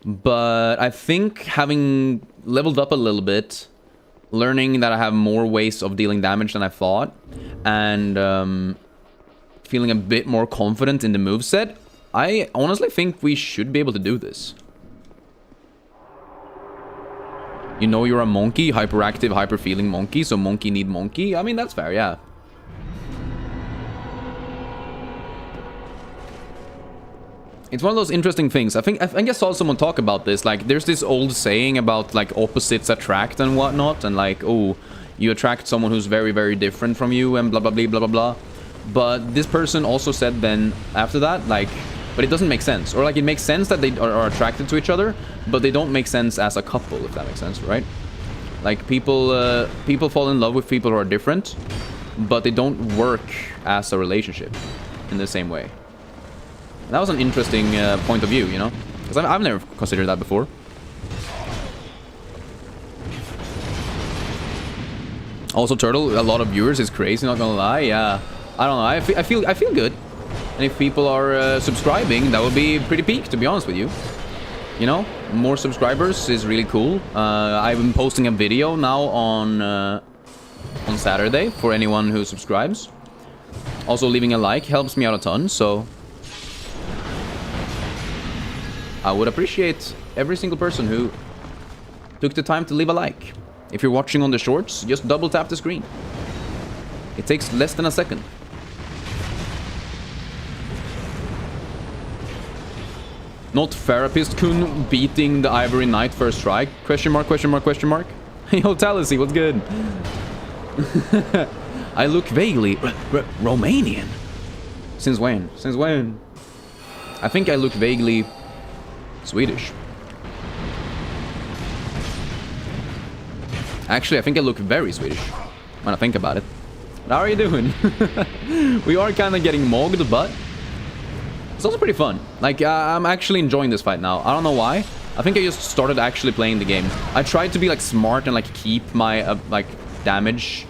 But I think having leveled up a little bit, learning that I have more ways of dealing damage than I thought, and feeling a bit more confident in the moveset, I honestly think we should be able to do this. You know you're a monkey, hyperactive, hyper-feeling monkey, so monkey need monkey. I mean, that's fair, yeah. It's one of those interesting things. I think I saw someone talk about this. Like, there's this old saying about, like, opposites attract and whatnot. And, like, oh, you attract someone who's very, very different from you and blah, blah, blah, blah, blah, blah. But this person also said then, after that, like, but it doesn't make sense. Or, like, it makes sense that they are attracted to each other, but they don't make sense as a couple, if that makes sense, right? Like, people fall in love with people who are different, but they don't work as a relationship in the same way. That was an interesting point of view, you know? Because I've never considered that before. Also, Turtle, a lot of viewers is crazy, not gonna lie. Yeah, I don't know. I feel good. And if people are subscribing, that would be pretty peak, to be honest with you. You know, more subscribers is really cool. I've been posting a video now on Saturday for anyone who subscribes. Also, leaving a like helps me out a ton, so I would appreciate every single person who took the time to leave a like. If you're watching on the shorts, just double tap the screen. It takes less than a second. Not Therapist Kun beating the Ivory Knight first try? Question mark, question mark, question mark. Yo, Talisy, what's good? I look vaguely Romanian. Since when? Since when? I think I look vaguely Swedish. Actually, I think I look very Swedish when I think about it. How are you doing? We are kind of getting mogged, but it's also pretty fun. Like, I'm actually enjoying this fight now. I don't know why. I think I just started actually playing the game. I tried to be, like, smart and, like, keep my, like, damage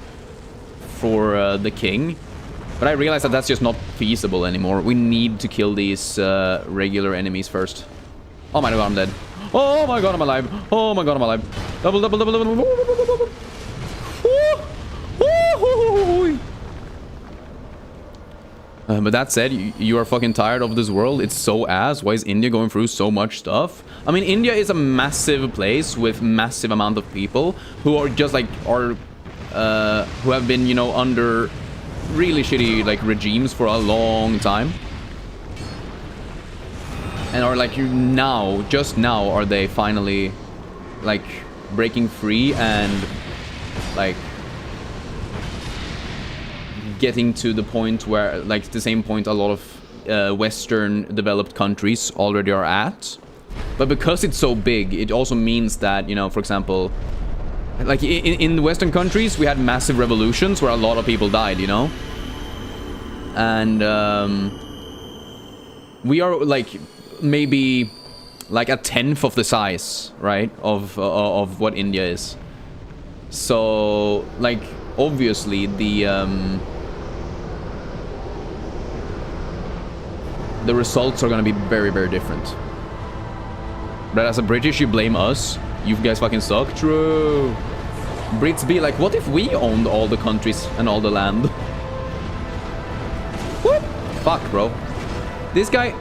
for the king. But I realized that that's just not feasible anymore. We need to kill these regular enemies first. Oh my god, I'm dead. Oh my god, I'm alive. Oh my god, I'm alive. Double, double, double, double. But that said, you are fucking tired of this world. It's so ass. Why is India going through so much stuff? I mean, India is a massive place with massive amount of people who are just like, who have been, you know, under really shitty, like, regimes for a long time. And are like, just now are they finally, like, breaking free and, like, getting to the point where, like, the same point a lot of Western developed countries already are at. But because it's so big, it also means that, you know, for example, like in the Western countries, we had massive revolutions where a lot of people died, you know? And we are like maybe like a tenth of the size, right, of what India is. So like obviously the results are gonna be very, very different. But as a British, you blame us. You guys fucking suck. True. Brits be like, what if we owned all the countries and all the land? What? Fuck, bro. This guy...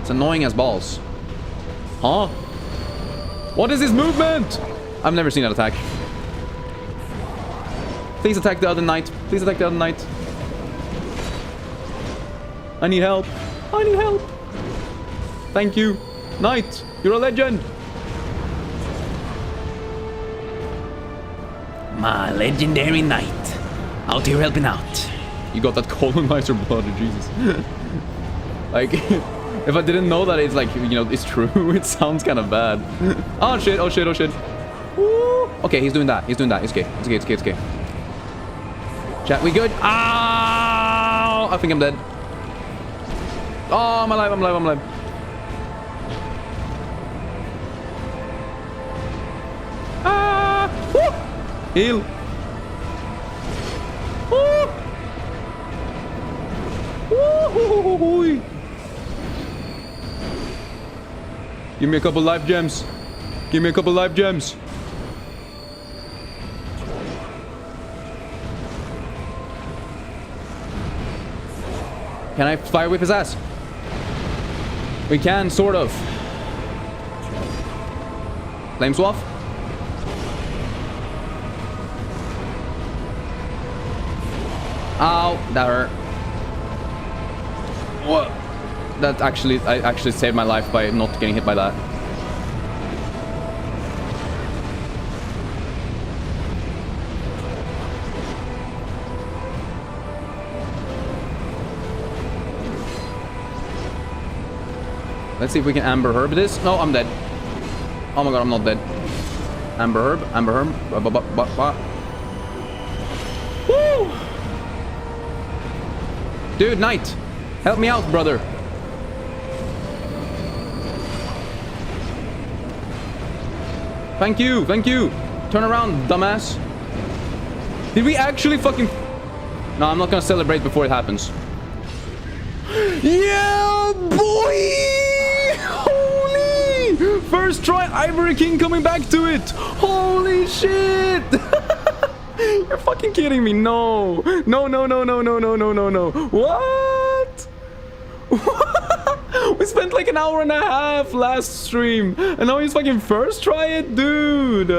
It's annoying as balls. Huh? What is this movement? I've never seen that attack. Please attack the other knight. Please attack the other knight. I need help. I need help. Thank you. Knight, you're a legend. My legendary knight. Out here helping out. You got that colonizer blood, Jesus. Like, if I didn't know that it's like, you know, it's true, it sounds kind of bad. Oh shit, oh shit, oh shit. Woo. Okay, he's doing that. He's doing that. It's okay. It's okay, it's okay, it's okay. Chat, we good? Ow! I think I'm dead. Oh, I'm alive, I'm alive, I'm alive. Ah! Woo! Heal. Woo! Woo-hoo-hoo-hoo-hoo. Give me a couple life gems. Give me a couple life gems. Can I fire whip his ass? We can, sort of. Flame swath. Ow, that hurt. What? That actually, I actually saved my life by not getting hit by that. Let's see if we can Amber Herb this. No, I'm dead. Oh my god, I'm not dead. Amber Herb, Amber Herb. Woo! Dude, Knight, help me out, brother. Thank you, thank you. Turn around, dumbass. Did we actually fucking... No, I'm not gonna celebrate before it happens. Yeah, boy! Holy! First try, Ivory King coming back to it. Holy shit! You're fucking kidding me. No. No, no, no, no, no, no, no, no, no. What? We spent like an hour and a half last stream. And now he's fucking first try it, dude.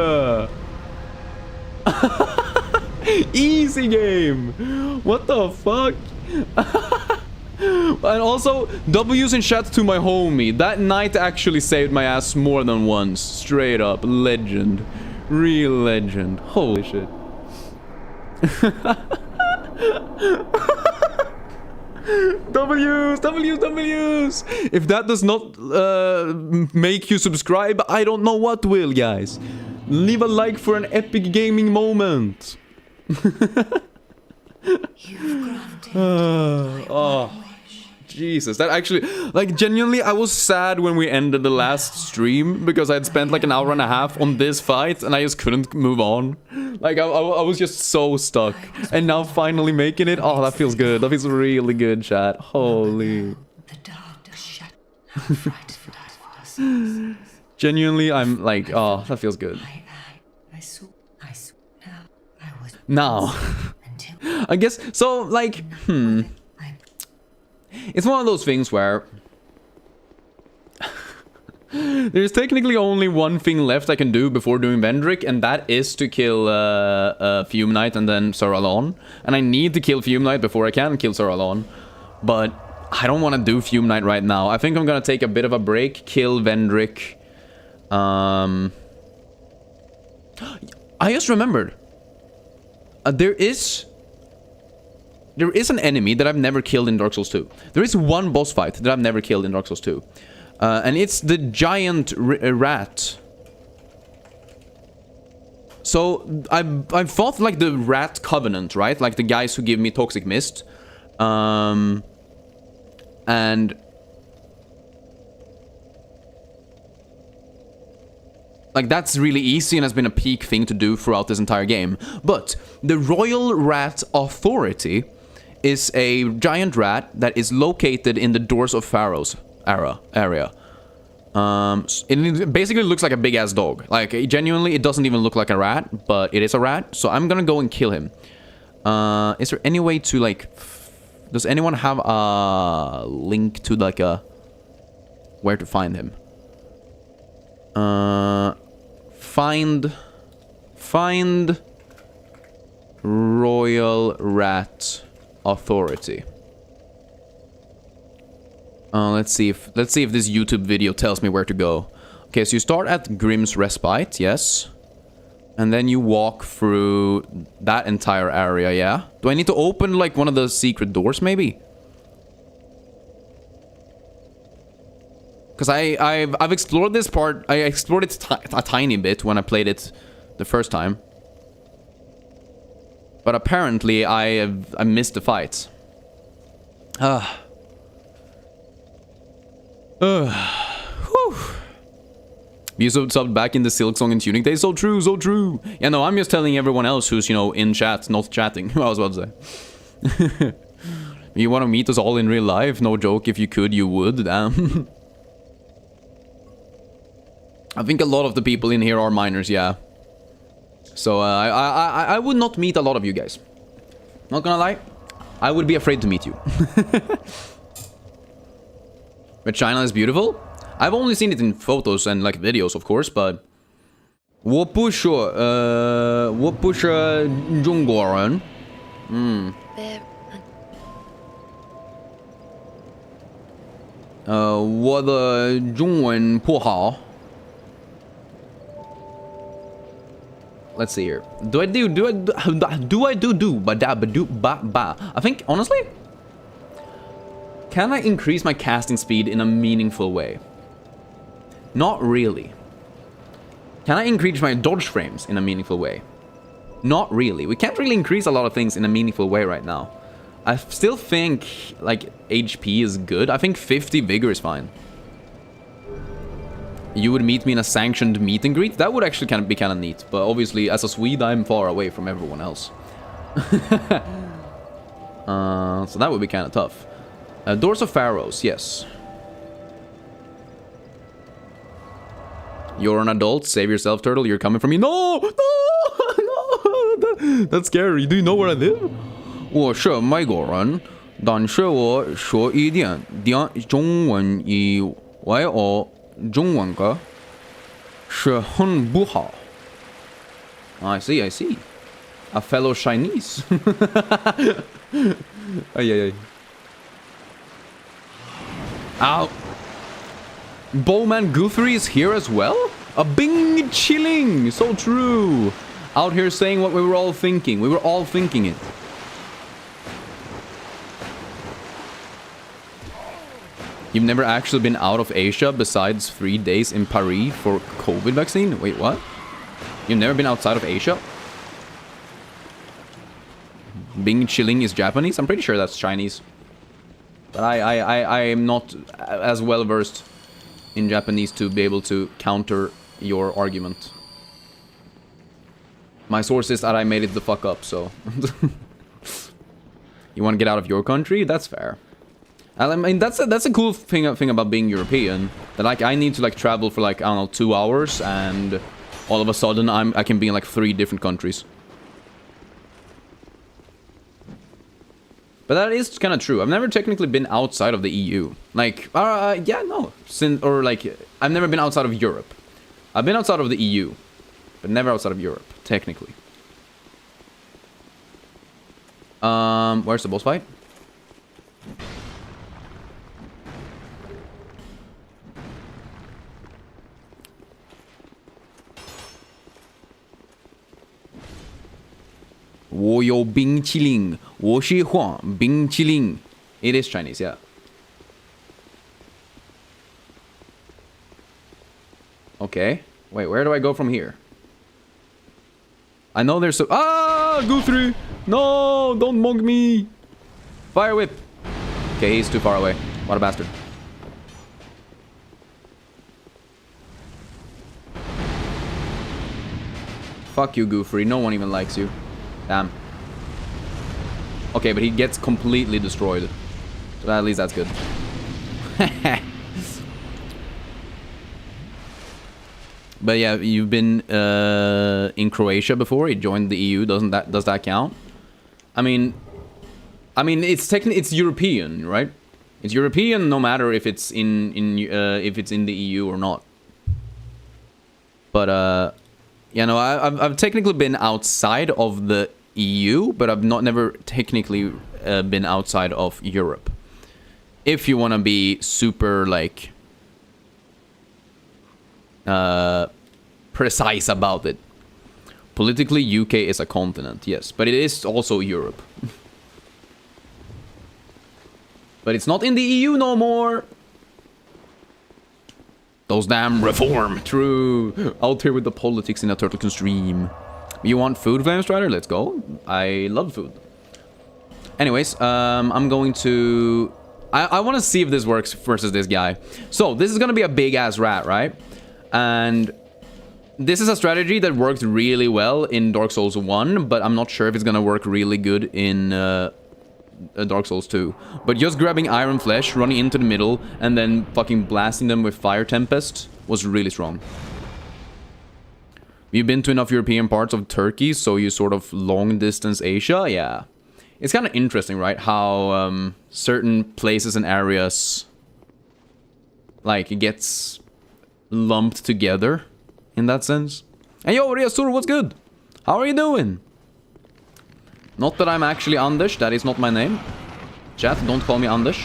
Easy game. What the fuck? And also, W's in chat to my homie. That knight actually saved my ass more than once. Straight up. Legend. Real legend. Holy shit. W's, W's, W's. If that does not make you subscribe, I don't know what will, guys. Leave a like for an epic gaming moment. Oh, Jesus, that actually, like, genuinely, I was sad when we ended the last stream because I had spent like an hour and a half on this fight and I just couldn't move on. Like, I was just so stuck. And now finally making it, oh, that feels good. That feels really good, chat. Holy. Genuinely, I'm like, oh, that feels good. Now, I guess, so, like, it's one of those things where there's technically only one thing left I can do before doing Vendrick, and that is to kill Fume Knight and then Saralon. And I need to kill Fume Knight before I can kill Saralon. But I don't want to do Fume Knight right now. I think I'm gonna take a bit of a break, kill Vendrick. I just remembered. There is there is an enemy that I've never killed in Dark Souls 2. There is one boss fight that I've never killed in Dark Souls 2. And it's the giant rat. So, I've fought, like, the Rat Covenant, right? Like, the guys who give me Toxic Mist. And... like, that's really easy and has been a peak thing to do throughout this entire game. But the Royal Rat Authority is a giant rat that is located in the Doors of Pharaoh's area. It basically looks like a big-ass dog. Like, genuinely, it doesn't even look like a rat, but it is a rat. So I'm gonna go and kill him. Is there any way to, like... does anyone have a link to, like, a... where to find him? Find Royal Rat Authority. Let's see if this YouTube video tells me where to go. Okay, so you start at Grimm's Respite, yes. And then you walk through that entire area, yeah? Do I need to open, like, one of the secret doors, maybe? Because I've explored this part. I explored it a tiny bit when I played it the first time. But apparently I missed the fight. Whew. You subbed back in the Silk Song and Tunic Day. So true, so true. Yeah, no, I'm just telling everyone else who's, you know, in chat, not chatting. I was about to say. You want to meet us all in real life? No joke, if you could, you would. Damn. I think a lot of the people in here are minors, yeah. So, I would not meet a lot of you guys. Not gonna lie. I would be afraid to meet you. But China is beautiful. I've only seen it in photos and, like, videos, of course, but... 我不说中国人. There. 我的中文不好. Let's see here. I think, honestly, can I increase my casting speed in a meaningful way? Not really. Can I increase my dodge frames in a meaningful way? Not really. We can't really increase a lot of things in a meaningful way right now. I still think, like, HP is good. I think 50 vigor is fine. You would meet me in a sanctioned meet and greet? That would actually be kind of neat. But obviously, as a Swede, I'm far away from everyone else. So that would be kind of tough. Doors of Pharaohs, yes. You're an adult. Save yourself, turtle. You're coming for me. No! No! No! That's scary. Do you know where I live? 我是美国人，但是我说一点中文以外我中文歌是很不好。I see, I see. A fellow Chinese. Ay, ay, ay. Ow. Bowman Guthrie is here as well? A bing chilling. So true. Out here saying what we were all thinking. We were all thinking it. You've never actually been out of Asia besides 3 days in Paris for COVID vaccine? Wait, what? You've never been outside of Asia? Bing chilling is Japanese? I'm pretty sure that's Chinese. But I am not as well versed in Japanese to be able to counter your argument. My source is that I made it the fuck up, so... You want to get out of your country? That's fair. I mean, that's a cool thing about being European. That, like, I need to, like, travel for, like, I don't know, 2 hours, and all of a sudden I can be in, like, 3 different countries. But that is kind of true. I've never technically been outside of the EU. Like, yeah, no. I've never been outside of Europe. I've been outside of the EU, but never outside of Europe, technically. Where's the boss fight? wo you bing qiling, wo shi huang bing qiling. It is Chinese, yeah. Okay. Wait, where do I go from here? I know there's a... Ah! Guthrie! No! Don't monk me! Fire whip! Okay, he's too far away. What a bastard. Fuck you, Guthrie. No one even likes you. Damn. Okay, but he gets completely destroyed. So at least that's good. But yeah, you've been in Croatia before. You joined the EU. Does that count? I mean, it's technically it's European, right? It's European, no matter if it's in the EU or not. But you know, I've technically been outside of the EU, but I've never technically been outside of Europe. If you want to be super like precise about it. Politically, UK is a continent, yes, but it is also Europe. But it's not in the EU no more. Those damn reform. True. Out here with the politics in a turtle stream. You want food, Flamestrider? Let's go. I love food. Anyways, I'm going to... I want to see if this works versus this guy. So, this is going to be a big-ass rat, right? And this is a strategy that worked really well in Dark Souls 1, but I'm not sure if it's going to work really good in Dark Souls 2. But just grabbing Iron Flesh, running into the middle, and then fucking blasting them with Fire Tempest was really strong. You've been to enough European parts of Turkey, so you sort of long-distance Asia? Yeah. It's kind of interesting, right? How certain places and areas, like, it gets lumped together in that sense. Hey, yo, Riasur, what's good? How are you doing? Not that I'm actually Anders, that is not my name. Chat, don't call me Anders.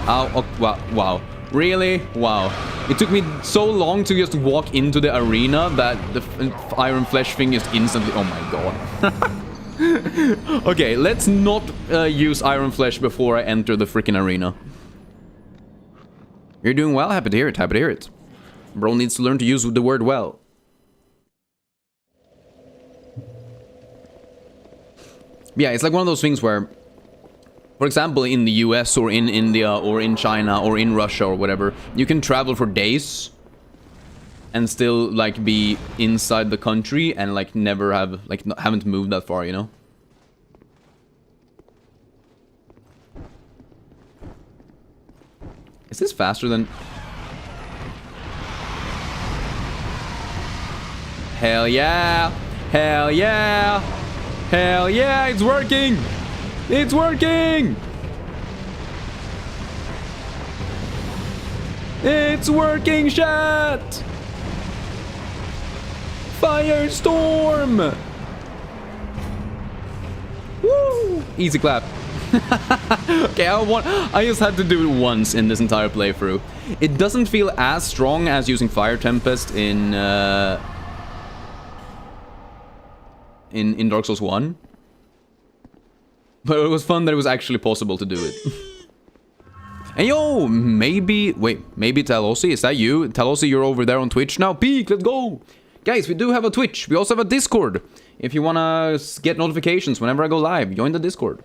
Oh, wow. Really? Wow. It took me so long to just walk into the arena that the Iron Flesh thing just instantly... Oh my god. Okay, let's not use Iron Flesh before I enter the freaking arena. You're doing well? Happy to hear it, happy to hear it. Bro needs to learn to use the word well. Yeah, it's like one of those things where, for example, in the US or in India or in China or in Russia or whatever, you can travel for days and still, like, be inside the country and, like, never have, like, haven't moved that far, you know? Is this faster than... Hell yeah! Hell yeah! Hell yeah! It's working! It's working! It's working, chat! Firestorm! Woo! Easy clap. Okay, I just had to do it once in this entire playthrough. It doesn't feel as strong as using Fire Tempest in Dark Souls 1. But it was fun that it was actually possible to do it. And yo, maybe Talosi, is that you? Talosi, you're over there on Twitch now. Peek, let's go! Guys, we do have a Twitch. We also have a Discord. If you wanna get notifications whenever I go live, join the Discord.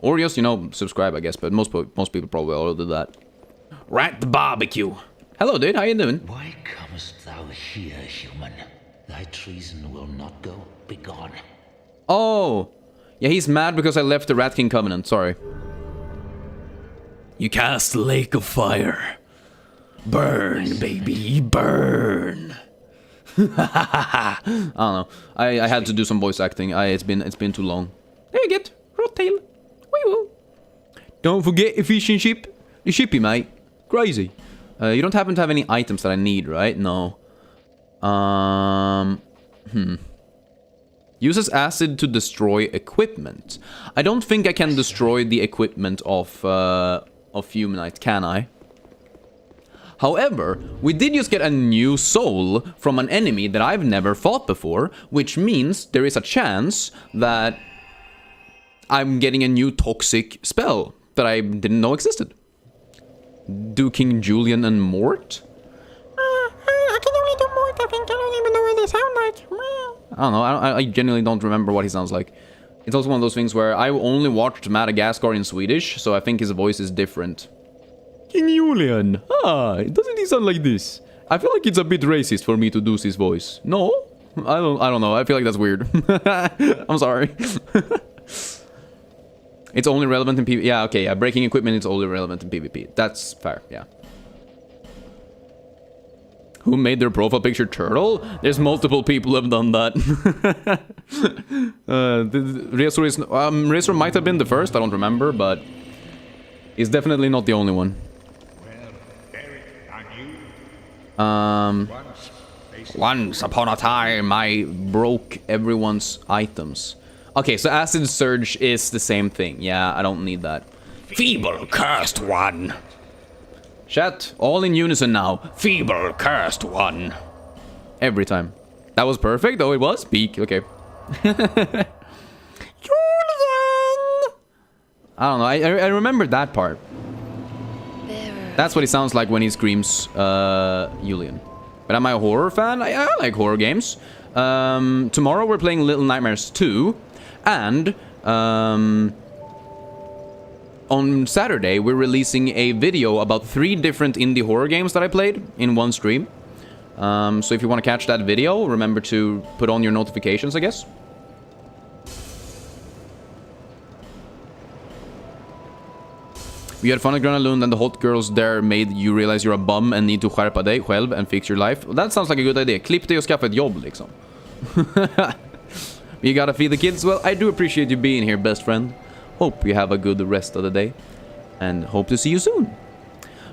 Or just, you know, subscribe, I guess. But most people probably already do that. Rat the barbecue. Hello, dude. How you doing? Why comest thou here, human? Thy treason will not go. Begone. Oh. Yeah, he's mad because I left the Rat King Covenant. Sorry. You cast the lake of fire. Burn, baby, burn. I don't know. I had to do some voice acting. It's been too long. There you get Rot Tail. Wee-woo. Don't forget your fishing ship. The shippy, mate. Crazy. You don't happen to have any items that I need, right? No. Uses acid to destroy equipment. I don't think I can destroy the equipment of Humanite, can I? However, we did just get a new soul from an enemy that I've never fought before, which means there is a chance that I'm getting a new toxic spell that I didn't know existed. Do King Julian and Mort? I can only do Mort, I think. I don't even know what they sound like. I don't know, I genuinely don't remember what he sounds like. It's also one of those things where I only watched Madagascar in Swedish, so I think his voice is different. King Julian. Doesn't he sound like this? I feel like it's a bit racist for me to do his voice. No? I don't know. I feel like that's weird. I'm sorry. It's only relevant in PvP. Yeah, okay, yeah. Breaking equipment is only relevant in PvP. That's fair, yeah. Who made their profile picture turtle? There's multiple people who have done that. Razor might have been the first, I don't remember, but he's definitely not the only one. Once upon a time, I broke everyone's items. Okay, so Acid Surge is the same thing. Yeah, I don't need that. Feeble, cursed one. Chat, all in unison now. Feeble, cursed one. Every time. That was perfect? Oh, it was? Peak, okay. Julian! I don't know, I remember that part. Bearer. That's what he sounds like when he screams, Julian. But am I a horror fan? I like horror games. Tomorrow we're playing Little Nightmares 2. And, on Saturday, we're releasing a video about 3 different indie horror games that I played in one stream. So if you want to catch that video, remember to put on your notifications, I guess. You had fun at Gröna Lund and the hot girls there made you realize you're a bum and need to skärpa dig själv and fix your life. Well, that sounds like a good idea. Klipp dig och skaffa ett jobb, liksom. You gotta feed the kids? Well, I do appreciate you being here, best friend. Hope you have a good rest of the day. And hope to see you soon.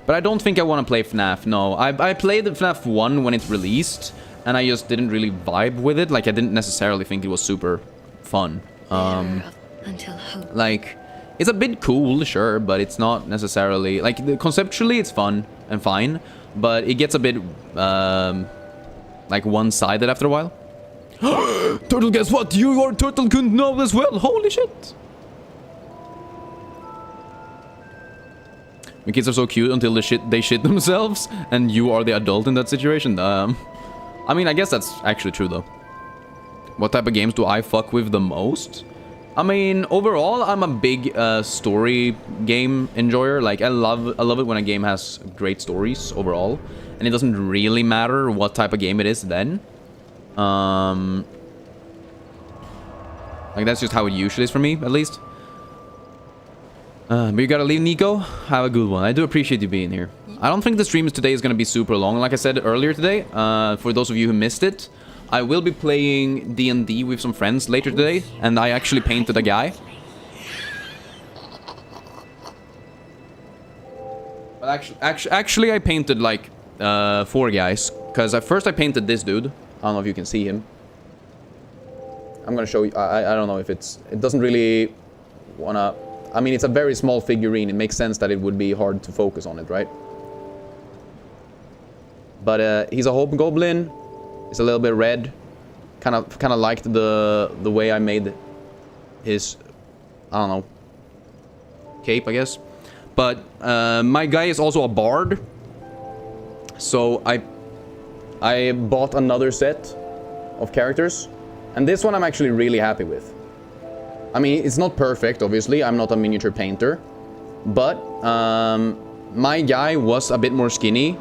But I don't think I want to play FNAF, no. I played FNAF 1 when it released, and I just didn't really vibe with it. Like, I didn't necessarily think it was super fun. Until hope. Like, it's a bit cool, sure, but it's not necessarily... Like, conceptually, it's fun and fine, but it gets a bit, like, one-sided after a while. Turtle, guess what? Your turtle couldn't know as well. Holy shit. My kids are so cute until they shit themselves, and you are the adult in that situation. I mean, I guess that's actually true, though. What type of games do I fuck with the most? I mean, overall, I'm a big story game enjoyer. Like, I love it when a game has great stories overall, and it doesn't really matter what type of game it is then. Like, that's just how it usually is for me, at least. But you gotta leave, Nico. Have a good one. I do appreciate you being here. I don't think the stream today is gonna be super long. Like I said earlier today, for those of you who missed it, I will be playing D&D with some friends later today, and I actually painted a guy. But actually I painted like 4 guys, because at first I painted this dude. I don't know if you can see him. I'm gonna show you. I don't know if it doesn't really wanna... I mean, it's a very small figurine. It makes sense that it would be hard to focus on it, right? But he's a hobgoblin. He's a little bit red. Kind of liked the way I made his, I don't know, cape, I guess. But my guy is also a bard. So I bought another set of characters, and this one I'm actually really happy with. I mean, it's not perfect, obviously. I'm not a miniature painter, but my guy was a bit more skinny,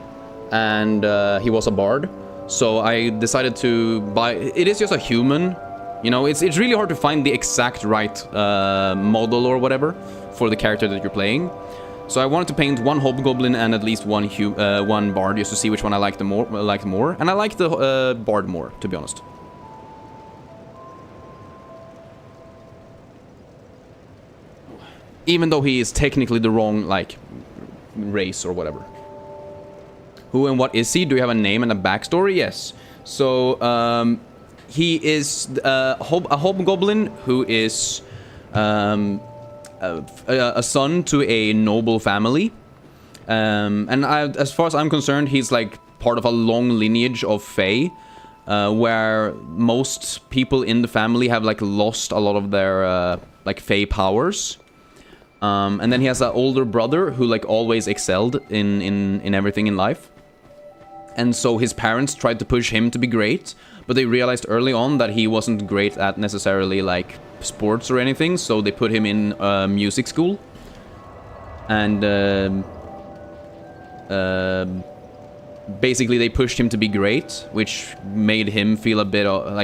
and he was a bard. So I decided to buy... It is just a human, you know. It's really hard to find the exact right model or whatever for the character that you're playing. So I wanted to paint one hobgoblin and at least one bard, just to see which one I liked more. And I like the bard more, to be honest. Even though he is technically the wrong, like, race or whatever. Who and what is he? Do you have a name and a backstory? Yes. So, he is a hobgoblin who is a son to a noble family. And as far as I'm concerned, he's like part of a long lineage of Fae, where most people in the family have like lost a lot of their like Fae powers. And then he has an older brother who like always excelled in everything in life. And so his parents tried to push him to be great, but they realized early on that he wasn't great at necessarily like sports or anything, so they put him in music school. And basically they pushed him to be great, which made him feel a bit what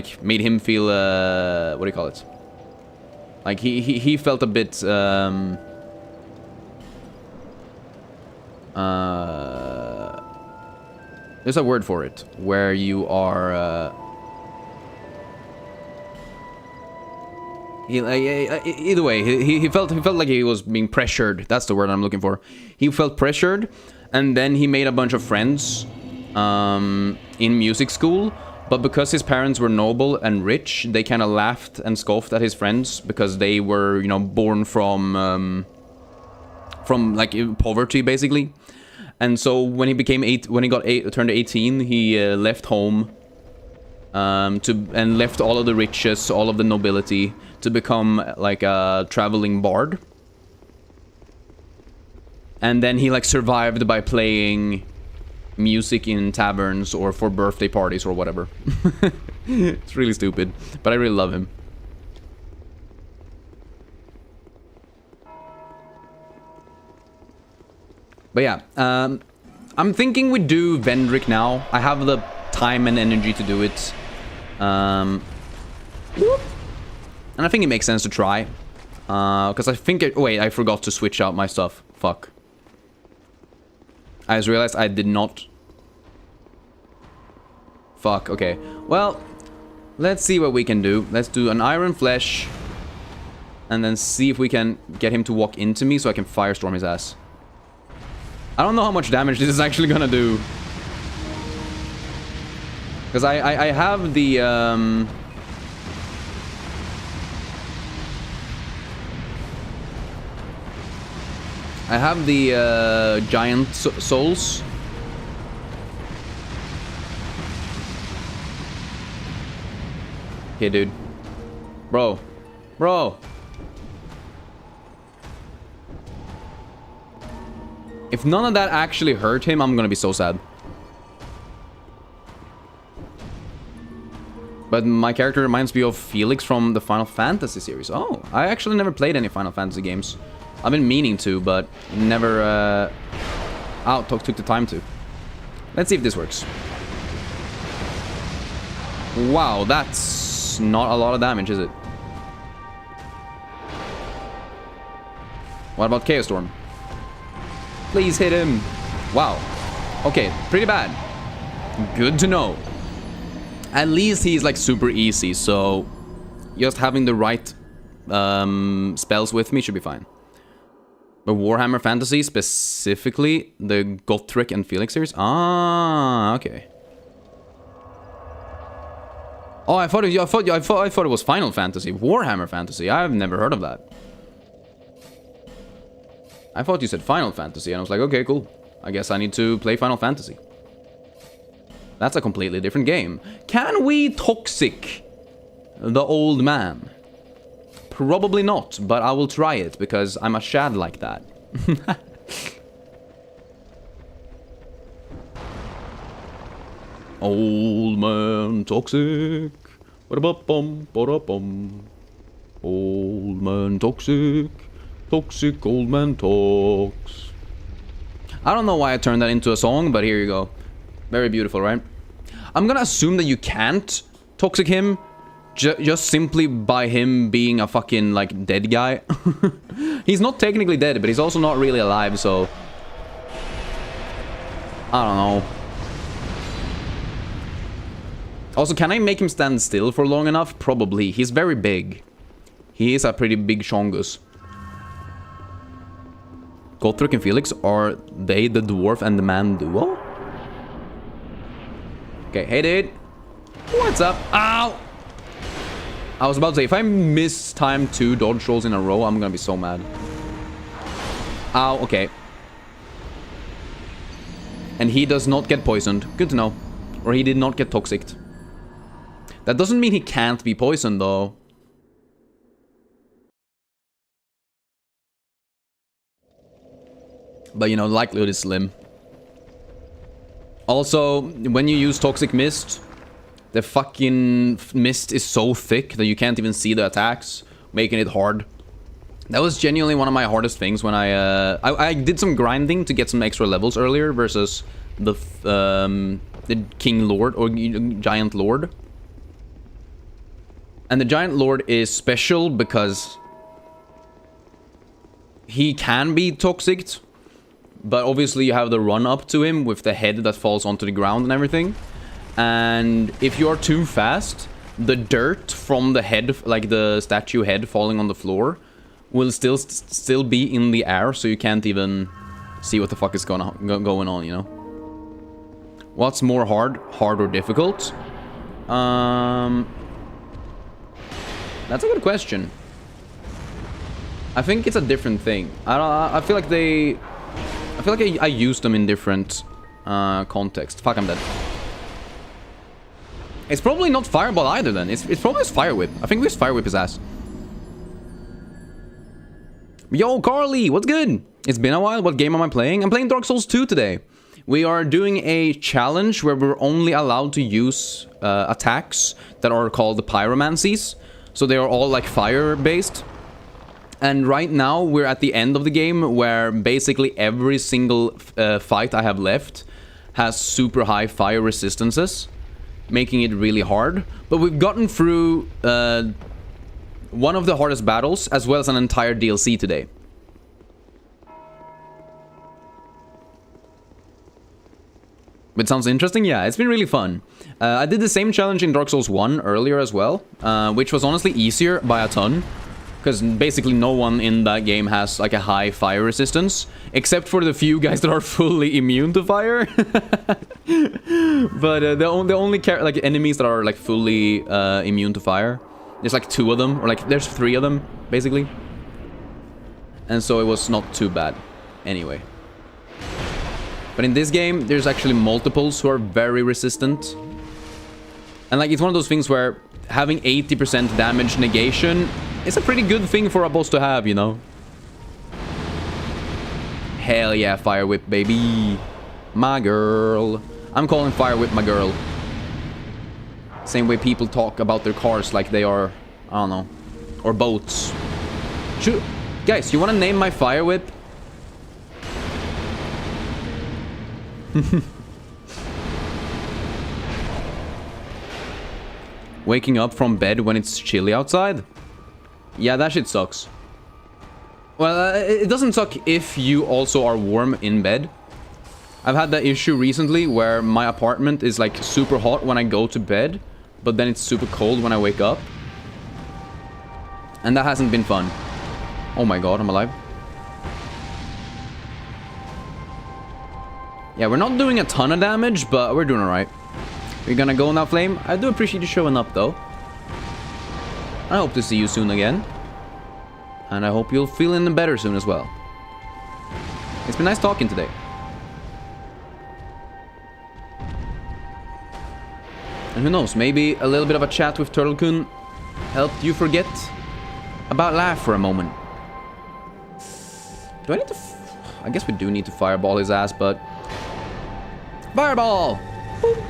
do you call it? Like he felt a bit there's a word for it, where you are either way, he felt like he was being pressured. That's the word I'm looking for. He felt pressured, and then he made a bunch of friends in music school. But because his parents were noble and rich, they kind of laughed and scoffed at his friends because they were, you know, born from like poverty basically. And so when he turned 18, he left home and left all of the riches, all of the nobility, to become like a traveling bard. And then he like survived by playing music in taverns or for birthday parties or whatever. It's really stupid, but I really love him. But yeah, I'm thinking we do Vendrick now. I have the time and energy to do it. And I think it makes sense to try. Because I think... wait, I forgot to switch out my stuff. Fuck. I just realized I did not. Fuck, okay. Well, let's see what we can do. Let's do an Iron Flesh. And then see if we can get him to walk into me so I can Firestorm his ass. I don't know how much damage this is actually gonna do. Because I have the... I have the giant souls. Okay, dude. Bro. If none of that actually hurt him, I'm gonna be so sad. But my character reminds me of Felix from the Final Fantasy series. Oh, I actually never played any Final Fantasy games. I've been meaning to, but never took the time to. Let's see if this works. Wow, that's not a lot of damage, is it? What about Chaos Storm? Please hit him. Wow. Okay, pretty bad. Good to know. At least he's like super easy, so just having the right spells with me should be fine. But Warhammer Fantasy, specifically the Gothric and Felix series. Ah, okay. Oh, I thought it was Final Fantasy, Warhammer Fantasy. I've never heard of that. I thought you said Final Fantasy, and I was like, okay, cool. I guess I need to play Final Fantasy. That's a completely different game. Can we toxic the old man? Probably not, but I will try it, because I'm a shad like that. Old man toxic. Ba-da-ba-bum, ba-da-bum. Old man toxic. Toxic old man talks. I don't know why I turned that into a song, but here you go. Very beautiful, right? I'm gonna assume that you can't toxic him just simply by him being a fucking, like, dead guy. He's not technically dead, but he's also not really alive, so... I don't know. Also, can I make him stand still for long enough? Probably. He's very big. He is a pretty big Shongus. Gothric and Felix, are they the dwarf and the man duo? Okay, hey dude. What's up? Ow! I was about to say, if I miss time 2 dodge rolls in a row, I'm gonna be so mad. Ow, okay. And he does not get poisoned. Good to know. Or he did not get toxicked. That doesn't mean he can't be poisoned, though. But, you know, the likelihood is slim. Also, when you use Toxic Mist, the fucking mist is so thick that you can't even see the attacks, making it hard. That was genuinely one of my hardest things when I did some grinding to get some extra levels earlier versus the King Lord or Giant Lord. And the Giant Lord is special because he can be toxic, but obviously you have the run up to him with the head that falls onto the ground and everything. And if you are too fast, the dirt from the head, like the statue head falling on the floor, will still be in the air, so you can't even see what the fuck is going on, you know? What's more hard or difficult? That's a good question. I think it's a different thing. I feel like I use them in different contexts. Fuck, I'm dead. It's probably not Fireball either then. It's probably just Fire Whip. I think we just Fire Whip his ass. Yo, Carly, what's good? It's been a while. What game am I playing? I'm playing Dark Souls 2 today. We are doing a challenge where we're only allowed to use attacks that are called the pyromancies. So they are all like fire-based. And right now we're at the end of the game where basically every single fight I have left has super high fire resistances, making it really hard. But we've gotten through one of the hardest battles as well as an entire DLC today. It sounds interesting? Yeah, it's been really fun. I did the same challenge in Dark Souls 1 earlier as well, which was honestly easier by a ton. Because basically no one in that game has like a high fire resistance, except for the few guys that are fully immune to fire. But the only like enemies that are like fully immune to fire, there's like 2 of them, or like there's 3 of them basically. And so it was not too bad anyway. But in this game, there's actually multiples who are very resistant. And like, it's one of those things where having 80% damage negation is a pretty good thing for a boss to have, you know? Hell yeah, Fire Whip, baby. My girl. I'm calling Fire Whip my girl. Same way people talk about their cars like they are, I don't know, or boats. Shoot. Guys, you want to name my Fire Whip? Waking up from bed when it's chilly outside? Yeah, that shit sucks. Well, it doesn't suck if you also are warm in bed. I've had that issue recently where my apartment is like super hot when I go to bed, but then it's super cold when I wake up. And that hasn't been fun. Oh my god, I'm alive. Yeah, we're not doing a ton of damage, but we're doing alright. We're gonna go now, Flame. I do appreciate you showing up, though. I hope to see you soon again. And I hope you'll feel in better soon as well. It's been nice talking today. And who knows, maybe a little bit of a chat with Turtle-kun helped you forget about life for a moment. Do I need to... I guess we do need to fireball his ass, but... Fireball! Boop.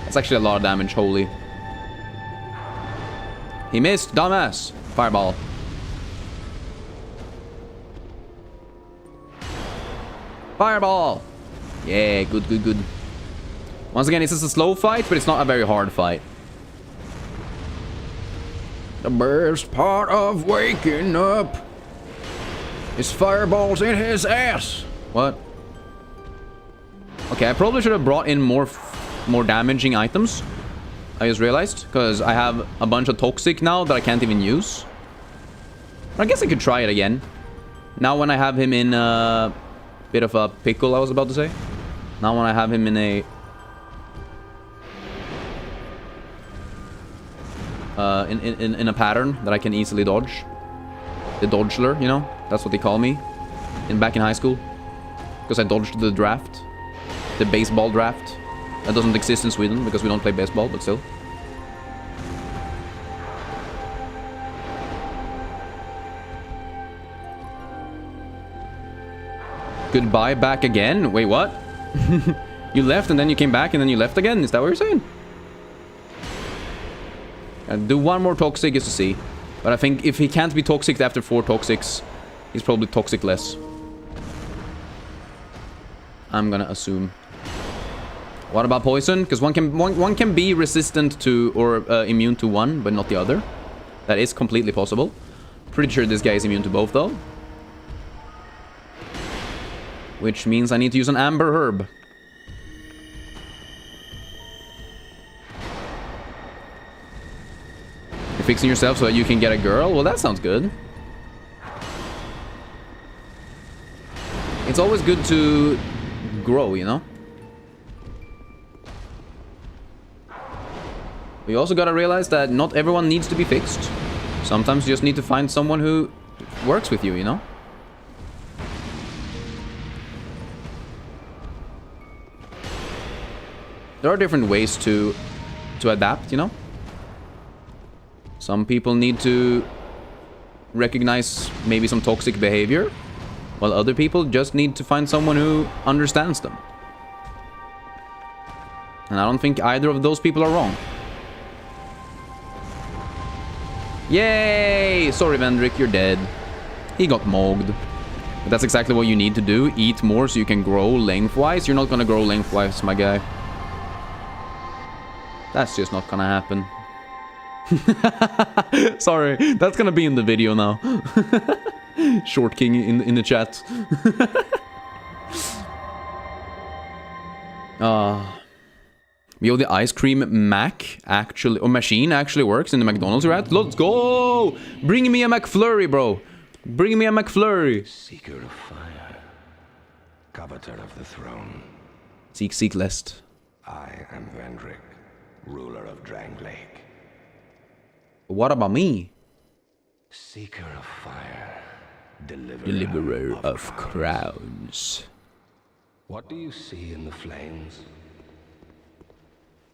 That's actually a lot of damage, holy. He missed, dumbass. Fireball. Fireball! Yeah, good, good, good. Once again, this is a slow fight, but it's not a very hard fight. The best part of waking up is fireballs in his ass. What? Okay, I probably should have brought in more damaging items. I just realized, because I have a bunch of toxic now that I can't even use. I guess I could try it again. Now when I have him in a bit of a pickle, I was about to say. Now when I have him in a... in a pattern that I can easily dodge. The dodgler, you know? That's what they call me back in high school. Because I dodged the draft. the baseball draft. That doesn't exist in Sweden because we don't play baseball, but still. Goodbye, back again? Wait, what? You left and then you came back and then you left again? Is that what you're saying? Do one more toxic just to see. But I think if he can't be toxic after 4 toxics, he's probably toxic less. I'm gonna assume. What about poison? Because one can be resistant to or immune to one, but not the other. That is completely possible. Pretty sure this guy is immune to both, though. Which means I need to use an amber herb. You're fixing yourself so that you can get a girl? Well, that sounds good. It's always good to grow, you know? We also gotta realize that not everyone needs to be fixed. Sometimes you just need to find someone who works with you, you know? There are different ways to adapt, you know? Some people need to recognize maybe some toxic behavior, while other people just need to find someone who understands them. And I don't think either of those people are wrong. Yay! Sorry, Vendrick, you're dead. He got mogged. But that's exactly what you need to do. Eat more so you can grow lengthwise. You're not gonna grow lengthwise, my guy. That's just not gonna happen. Sorry, that's gonna be in the video now. Short King in the chat. Yo, the ice cream machine actually works in the McDonald's you're at. Let's go! Bring me a McFlurry, bro. Bring me a McFlurry. Seeker of fire, coveter of the throne. Seek lest. I am Vendrick, ruler of Drangleic. What about me? Seeker of fire, Deliverer of crowns. What do you see in the flames?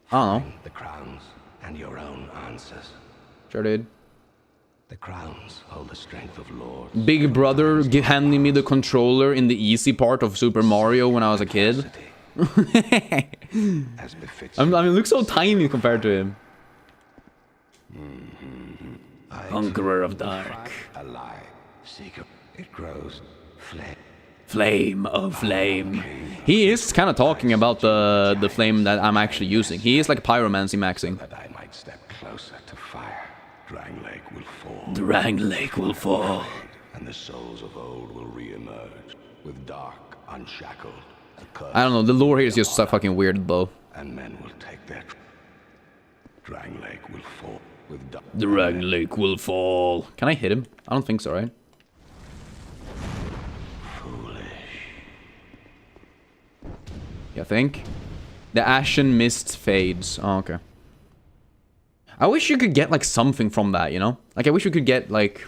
I don't know. The crowns and your own answers. Sure did. The crowns hold the strength of lords. Big brother handing me the controller in the easy part of Super Mario when I was a kid. As befits I mean, it looks so tiny compared to him. Conqueror of Dark. alive. Seeker, it grows. Flame of flame. He is kind of talking about the flame that I'm actually using. He is like pyromancy maxing. That I might step closer to fire. Drangleic will fall. Drangleic will fall. And the souls of old will re-emerge. With dark, unshackled. I don't know, the lore here is just so fucking weird though. And men will take their... Drangleic will fall. With dark... Drangleic will fall. Can I hit him? I don't think so, right? You think? The ashen mist fades. Oh, okay. I wish you could get, like, something from that, you know? Like, I wish you could get, like...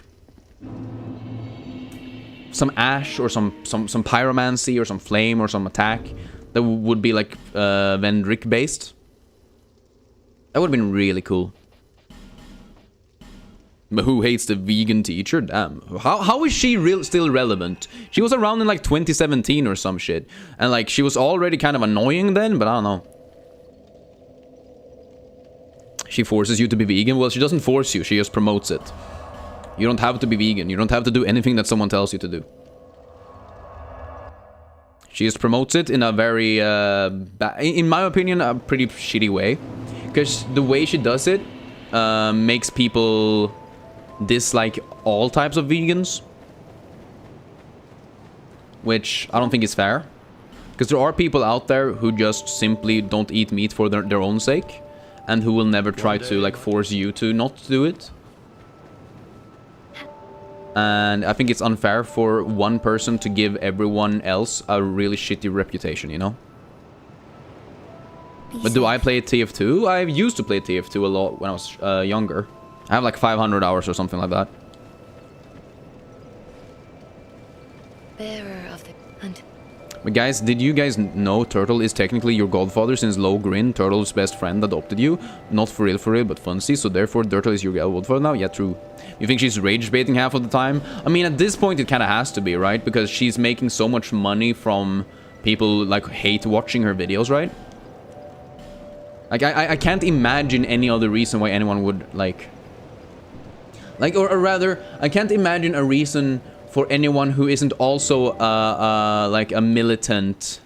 some ash or some pyromancy or some flame or some attack that would be, like, Vendrick-based. That would have been really cool. But who hates the vegan teacher? Damn. How is she still relevant? She was around in like 2017 or some shit. And like she was already kind of annoying then, but I don't know. She forces you to be vegan? Well, she doesn't force you, she just promotes it. You don't have to be vegan. You don't have to do anything that someone tells you to do. She just promotes it in a very, in my opinion, a pretty shitty way. Because the way she does it makes people dislike all types of vegans, which I don't think is fair, because there are people out there who just simply don't eat meat for their own sake, and who will never try to like force you to not do it. And I think it's unfair for one person to give everyone else a really shitty reputation, you know? But do I play TF2? I used to play TF2 a lot when I was younger. I have like 500 hours or something like that. Bearer of the... But guys, did you guys know Turtle is technically your godfather since Low Grin, Turtle's best friend, adopted you? Not for real, but funsies, so therefore Turtle is your godfather now? Yeah, true. You think she's rage baiting half of the time? I mean, at this point it kind of has to be, right? Because she's making so much money from people, like, hate watching her videos, right? Like, I can't imagine any other reason why anyone would, like, or rather, I can't imagine a reason for anyone who isn't also, like, a militant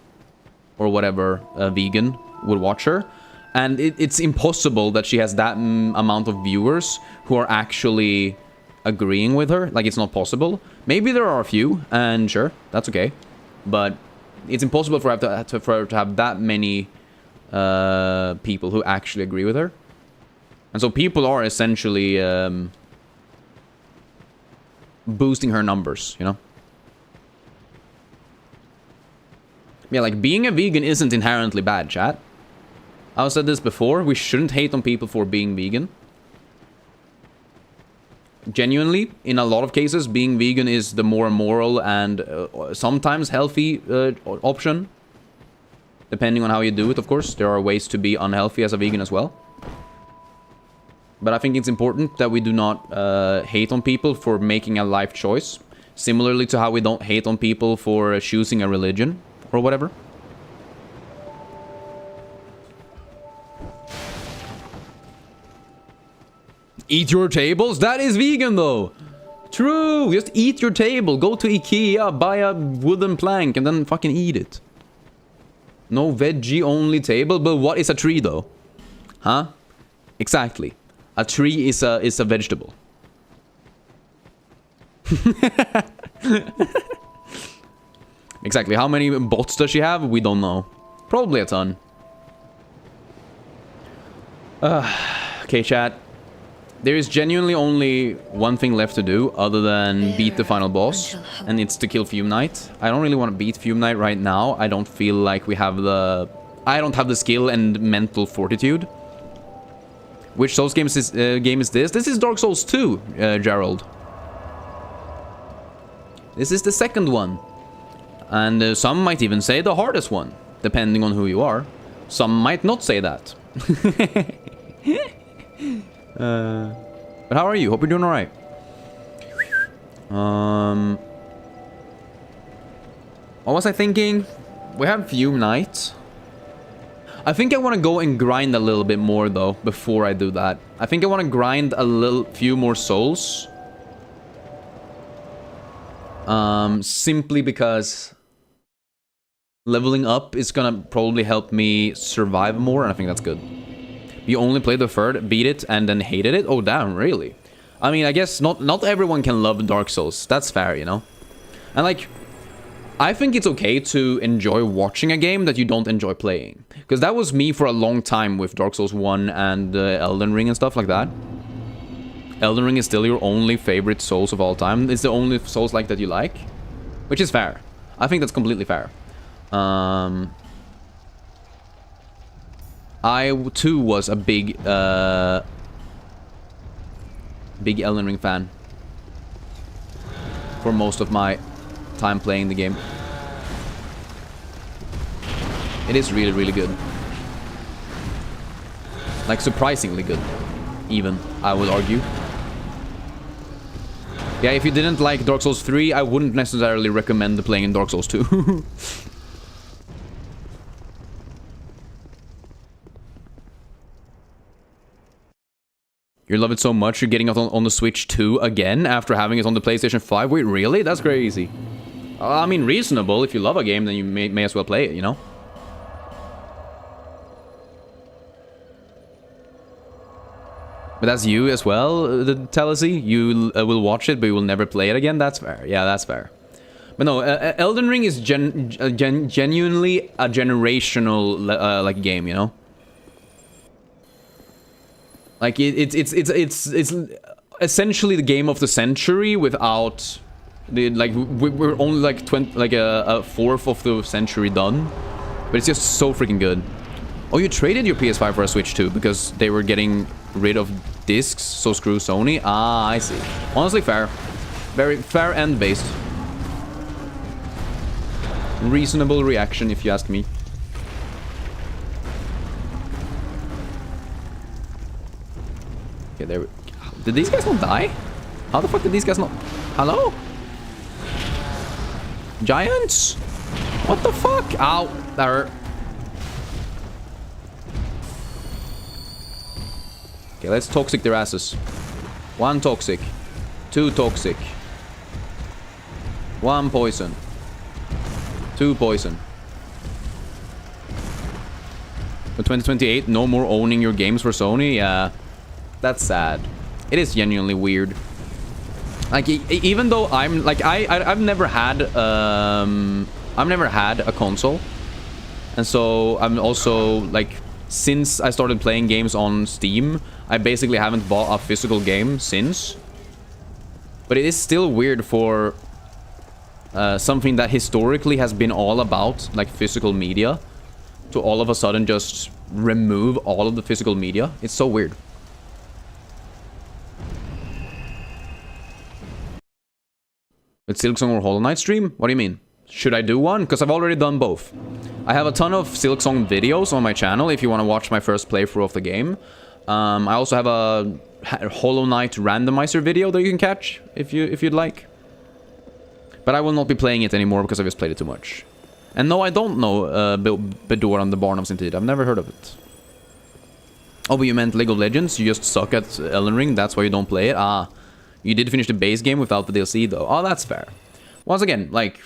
or whatever, vegan, would watch her. And it's impossible that she has that amount of viewers who are actually agreeing with her. Like, it's not possible. Maybe there are a few, and sure, that's okay. But it's impossible for her to have that many people who actually agree with her. And so people are essentially boosting her numbers, you know? Yeah, like, being a vegan isn't inherently bad, chat. I've said this before, we shouldn't hate on people for being vegan. Genuinely, in a lot of cases, being vegan is the more moral and sometimes healthy option. Depending on how you do it, of course. There are ways to be unhealthy as a vegan as well. But I think it's important that we do not hate on people for making a life choice. Similarly to how we don't hate on people for choosing a religion or whatever. Eat your tables? That is vegan though! True! Just eat your table. Go to IKEA, buy a wooden plank and then fucking eat it. No veggie only table? But what is a tree though? Huh? Exactly. A tree is a vegetable. Exactly. How many bots does she have? We don't know. Probably a ton. Okay, chat. There is genuinely only one thing left to do other than beat the final boss, and it's to kill Fume Knight. I don't really want to beat Fume Knight right now. I don't feel like we have the... I don't have the skill and mental fortitude. Which Souls game is this? This is Dark Souls 2, Gerald. This is the second one. And some might even say the hardest one, depending on who you are. Some might not say that. But how are you? Hope you're doing alright. What was I thinking? We have Fume Knight. I think I want to go and grind a little bit more though before I do that. I think I want to grind a few more souls. Simply because leveling up is gonna probably help me survive more, and I think that's good. You only played the third, beat it, and then hated it? Oh damn, really? I mean, I guess not everyone can love Dark Souls. That's fair, you know? And like, I think it's okay to enjoy watching a game that you don't enjoy playing. Because that was me for a long time with Dark Souls 1 and Elden Ring and stuff like that. Elden Ring is still your only favorite Souls of all time. It's the only Souls-like that you like. Which is fair. I think that's completely fair. I, too, was a big Elden Ring fan. For most of my time playing the game. It is really, really good. Like, surprisingly good. Even, I would argue. Yeah, if you didn't like Dark Souls 3, I wouldn't necessarily recommend playing in Dark Souls 2. You love it so much, you're getting it on the Switch 2 again after having it on the PlayStation 5? Wait, really? That's crazy. I mean, reasonable. If you love a game, then you may as well play it, you know? But that's you as well, the Telasy? You will watch it, but you will never play it again? That's fair. Yeah, that's fair. But no, Elden Ring is genuinely a generational like game, you know? Like it's essentially the game of the century without the we're only like a fourth of the century done, but it's just so freaking good. Oh, you traded your PS5 for a Switch too because they were getting rid of discs, so screw Sony. Ah, I see. Honestly, fair, very fair and based. Reasonable reaction, if you ask me. Okay, there we... Did these guys not die? How the fuck did these guys not... Hello? Giants? What the fuck? Ow. That hurt. Okay, let's toxic their asses. 1 toxic. 2 toxic. 1 poison. 2 poison. But 2028, no more owning your games for Sony? Yeah. That's sad. It is genuinely weird. Like, even though I'm like I've never had a console, and so I'm also like, since I started playing games on Steam, I basically haven't bought a physical game since. But it is still weird for something that historically has been all about like physical media to all of a sudden just remove all of the physical media. It's so weird. With Silksong or Hollow Knight stream? What do you mean? Should I do one? Because I've already done both. I have a ton of Silksong videos on my channel if you want to watch my first playthrough of the game. I also have a Hollow Knight randomizer video that you can catch if you'd like. But I will not be playing it anymore because I've just played it too much. And no, I don't know Bedor and the Barn of Sintid. I've never heard of it. Oh, but you meant League of Legends? You just suck at Elden Ring, that's why you don't play it? Ah. You did finish the base game without the DLC, though. Oh, that's fair. Once again, like,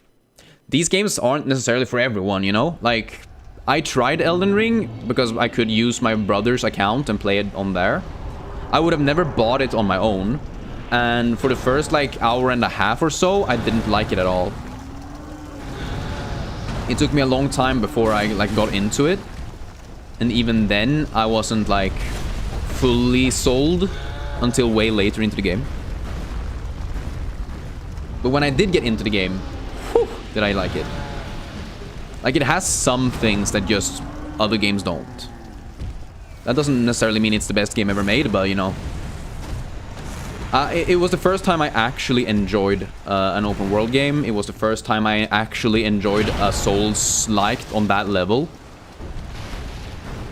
these games aren't necessarily for everyone, you know? Like, I tried Elden Ring because I could use my brother's account and play it on there. I would have never bought it on my own. And for the first, like, hour and a half or so, I didn't like it at all. It took me a long time before I, like, got into it. And even then, I wasn't, like, fully sold until way later into the game. But when I did get into the game, whew, did I like it. Like, it has some things that just other games don't. That doesn't necessarily mean it's the best game ever made, but, you know. It was the first time I actually enjoyed an open world game. It was the first time I actually enjoyed a Souls-like on that level.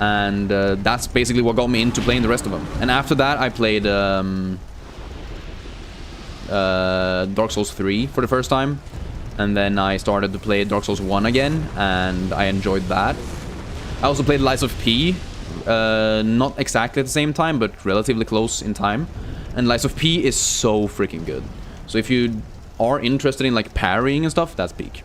And that's basically what got me into playing the rest of them. And after that, I played Dark Souls 3 for the first time. And then I started to play Dark Souls 1 again, and I enjoyed that. I also played Lies of P, not exactly at the same time, but relatively close in time. And Lies of P is so freaking good. So if you are interested in like parrying and stuff, that's peak.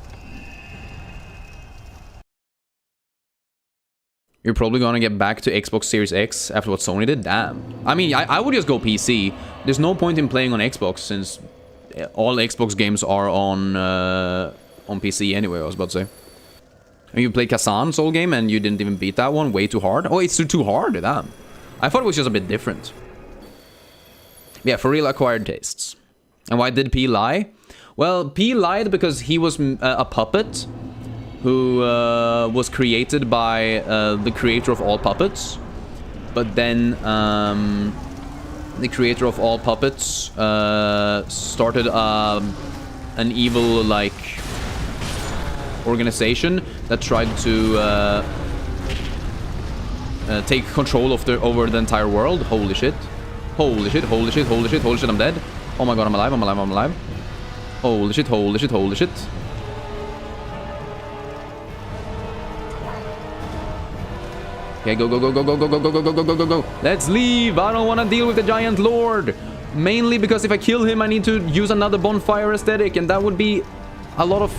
You're probably gonna get back to Xbox Series X after what Sony did? Damn. I mean, I would just go PC. There's no point in playing on Xbox since all Xbox games are on PC anyway, I was about to say. And you played Kazan Soul game and you didn't even beat that one? Way too hard? Oh, it's too hard? Damn. I thought it was just a bit different. Yeah, for real acquired tastes. And why did P lie? Well, P lied because he was a puppet who was created by the creator of all puppets. But then the creator of all puppets started an evil, like, organization that tried to take control of over the entire world. Holy shit. Holy shit, holy shit, holy shit, holy shit, I'm dead. Oh my god, I'm alive, I'm alive, I'm alive. Holy shit, holy shit, holy shit. Okay, go, go, go, go, go, go, go, go, go, go, go, go, go, go. Let's leave. I don't want to deal with the giant lord. Mainly because if I kill him, I need to use another bonfire aesthetic, and that would be a lot of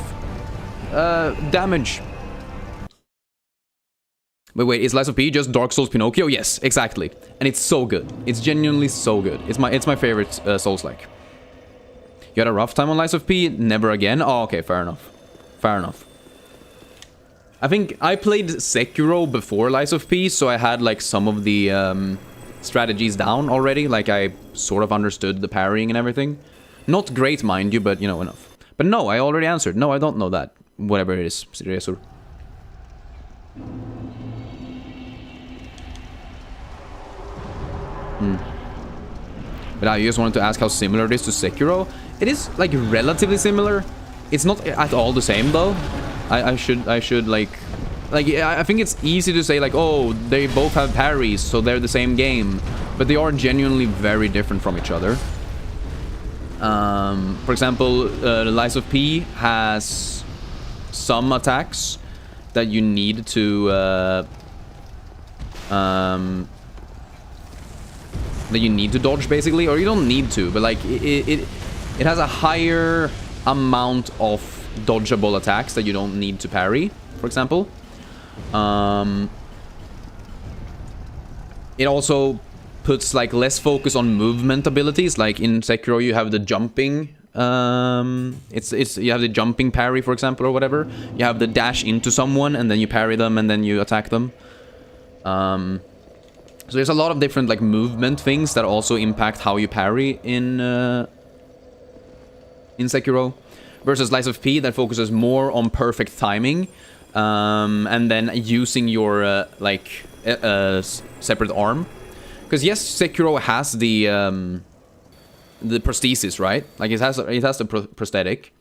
damage. But wait, is Lies of P just Dark Souls Pinocchio? Yes, exactly. And it's so good. It's genuinely so good. It's my favorite Souls-like. You had a rough time on Lies of P? Never again? Oh, okay, fair enough. Fair enough. I think I played Sekiro before Lies of P, so I had like some of the strategies down already. Like I sort of understood the parrying and everything. Not great, mind you, but you know, enough. But no, I already answered. No, I don't know that. Whatever it is. Resur. But I just wanted to ask how similar it is to Sekiro. It is like relatively similar. It's not at all the same though. I should like I think it's easy to say like, oh, they both have parries, so they're the same game, but they are genuinely very different from each other. For example, the Lies of P has some attacks that you need to dodge basically, or you don't need to, but like it has a higher amount of dodgeable attacks that you don't need to parry, for example. It also puts like less focus on movement abilities. Like in Sekiro you have the jumping, you have the jumping parry, for example, or whatever. You have the dash into someone and then you parry them and then you attack them. So there's a lot of different like movement things that also impact how you parry in Sekiro, versus Lies of P that focuses more on perfect timing, and then using your separate arm. Because yes, Sekiro has the prosthesis, right? Like it has the prosthetic,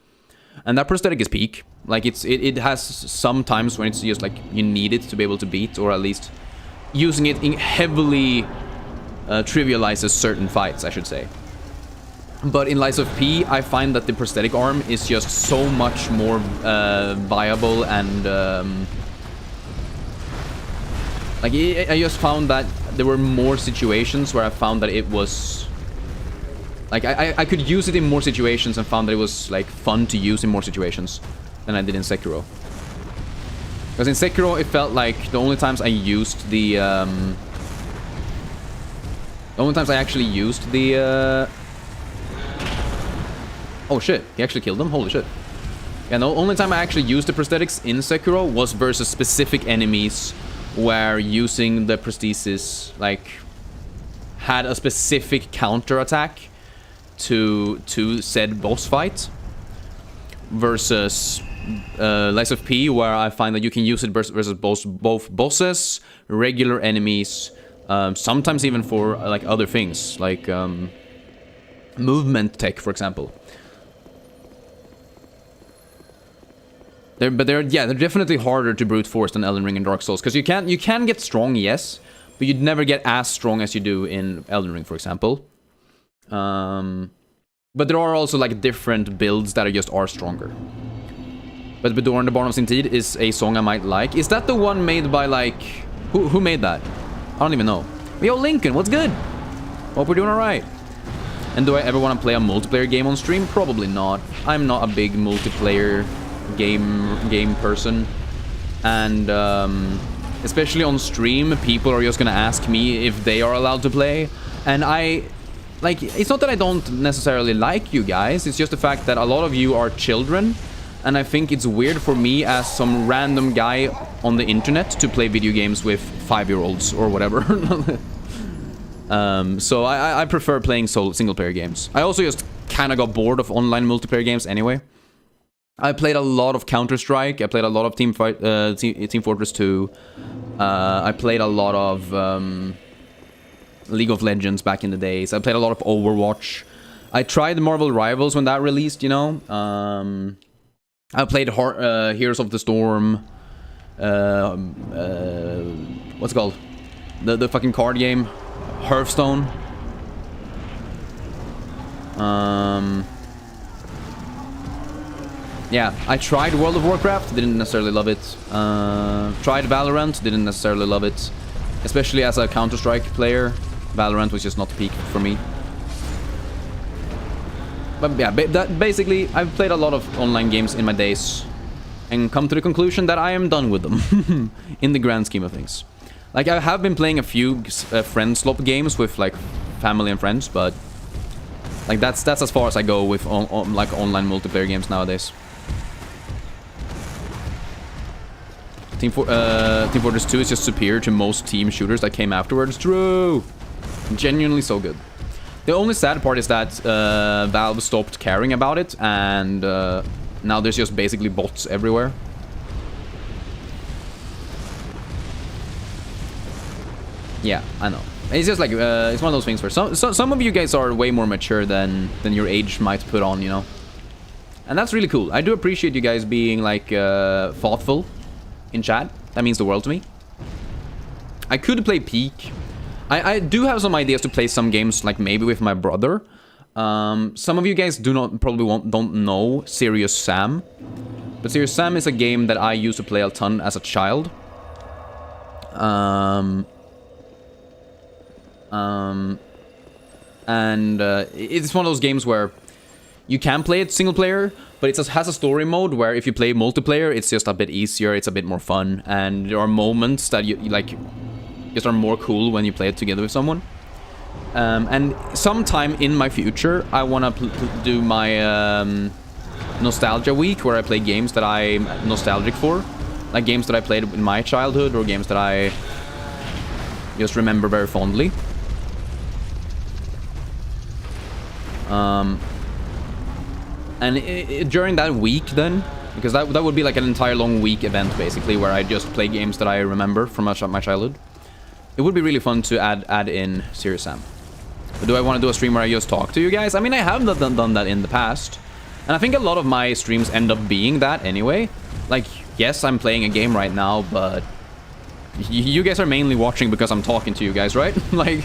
and that prosthetic is peak. Like it has some times when it's just like you need it to be able to beat, or at least using it heavily trivializes certain fights, I should say. But in Lies of P, I find that the prosthetic arm is just so much more viable, and like I just found that there were more situations where I found that it was like I could use it in more situations, and found that it was like fun to use in more situations than I did in Sekiro. Because in Sekiro it felt like the only times I used the oh shit, he actually killed them? Holy shit. Yeah, the only time I actually used the prosthetics in Sekiro was versus specific enemies, where using the prosthesis like had a specific counter attack to said boss fight, versus Lies of P, where I find that you can use it versus both bosses, regular enemies, sometimes even for like other things, like movement tech, for example. They're definitely harder to brute force than Elden Ring and Dark Souls, because you can get strong, yes, but you'd never get as strong as you do in Elden Ring, for example. But there are also like different builds that are stronger. But Bedouin the Barn of Sintid is a song I might like. Is that the one made by like who made that? I don't even know. Yo, Lincoln, what's good? Hope we're doing alright. And do I ever want to play a multiplayer game on stream? Probably not. I'm not a big multiplayer game person, and especially on stream, people are just gonna ask me if they are allowed to play, and it's not that I don't necessarily like you guys, it's just the fact that a lot of you are children, and I think it's weird for me as some random guy on the internet to play video games with 5-year-olds or whatever. So I prefer playing single player games. I also just kind of got bored of online multiplayer games anyway. I played a lot of Counter-Strike, I played a lot of Team Fortress 2, I played a lot of League of Legends back in the days, I played a lot of Overwatch, I tried Marvel Rivals when that released, you know, I played Heroes of the Storm, what's it called, the fucking card game, Hearthstone, yeah, I tried World of Warcraft, didn't necessarily love it. Tried Valorant, didn't necessarily love it. Especially as a Counter-Strike player, Valorant was just not peak for me. But yeah, basically, I've played a lot of online games in my days, and come to the conclusion that I am done with them, in the grand scheme of things. Like, I have been playing a few friend slop games with, like, family and friends, but like, that's as far as I go with like online multiplayer games nowadays. Team Fortress 2 is just superior to most team shooters that came afterwards. True! Genuinely so good. The only sad part is that Valve stopped caring about it, and now there's just basically bots everywhere. Yeah, I know. It's just like, it's one of those things where some of you guys are way more mature than your age might put on, you know? And that's really cool. I do appreciate you guys being, like, thoughtful in chat. That means the world to me. I could play Peak. I do have some ideas to play some games, like, maybe with my brother. Some of you guys don't know Serious Sam. But Serious Sam is a game that I used to play a ton as a child. It's one of those games where you can play it single player, but it just has a story mode where if you play multiplayer, it's just a bit easier, it's a bit more fun, and there are moments that you like just are more cool when you play it together with someone. And sometime in my future, I want to do my nostalgia week where I play games that I'm nostalgic for, like games that I played in my childhood or games that I just remember very fondly. During that week then, because that would be like an entire long week event basically, where I just play games that I remember from my childhood. It would be really fun to add in Serious Sam. But do I want to do a stream where I just talk to you guys? I mean, I have done that in the past. And I think a lot of my streams end up being that anyway. Like, yes, I'm playing a game right now, but you guys are mainly watching because I'm talking to you guys, right? Like,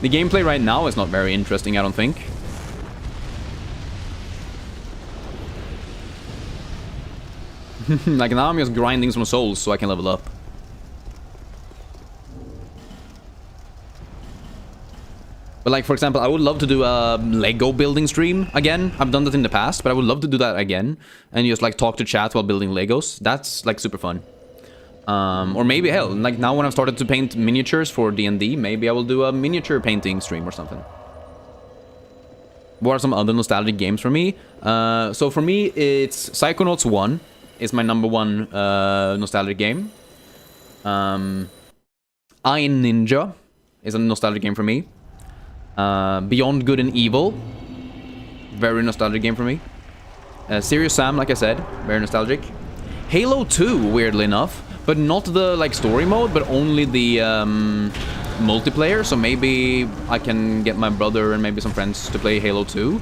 the gameplay right now is not very interesting, I don't think. Like, now I'm just grinding some souls so I can level up. But like, for example, I would love to do a Lego building stream again. I've done that in the past, but I would love to do that again. And just like talk to chat while building Legos. That's like super fun. Or maybe, hell, like now when I've started to paint miniatures for D&D, maybe I will do a miniature painting stream or something. What are some other nostalgic games for me? So for me, it's Psychonauts 1 is my #1 nostalgic game. Iron Ninja is a nostalgic game for me. Beyond Good and Evil, very nostalgic game for me. Serious Sam, like I said, very nostalgic. Halo 2, weirdly enough, but not the like story mode, but only the multiplayer. So maybe I can get my brother and maybe some friends to play Halo 2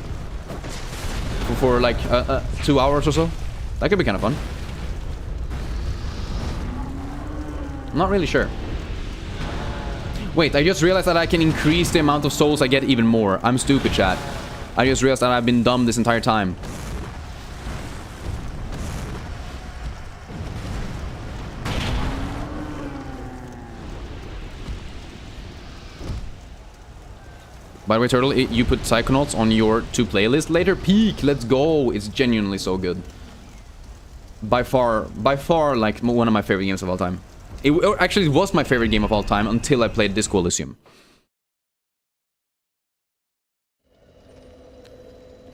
for like 2 hours or so. That could be kind of fun. I'm not really sure. Wait, I just realized that I can increase the amount of souls I get even more. I'm stupid, chat. I just realized that I've been dumb this entire time. By the way, Turtle, you put Psychonauts on your to-playlist later? Peak, let's go! It's genuinely so good. By far, like, one of my favorite games of all time. It actually was my favorite game of all time until I played Disco Elysium.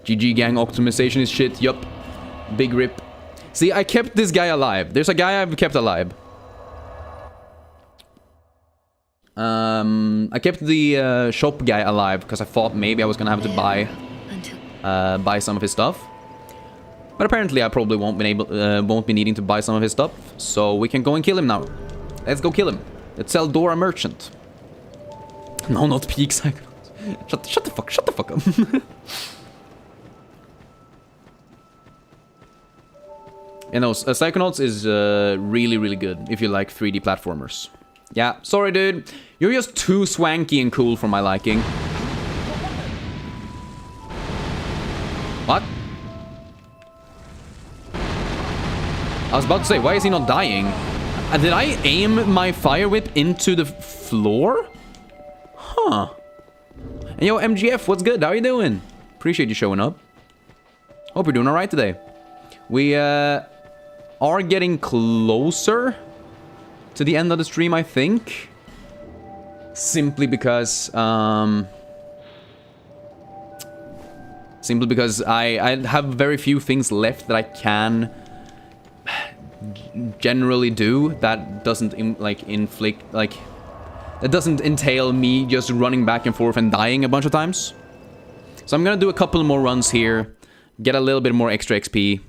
GG gang optimization is shit, yup. Big rip. See, I kept this guy alive. There's a guy I've kept alive. I kept the shop guy alive because I thought maybe I was gonna have to buy some of his stuff. But apparently I probably won't be needing to buy some of his stuff, so we can go and kill him now. Let's go kill him. Let's sell Dora Merchant. No, not Peak Psychonauts. Shut the fuck up. You know, Psychonauts is really, really good if you like 3D platformers. Yeah, sorry dude. You're just too swanky and cool for my liking. What? I was about to say, why is he not dying? Did I aim my fire whip into the floor? Huh. And yo, MGF, what's good? How you doing? Appreciate you showing up. Hope you're doing alright today. We are getting closer to the end of the stream, I think. Simply because I have very few things left that I can generally do that doesn't that doesn't entail me just running back and forth and dying a bunch of times. So I'm gonna do a couple more runs here, get a little bit more extra XP,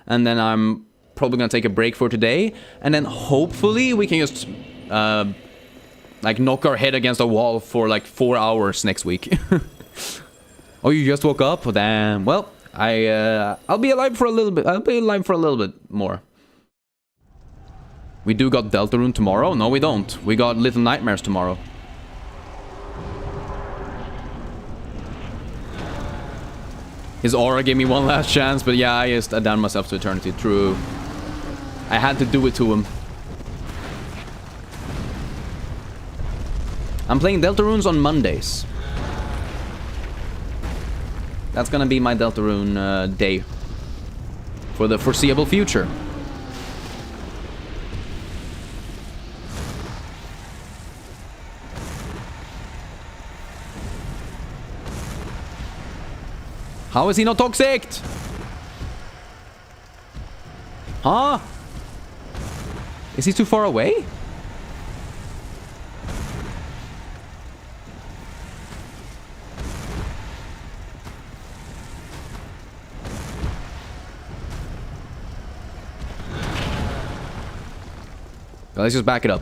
and then I'm probably gonna take a break for today, and then hopefully we can just like knock our head against a wall for like 4 hours next week. Oh, you just woke up? Damn. Well, I'll be alive for a little bit. I'll be alive for a little bit more. We do got Deltarune tomorrow? No, we don't. We got Little Nightmares tomorrow. His aura gave me one last chance, but yeah, I just damned myself to eternity. True. I had to do it to him. I'm playing Deltarunes on Mondays. That's gonna be my Deltarune day. For the foreseeable future. How is he not toxic? Huh? Is he too far away? Let's just back it up.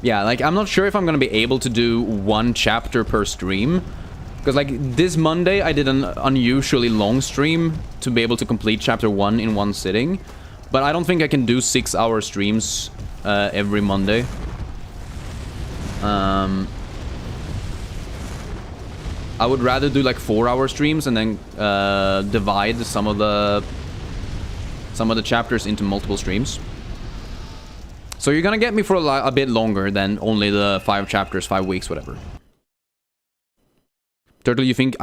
Yeah, like, I'm not sure if I'm gonna be able to do one chapter per stream. Because, like, this Monday, I did an unusually long stream to be able to complete Chapter 1 in one sitting. But I don't think I can do 6-hour streams every Monday. I would rather do, like, 4-hour streams and then divide some of the chapters into multiple streams. So you're gonna get me for a bit longer than only the 5 chapters, 5 weeks, whatever. Turtle, you think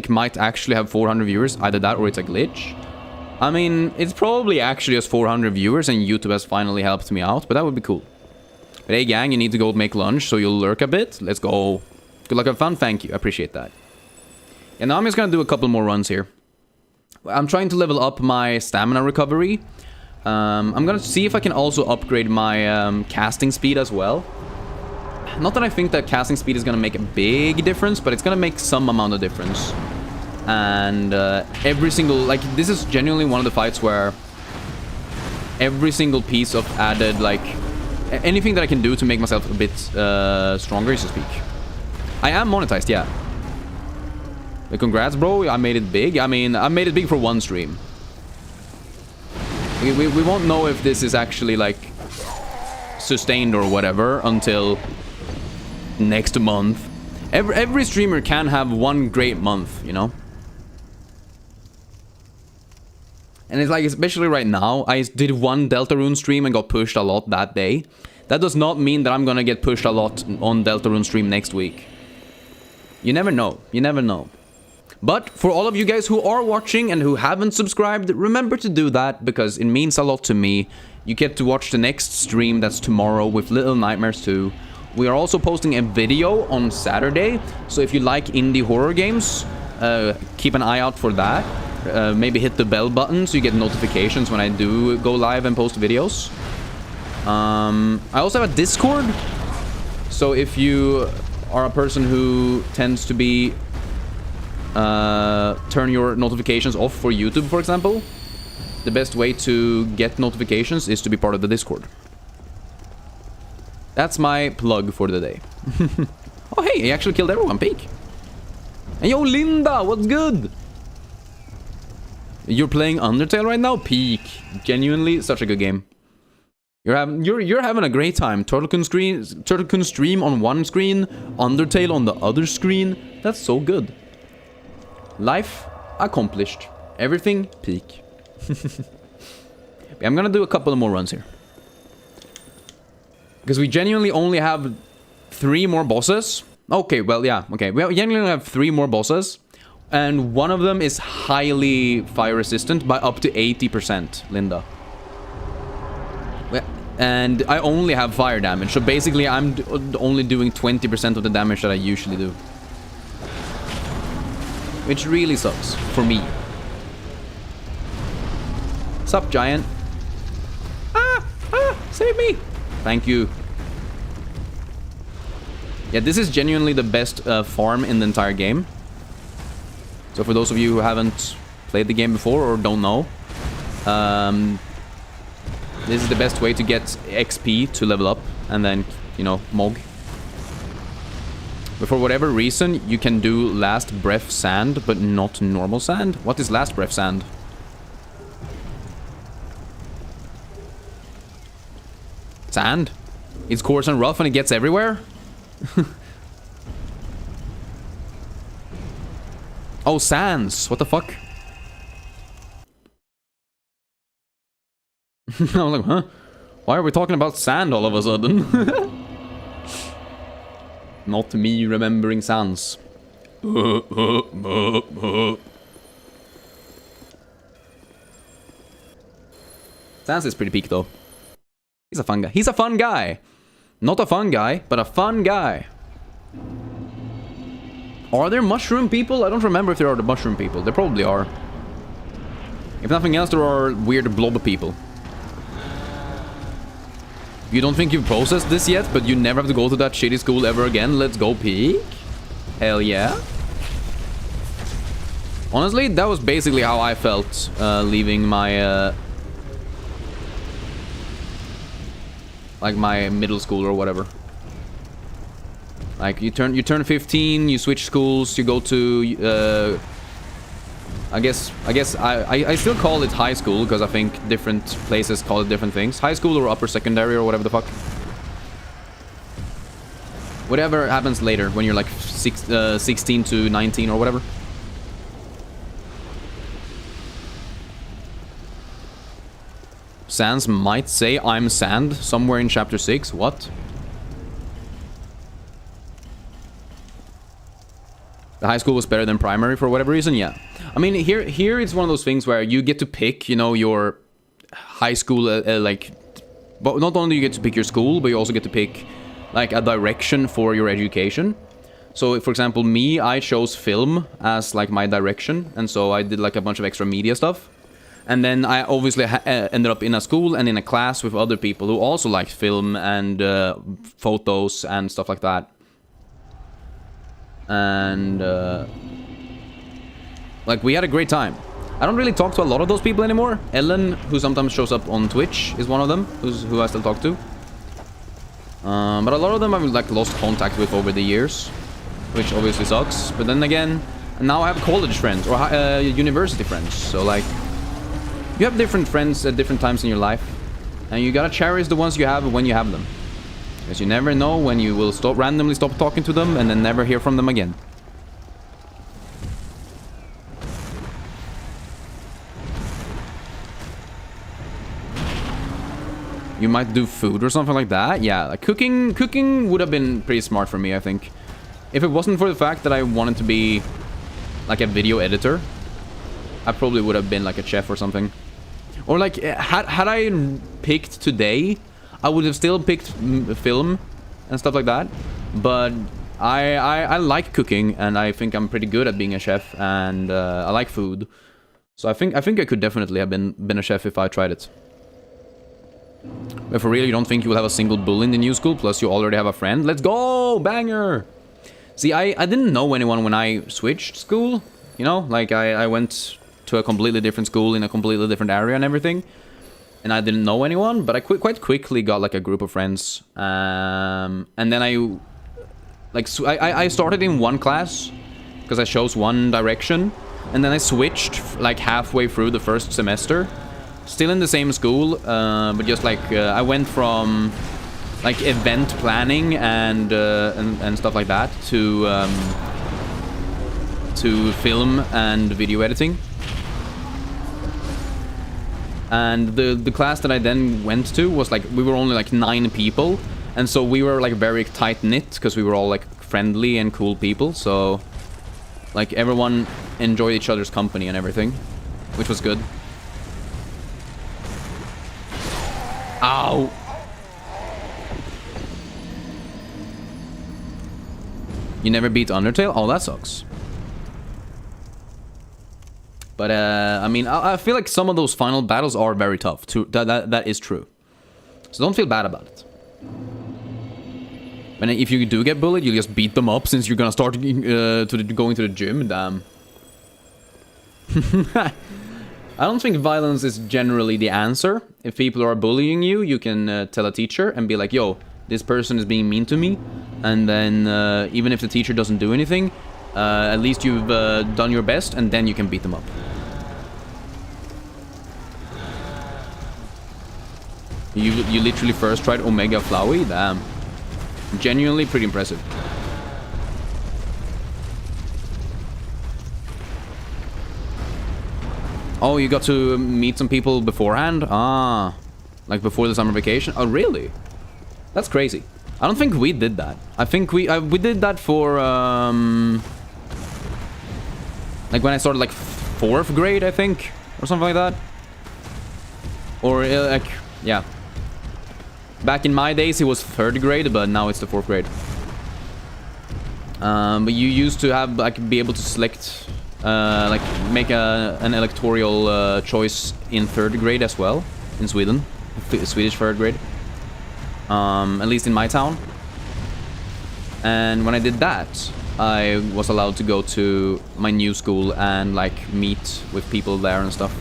might actually have 400 viewers? Either that or it's a glitch. I mean, it's probably actually just 400 viewers and YouTube has finally helped me out, but that would be cool. But hey gang, you need to go make lunch, so you'll lurk a bit. Let's go. Good luck, have fun. Thank you. I appreciate that. And now I'm just gonna do a couple more runs here. I'm trying to level up my stamina recovery. I'm gonna see if I can also upgrade my casting speed as well. Not that I think that casting speed is gonna make a big difference, but it's gonna make some amount of difference. And every single, like, this is genuinely one of the fights where every single piece of added, like, anything that I can do to make myself a bit stronger, so to speak. I am monetized, yeah. But congrats, bro. I made it big. I mean, I made it big for one stream. We won't know if this is actually, like, sustained or whatever until next month. Every streamer can have one great month, you know? And it's like, especially right now, I did one Deltarune stream and got pushed a lot that day. That does not mean that I'm gonna get pushed a lot on Deltarune stream next week. You never know. You never know. But for all of you guys who are watching and who haven't subscribed, remember to do that because it means a lot to me. You get to watch the next stream that's tomorrow with Little Nightmares 2. We are also posting a video on Saturday, so if you like indie horror games, keep an eye out for that. Maybe hit the bell button so you get notifications when I do go live and post videos. I also have a Discord, so if you are a person who tends to be turn your notifications off for YouTube, for example, the best way to get notifications is to be part of the Discord. That's my plug for the day. Oh, hey, he actually killed everyone. Peek. And yo, Linda, what's good? You're playing Undertale right now? Peek. Genuinely, such a good game. You're having a great time. Turtle stream on one screen, Undertale on the other screen. That's so good. Life accomplished. Everything peak. I'm gonna do a couple of more runs here. Because we genuinely only have 3 more bosses. Okay, well, yeah, okay. We genuinely have 3 more bosses. And one of them is highly fire resistant by up to 80%, Linda. And I only have fire damage. So basically, I'm only doing 20% of the damage that I usually do. Which really sucks for me. Sup, giant? Save me! Thank you. Yeah, this is genuinely the best farm in the entire game. So for those of you who haven't played the game before or don't know, this is the best way to get XP to level up and then, you know, Mog. But for whatever reason, you can do last breath sand, but not normal sand. What is last breath sand? Sand? It's coarse and rough and it gets everywhere? Oh, sands. What the fuck? I was like, huh? Why are we talking about sand all of a sudden? Not me remembering sands. Sans is pretty peak though. He's a fun guy. He's a fun guy! Not a fun guy, but a fun guy. Are there mushroom people? I don't remember if there are the mushroom people. There probably are. If nothing else, there are weird blob people. You don't think you've processed this yet, but you never have to go to that shitty school ever again? Let's go peek. Hell yeah. Honestly, that was basically how I felt leaving my... like my middle school or whatever. Like you turn 15, you switch schools, you go to I guess I still call it high school because I think different places call it different things. High school or upper secondary or whatever the fuck. Whatever happens later when you're like 16 to 19 or whatever. Sans might say I'm sand somewhere in chapter 6. What? The high school was better than primary for whatever reason, yeah. I mean, here it's one of those things where you get to pick, you know, your high school, like... But not only do you get to pick your school, but you also get to pick, like, a direction for your education. So, for example, me, I chose film as, like, my direction. And so I did, like, a bunch of extra media stuff. And then I obviously ended up in a school and in a class with other people who also liked film and photos and stuff like that. And like we had a great time. I don't really talk to a lot of those people anymore. Ellen, who sometimes shows up on Twitch, is one of them who I still talk to. But a lot of them I've like lost contact with over the years, which obviously sucks. But then again, now I have college friends or university friends. So like, you have different friends at different times in your life, and you gotta cherish the ones you have when you have them. Because you never know when you will randomly stop talking to them and then never hear from them again. You might do food or something like that. Yeah, like cooking would have been pretty smart for me, I think. If it wasn't for the fact that I wanted to be like a video editor, I probably would have been like a chef or something. Or like, had I picked today, I would have still picked film and stuff like that. But I like cooking, and I think I'm pretty good at being a chef, and I like food. So I think I could definitely have been a chef if I tried it. But for real, you don't think you will have a single bull in the new school, plus you already have a friend? Let's go! Banger! See, I didn't know anyone when I switched school. You know, like I went to a completely different school in a completely different area and everything. And I didn't know anyone, but I quite quickly got like a group of friends. And then I started in one class because I chose one direction. And then I switched like halfway through the first semester. Still in the same school, but just like I went from like event planning and stuff like that to film and video editing. And the class that I then went to was like, we were only like 9 people, and so we were like very tight knit because we were all like friendly and cool people. So like everyone enjoyed each other's company and everything, which was good. Ow! You never beat Undertale? Oh, that sucks. But, I mean, I feel like some of those final battles are very tough. That is true. So don't feel bad about it. And if you do get bullied, you just beat them up since you're gonna start going to the gym. Damn. I don't think violence is generally the answer. If people are bullying you, you can tell a teacher and be like, yo, this person is being mean to me, and then even if the teacher doesn't do anything, at least you've done your best, and then you can beat them up. You literally first tried Omega Flowey? Damn. Genuinely pretty impressive. Oh, you got to meet some people beforehand? Ah. Like before the summer vacation? Oh, really? That's crazy. I don't think we did that. I think we did that for, like when I started like 4th grade, I think. Or something like that. Or, like, yeah. Back in my days, it was 3rd grade, but now it's the 4th grade. But you used to have, like, be able to select, like, make an electoral choice in 3rd grade as well, in Sweden. Swedish 3rd grade. At least in my town. And when I did that, I was allowed to go to my new school and, like, meet with people there and stuff.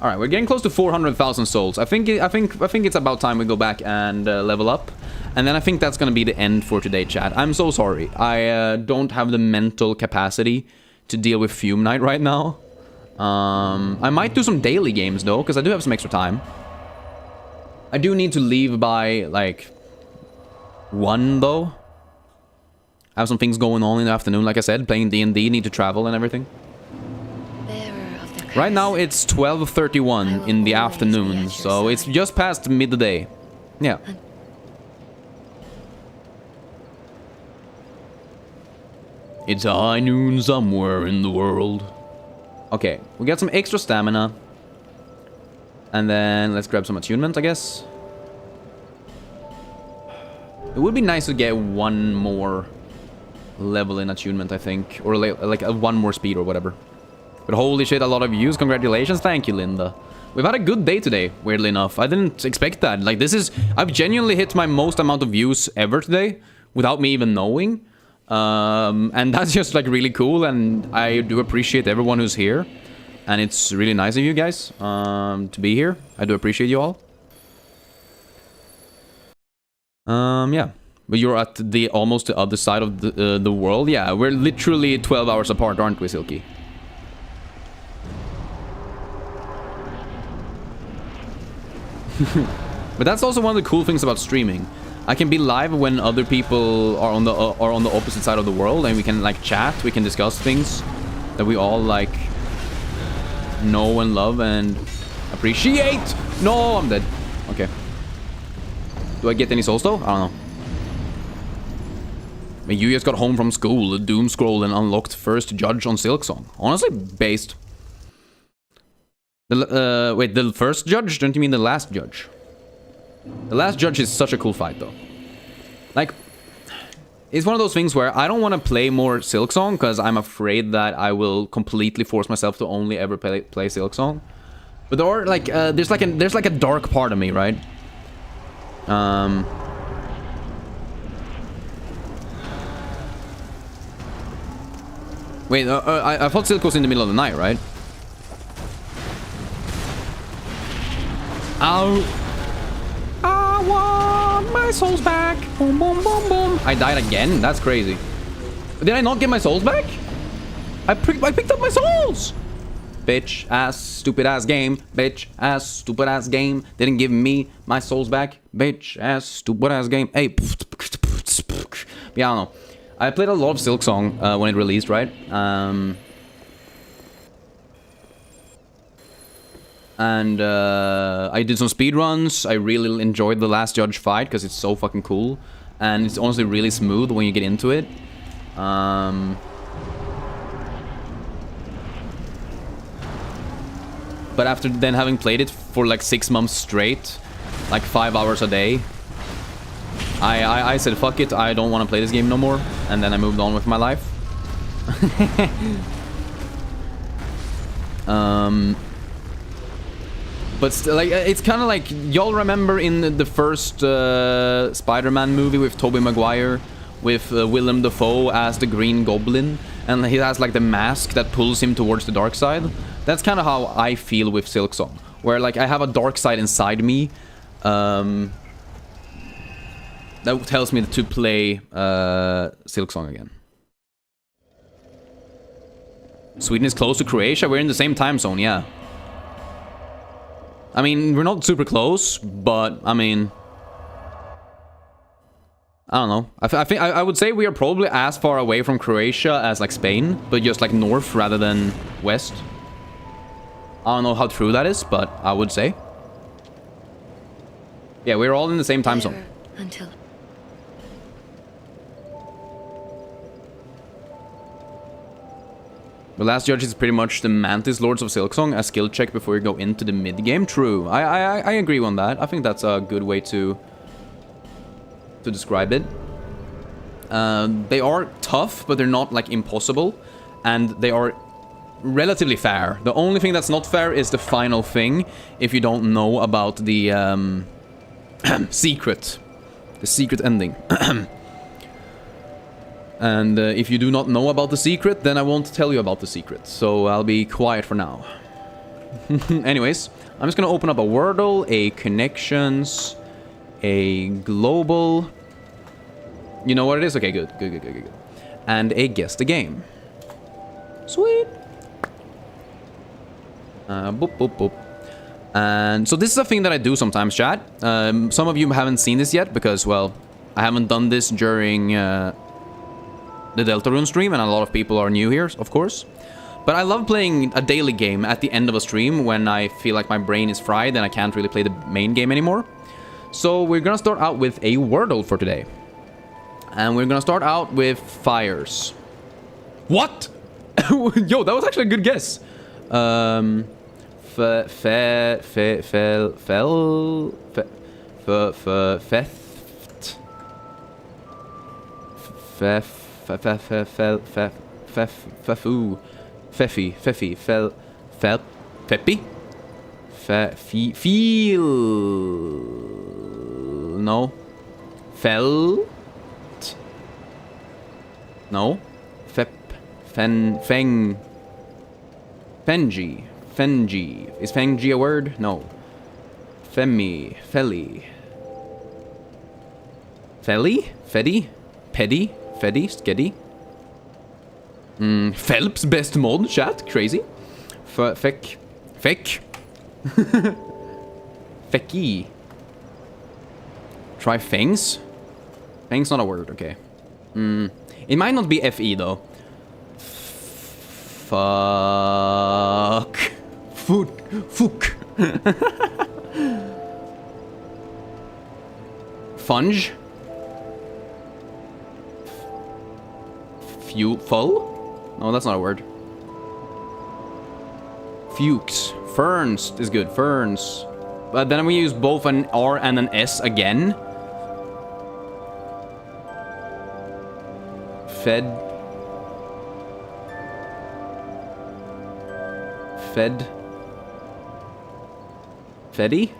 All right, we're getting close to 400,000 souls. I think it's about time we go back and level up, and then I think that's gonna be the end for today, chat. I'm so sorry. I don't have the mental capacity to deal with Fume Night right now. I might do some daily games though, because I do have some extra time. I do need to leave by like 1 though. I have some things going on in the afternoon, like I said, playing D&D, need to travel and everything. Right now it's 12:31 in the afternoon, so it's just past midday. Yeah. It's high noon somewhere in the world. Okay, we got some extra stamina. And then let's grab some attunement, I guess. It would be nice to get 1 more level in attunement, I think. Or like 1 more speed or whatever. But holy shit, a lot of views. Congratulations. Thank you, Linda. We've had a good day today, weirdly enough. I didn't expect that. Like, this is... I've genuinely hit my most amount of views ever today, without me even knowing. And that's just, like, really cool, and I do appreciate everyone who's here. And it's really nice of you guys to be here. I do appreciate you all. Yeah. But you're at the almost the other side of the world. Yeah, we're literally 12 hours apart, aren't we, Silky? But that's also one of the cool things about streaming. I can be live when other people are on the opposite side of the world, and we can like chat, we can discuss things that we all like know and love and appreciate. No, I'm dead. Okay. Do I get any souls though? I don't know. But you just got home from school, the doom scroll, and unlocked first judge on Silksong. Honestly, based. Wait, the first judge? Don't you mean the last judge? The last judge is such a cool fight, though. Like, it's one of those things where I don't want to play more Silksong because I'm afraid that I will completely force myself to only ever play Silksong. But there are like, there's like a dark part of me, right? Wait, I thought Silk was in the middle of the night, right? I want my souls back. Boom, boom, boom, boom. I died again? That's crazy. Did I not get my souls back? I picked up my souls. Bitch ass, stupid ass game. Bitch ass, stupid ass game. Didn't give me my souls back. Bitch ass, stupid ass game. Hey. Yeah, I don't know. I played a lot of Silksong when it released, right? And I did some speedruns. I really enjoyed the last judge fight because it's so fucking cool. And it's honestly really smooth when you get into it. But after then having played it for like 6 months straight, like 5 hours a day, I said fuck it, I don't want to play this game no more. And then I moved on with my life. But still, like, it's kind of like, y'all remember in the first Spider-Man movie with Tobey Maguire, with Willem Dafoe as the Green Goblin, and he has like the mask that pulls him towards the dark side. That's kind of how I feel with Silksong, where like I have a dark side inside me that tells me to play Silksong again. Sweden is close to Croatia. We're in the same time zone, yeah. I mean, we're not super close, but I mean, I don't know. I think I would say we are probably as far away from Croatia as like Spain, but just like north rather than west. I don't know how true that is, but I would say. Yeah, we're all in the same time zone. Until The last judge is pretty much the Mantis Lords of Silksong, a skill check before you go into the mid-game. True. I agree on that. I think that's a good way to describe it. They are tough, but they're not like impossible, and they are relatively fair. The only thing that's not fair is the final thing, if you don't know about the secret. The secret ending. And if you do not know about the secret, then I won't tell you about the secret. So I'll be quiet for now. Anyways, I'm just gonna open up a Wordle, a Connections, a Global. You know what it is? Okay, good. And a Guess the Game. Sweet. Boop, boop, boop. And so this is a thing that I do sometimes, chat. Some of you haven't seen this yet because, well, I haven't done this during the Deltarune stream, and a lot of people are new here, of course. But I love playing a daily game at the end of a stream when I feel like my brain is fried and I can't really play the main game anymore. So we're gonna start out with a Wordle for today. And we're gonna start out with fires. What? Yo, that was actually a good guess. No. Felt. No. Fengi. Is Fengi a word? No. Felly. Feddy? Peddy? Feddy? Skeddy? Phelps best mod, chat. Crazy. Feck. Fecky. Try Fangs? Fangs not a word, okay. It might not be FE though. Fuck. Fuck. Funge? Full? No, that's not a word. Fuchs. Ferns is good. Ferns. But then we use both an R and an S again. Fed. Feddy?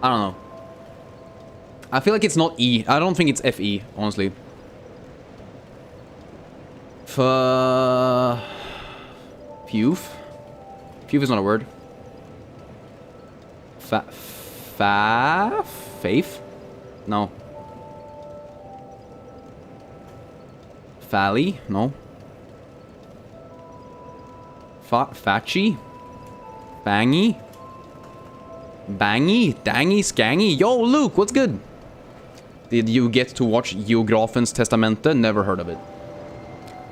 I don't know. I feel like it's not E. I don't think it's FE, honestly. Puf? Puf is not a word. Faith? No. Fally? No. Fatchy? Bangy? Bangy? Dangy? Skangy? Yo, Luke, what's good? Did you get to watch Geografens Testamente? Never heard of it.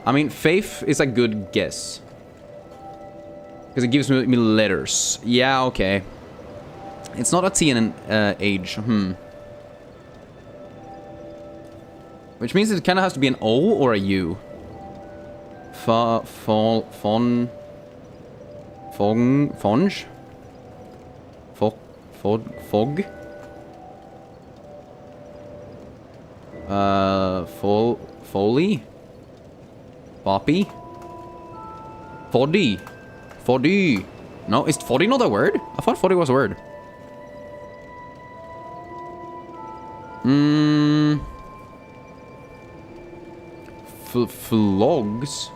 I mean, faith is a good guess. Because it gives me letters. Yeah, okay. It's not a T and an age. Which means it kind of has to be an O or a U. Fonge? Fog? Foley? Boppy? Foddy. No, is Foddy not a word? I thought Foddy was a word. Flogs?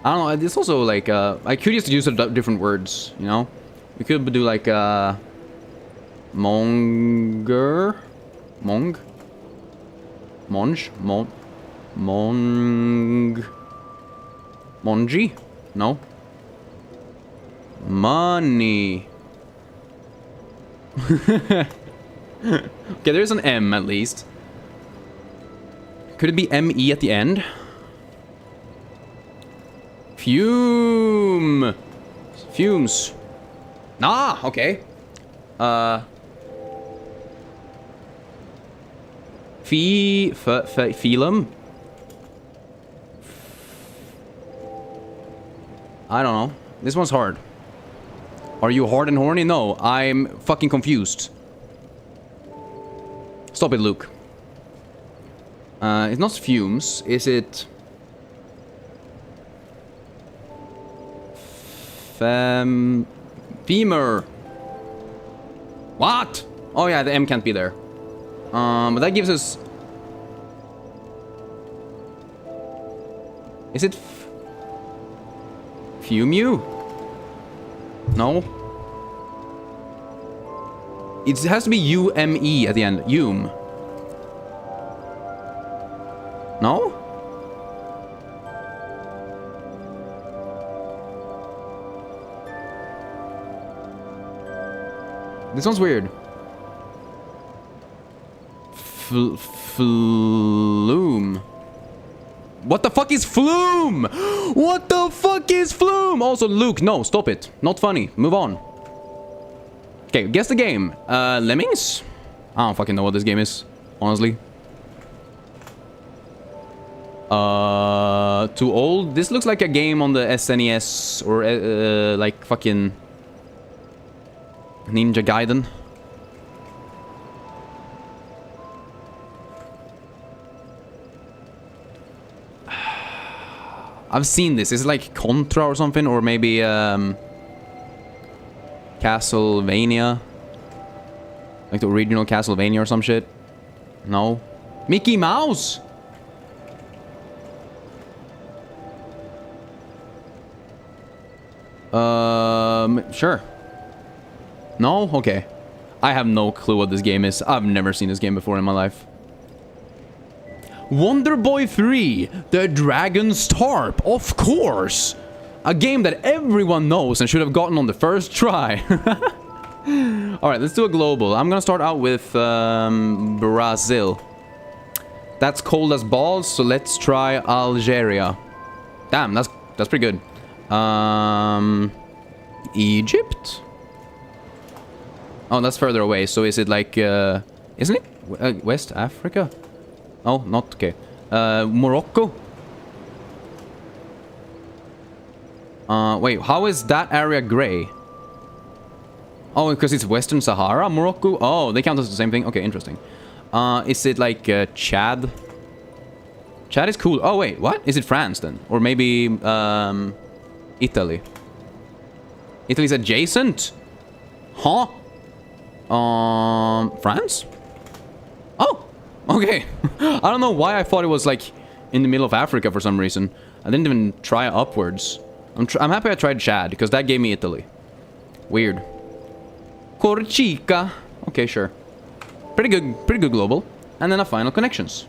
I don't know, it's also like, I'm curious to use different words, you know? We could do like, monger? Mong? Monge? Monji? No. Money. Okay, there's an M at least. Could it be M-E at the end? Fume. Fumes. Ah, okay. Phylum? I don't know. This one's hard. Are you hard and horny? No, I'm fucking confused. Stop it, Luke. It's not fumes. Is it... Femur. What? Oh yeah, the M can't be there. But that gives us... Is it... Fumu? No. It has to be U-M-E at the end. Ume. No? This one's weird. Flume. What the fuck is flume? What the fuck is flume? Also, Luke, no, stop it. Not funny. Move on. Okay, guess the game. Lemmings? I don't fucking know what this game is, honestly. Too old? This looks like a game on the SNES or like fucking Ninja Gaiden. I've seen this. Is it like Contra or something? Or maybe Castlevania? Like the original Castlevania or some shit? No. Mickey Mouse? Sure. No? Okay. I have no clue what this game is. I've never seen this game before in my life. Wonder Boy 3, The Dragon's Tarp, of course! A game that everyone knows and should have gotten on the first try. Alright, let's do a global. I'm gonna start out with Brazil. That's cold as balls, so let's try Algeria. Damn, that's pretty good. Egypt? Oh, that's further away, so is it like, isn't it West Africa? Oh, not okay. Morocco? Wait, how is that area gray? Oh, because it's Western Sahara, Morocco? Oh, they count as the same thing? Okay, interesting. Is it like Chad? Chad is cool. Oh, wait, what? Is it France then? Or maybe Italy? Italy's adjacent? Huh? France? Oh! Okay. I don't know why I thought it was like in the middle of Africa for some reason. I didn't even try upwards. I'm happy I tried Chad because that gave me Italy. Weird. Corsica. Okay, sure. Pretty good global. And then a final connections.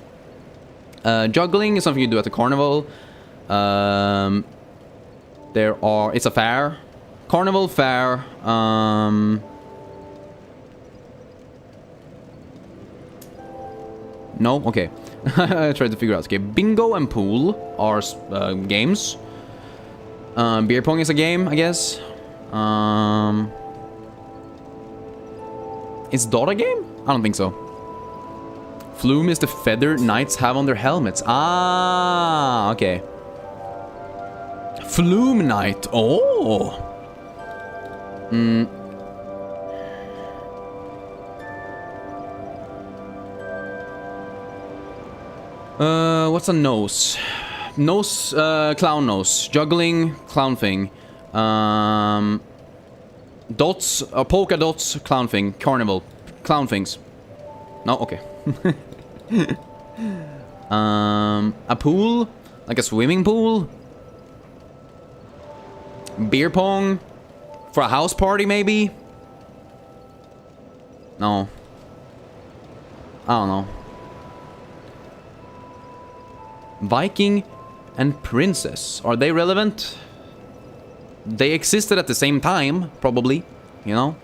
Juggling is something you do at the carnival. It's a fair. Carnival fair. No? Okay. I tried to figure out. Okay, bingo and pool are games. Beer pong is a game, I guess. Is Dot a game? I don't think so. Flume is the feather knights have on their helmets. Ah, okay. Flume knight. Oh. What's a nose? Nose, clown nose. Juggling, clown thing. Dots, polka dots, clown thing. Carnival, clown things. No, okay. A pool, Like a swimming pool? Beer pong? For a house party, maybe? No. I don't know. Viking and princess. Are they relevant? They existed at the same time, probably. You know?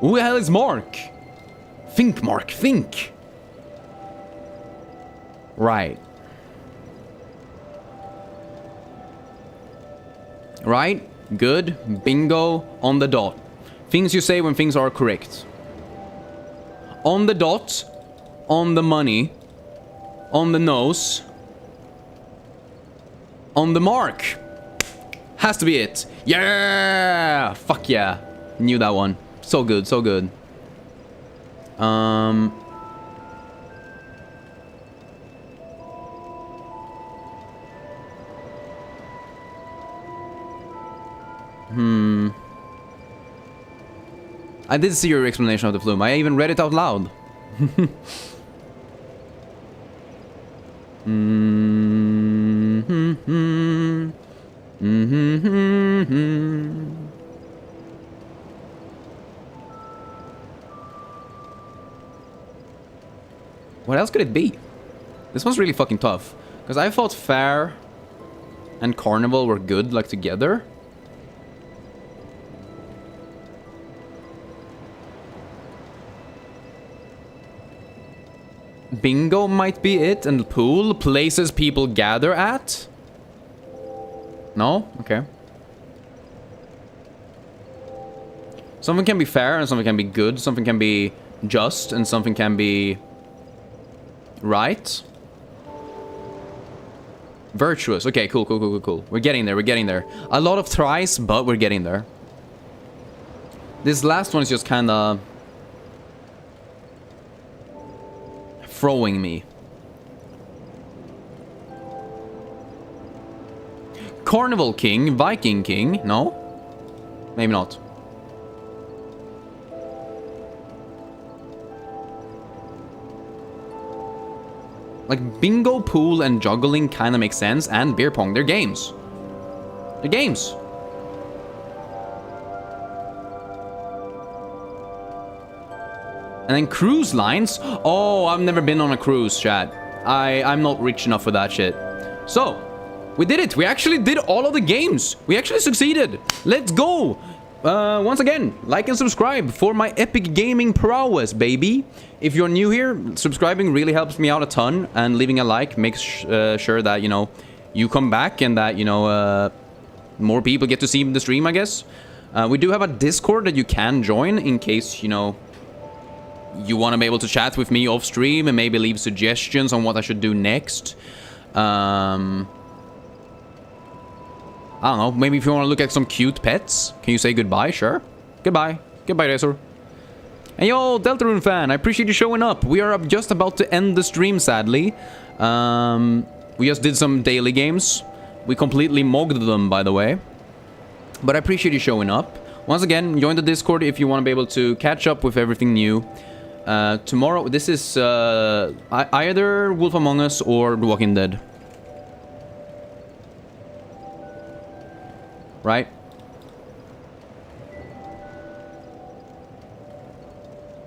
Who the hell is Mark? Think, Mark, think. Right. Right? Good. Bingo. On the dot. Things you say when things are correct. On the dot. On the money. On the nose. On the mark. Has to be it. Yeah! Fuck yeah. Knew that one. So good, so good. I did see your explanation of the flume. I even read it out loud. What else could it be? This one's really fucking tough. Because I thought Fair and Carnival were good, like, together. Bingo might be it, and pool, places people gather at? No? Okay. Something can be fair, and something can be good, something can be just, and something can be... right? Virtuous. Okay, cool, cool, cool, cool, cool. We're getting there, we're getting there. A lot of tries, but we're getting there. This last one is just kinda... throwing me. Carnival King, Viking King, no? Maybe not. Like, bingo, pool, and juggling kind of makes sense, and beer pong, they're games. They're games. And then cruise lines. Oh, I've never been on a cruise, chat. I'm not rich enough for that shit. So, we did it. We actually did all of the games. We actually succeeded. Let's go. Once again, like and subscribe for my epic gaming prowess, baby. If you're new here, subscribing really helps me out a ton. And leaving a like makes sure that, you know, you come back and that, you know, more people get to see the stream, I guess. We do have a Discord that you can join in case, you know, you want to be able to chat with me off stream and maybe leave suggestions on what I should do next. I don't know, maybe if you want to look at some cute pets, can you say goodbye? Sure. Goodbye. Goodbye, Razor. Hey, yo, Deltarune fan, I appreciate you showing up. We are just about to end the stream, sadly. We just did some daily games. We completely mogged them, by the way. But I appreciate you showing up. Once again, join the Discord if you want to be able to catch up with everything new. Tomorrow, this is either Wolf Among Us or The Walking Dead. Right?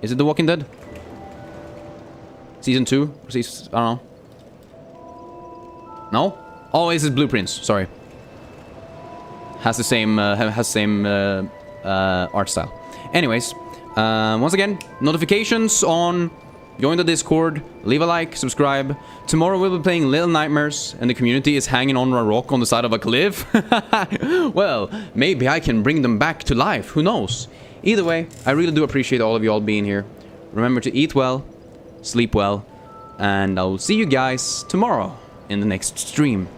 Is it The Walking Dead? Season 2? Season, I don't know. No? Oh, this is Blueprints. Sorry. Has the same art style. Anyways, once again, notifications on. Join the Discord, leave a like, subscribe. Tomorrow we'll be playing Little Nightmares, and the community is hanging on a rock on the side of a cliff. Well, maybe I can bring them back to life, who knows? Either way, I really do appreciate all of you all being here. Remember to eat well, sleep well, and I'll see you guys tomorrow in the next stream.